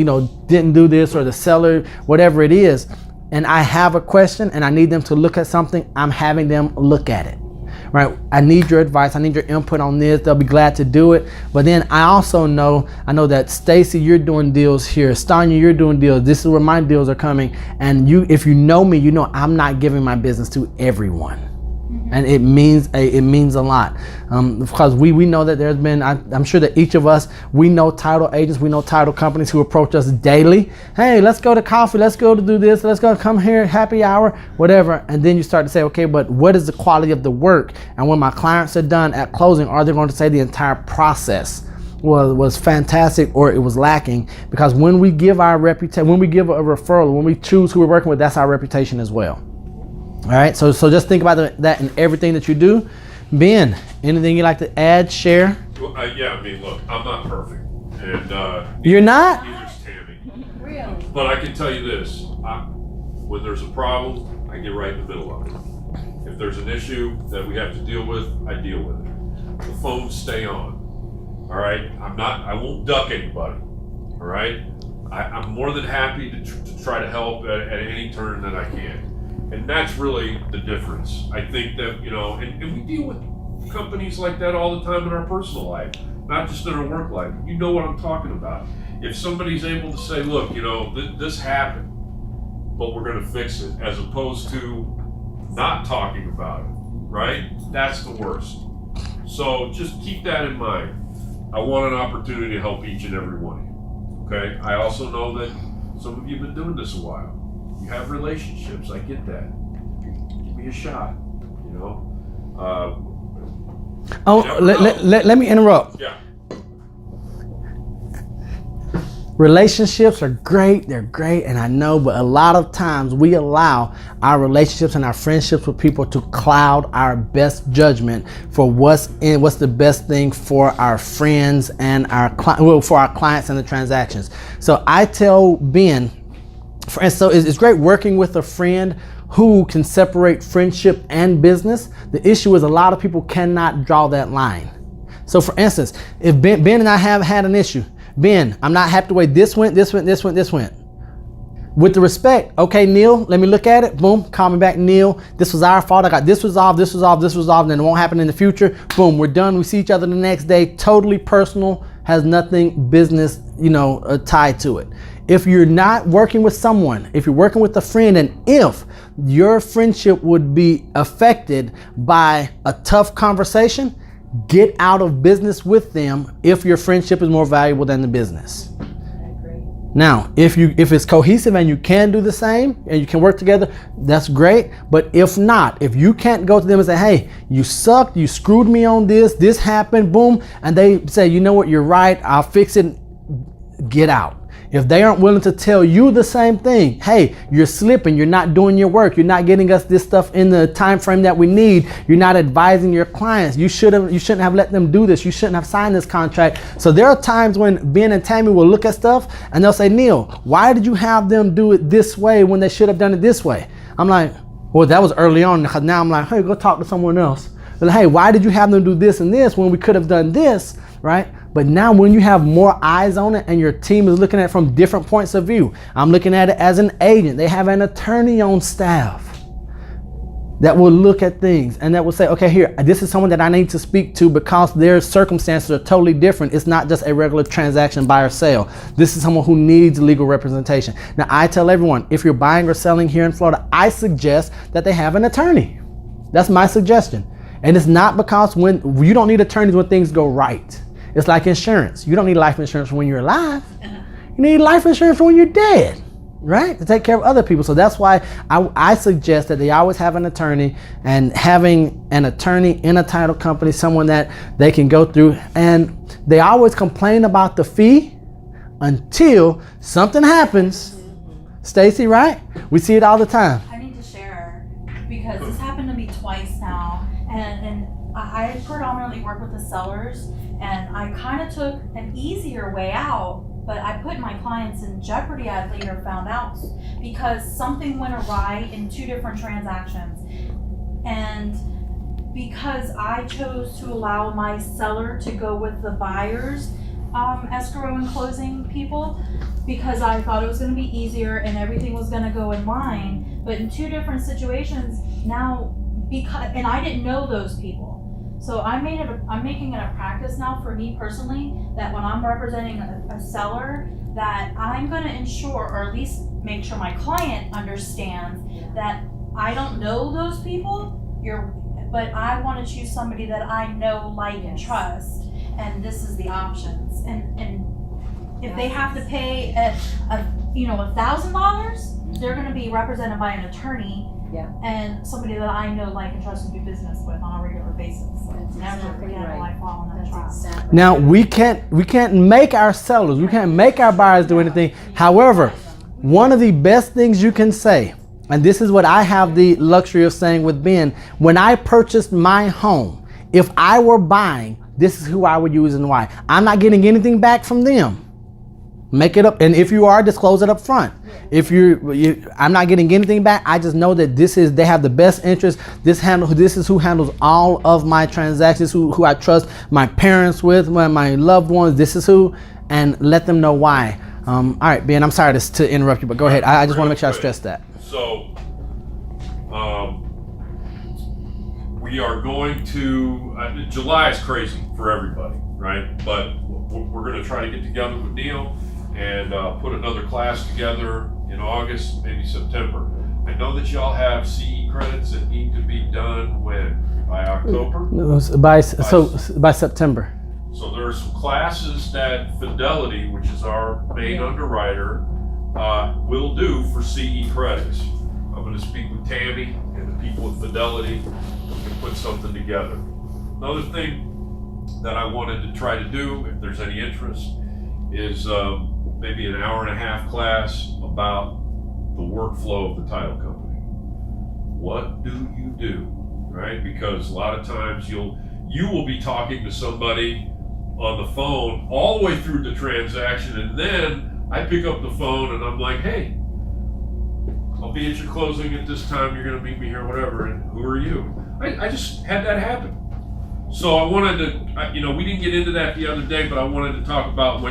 Speaker 1: didn't do this, or the seller, whatever it is, and I have a question and I need them to look at something, I'm having them look at it. Right? I need your advice. I need your input on this. They'll be glad to do it. But then I also know that Stacy, you're doing deals here. Stanya, you're doing deals. This is where my deals are coming. And if you know me, I'm not giving my business to everyone. And it means a lot, because we know that there's been, I'm sure that each of us, we know title agents, we know title companies who approach us daily. Hey, let's go to coffee, let's go to do this, let's go come here, happy hour, whatever. And then you start to say, okay, but what is the quality of the work? And when my clients are done at closing, are they going to say the entire process was fantastic or it was lacking? Because when we give our reputation, when we give a referral, when we choose who we're working with, that's our reputation as well. All right, so just think about that in everything that you do. Ben, anything you'd like to add, share?
Speaker 6: Well, yeah, I mean, look, I'm not perfect, and
Speaker 1: You're not?
Speaker 6: neither's Tammy.
Speaker 3: Really?
Speaker 6: But I can tell you this: when there's a problem, I get right in the middle of it. If there's an issue that we have to deal with, I deal with it. The phones stay on. All right, I won't duck anybody. All right, I'm more than happy to try to help at any turn that I can. And that's really the difference. I think that, and we deal with companies like that all the time in our personal life, not just in our work life. You know what I'm talking about. If somebody's able to say, look, this happened, but we're going to fix it, as opposed to not talking about it, right? That's the worst. So just keep that in mind. I want an opportunity to help each and every one of you, okay? I also know that some of you have been doing this a while. You have relationships, I get that. Give me a shot,
Speaker 1: Let me interrupt.
Speaker 6: Yeah.
Speaker 1: Relationships are great, they're great, and I know, but a lot of times we allow our relationships and our friendships with people to cloud our best judgment for what's the best thing for our friends and for our clients and the transactions. So I tell Ben, and so it's great working with a friend who can separate friendship and business. The issue is a lot of people cannot draw that line. So for instance, if Ben and I have had an issue, Ben, I'm not happy the way this went. With the respect, okay, Neal, let me look at it. Boom, call me back, Neal. This was our fault. I got this resolved, and then it won't happen in the future. Boom, we're done. We see each other the next day. Totally personal, has nothing business, tied to it. If you're not working with someone, if you're working with a friend, and if your friendship would be affected by a tough conversation, get out of business with them if your friendship is more valuable than the business.
Speaker 3: I agree.
Speaker 1: Now, if it's cohesive and you can do the same and you can work together, that's great. But if not, if you can't go to them and say, hey, you sucked, you screwed me on this happened, boom, and they say, you know what, you're right, I'll fix it, get out. If they aren't willing to tell you the same thing, hey, you're slipping, you're not doing your work, you're not getting us this stuff in the time frame that we need, you're not advising your clients, you shouldn't have let them do this, you shouldn't have signed this contract. So there are times when Ben and Tammy will look at stuff and they'll say, Neal, why did you have them do it this way when they should have done it this way? I'm like, well, that was early on, because now I'm like, hey, go talk to someone else. But hey, why did you have them do this and this when we could have done this, right? But now when you have more eyes on it and your team is looking at it from different points of view, I'm looking at it as an agent. They have an attorney on staff that will look at things and that will say, okay, here, this is someone that I need to speak to because their circumstances are totally different. It's not just a regular transaction buy or sell. This is someone who needs legal representation. Now, I tell everyone, if you're buying or selling here in Florida, I suggest that they have an attorney. That's my suggestion. And it's not because when you don't need attorneys when things go right. It's like insurance. You don't need life insurance when you're alive. You need life insurance when you're dead, right? To take care of other people. So that's why I suggest that they always have an attorney, and having an attorney in a title company, someone that they can go through. And they always complain about the fee until something happens. Stacy, right? We see it all the time.
Speaker 3: I need to share because this happened to me twice now, and I predominantly work with the sellers, and I kind of took an easier way out, but I put my clients in jeopardy, I later found out, because something went awry in 2 different transactions. And because I chose to allow my seller to go with the buyer's escrow and closing people, because I thought it was going to be easier and everything was going to go in line, but in 2 different situations now, and I didn't know those people. So I'm making it a practice now for me personally that when I'm representing a seller, that I'm going to ensure, or at least make sure my client understands that I don't know those people. but I want to choose somebody that I know, like, and trust, and this is the options. And if they have to pay $1,000, they're going to be represented by an attorney.
Speaker 2: Yeah.
Speaker 3: And somebody that I know, like, and trust and do business with on a regular basis. So never again will I fall in that trap.
Speaker 1: Now we can't make our sellers, we can't make our buyers do anything. However, one of the best things you can say, and this is what I have the luxury of saying with Ben, when I purchased my home, if I were buying, this is who I would use and why. I'm not getting anything back from them. Make it up, and if you are, disclose it up front. If I'm not getting anything back. I just know that they have the best interest. This is who handles all of my transactions, who I trust my parents with, my loved ones. This is who, and let them know why. All right, Ben, I'm sorry to interrupt you, but go ahead. I just want to make sure I stress that.
Speaker 6: So, we are going to, July is crazy for everybody, right? But we're going to try to get together with Neal and put another class together in August, maybe September. I know that y'all have CE credits that need to be done when? By October?
Speaker 1: By September.
Speaker 6: So there are some classes that Fidelity, which is our main underwriter, will do for CE credits. I'm going to speak with Tammy and the people at Fidelity to put something together. Another thing that I wanted to try to do, if there's any interest, is maybe an hour-and-a-half class about the workflow of the title company. What do you do, right? Because a lot of times you will be talking to somebody on the phone all the way through the transaction, and then I pick up the phone and I'm like, hey, I'll be at your closing at this time, you're gonna meet me here, whatever, and who are you? I just had that happen. So I wanted to, we didn't get into that the other day, but I wanted to talk about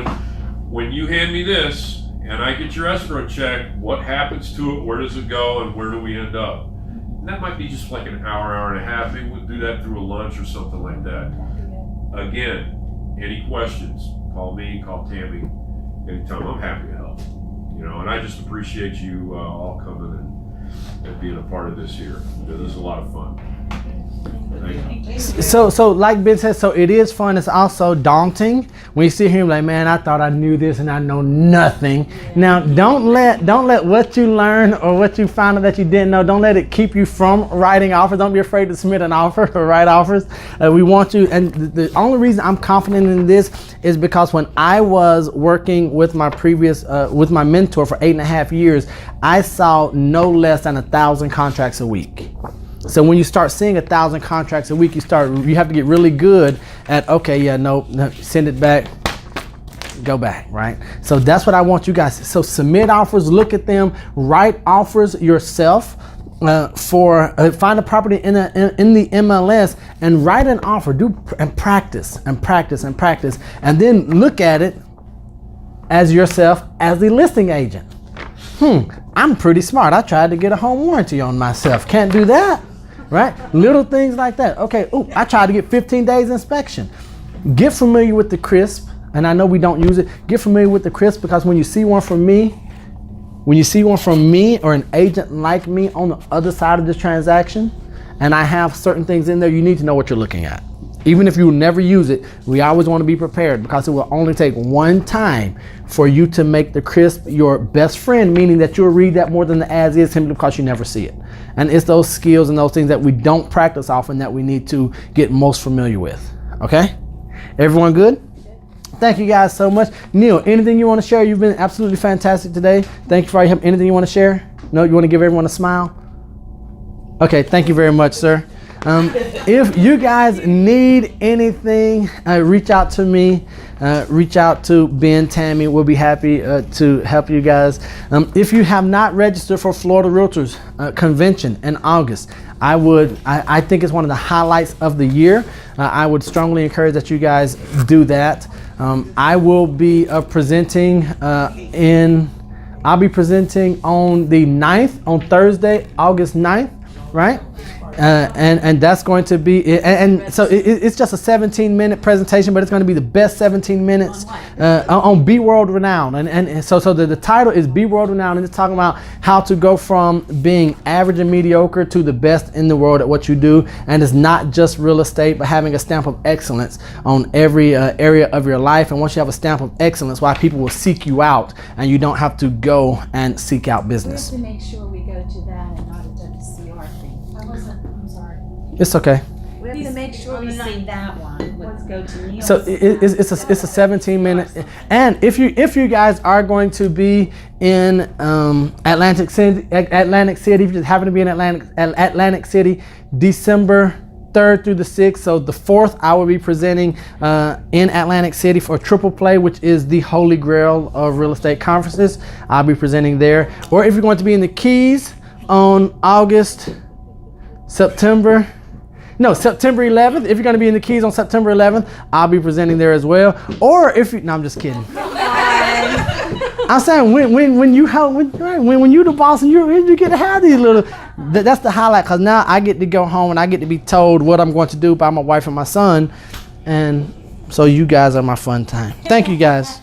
Speaker 6: when you hand me this and I get your escrow check, what happens to it, where does it go, and where do we end up? And that might be just like an hour and a half. Maybe we'll do that through a lunch or something like that. Again, any questions, call me, call Tammy, anytime. I'm happy to help. And I just appreciate you all coming and being a part of this here. This is a lot of fun.
Speaker 1: So like Ben said, so it is fun. It's also daunting when you sit here and like, man, I thought I knew this and I know nothing. Now, don't let what you learn or what you found out that you didn't know, don't let it keep you from writing offers. Don't be afraid to submit an offer or write offers. We want you, and the only reason I'm confident in this is because when I was working with my with my mentor for 8.5 years, I saw no less than 1,000 contracts a week. So when you start seeing 1,000 contracts a week, you have to get really good at, okay, yeah, no, send it back, go back, right? So that's what I want you guys. So submit offers, look at them, write offers yourself find a property in the MLS and write an offer, and practice, and then look at it as yourself as the listing agent. I'm pretty smart. I tried to get a home warranty on myself. Can't do that. Right? Little things like that. Okay, I tried to get 15 days inspection. Get familiar with the CRSP, and I know we don't use it. Get familiar with the CRSP, because when you see one from me or an agent like me on the other side of the transaction, and I have certain things in there, you need to know what you're looking at. Even if you never use it, we always want to be prepared, because it will only take one time for you to make the CRSP your best friend, meaning that you'll read that more than the as is simply because you never see it. And it's those skills and those things that we don't practice often that we need to get most familiar with. Okay? Everyone good? Thank you guys so much. Neal, anything you want to share? You've been absolutely fantastic today. Thank you for your help. Anything you want to share? No, you want to give everyone a smile? Okay, thank you very much, sir. If you guys need anything, reach out to me, reach out to Ben, Tammy. We'll be happy to help you guys. If you have not registered for Florida Realtors Convention in August, I think it's one of the highlights of the year. I would strongly encourage that you guys do that. I will be presenting I'll be presenting on the 9th, on Thursday, August 9th, right? and that's going to be and so it's just a 17-minute presentation, but it's going to be the best 17 minutes on Be World Renowned. And so the title is Be World Renowned, and it's talking about how to go from being average and mediocre to the best in the world at what you do. And it's not just real estate, but having a stamp of excellence on every area of your life. And once you have a stamp of excellence, why people will seek you out, and you don't have to go and seek out
Speaker 2: We have
Speaker 1: business.
Speaker 2: to make sure we go to that and not a WCR thing.
Speaker 3: I'm sorry.
Speaker 1: It's okay.
Speaker 2: We have to make sure we see that one. Let's go to Neal's.
Speaker 1: So it's a 17-minute, and if you guys are going to be in Atlantic City, if you just happen to be in Atlantic City, December 3rd through the 6th. So the 4th, I will be presenting in Atlantic City for Triple Play, which is the holy grail of real estate conferences. I'll be presenting there. Or if you're going to be in the Keys on September 11th. If you're going to be in the Keys on September 11th, I'll be presenting there as well. Or if you, no, I'm just kidding. I'm saying when you the boss and you get to have these little, that's the highlight, because now I get to go home and I get to be told what I'm going to do by my wife and my son, and so you guys are my fun time. Thank you guys.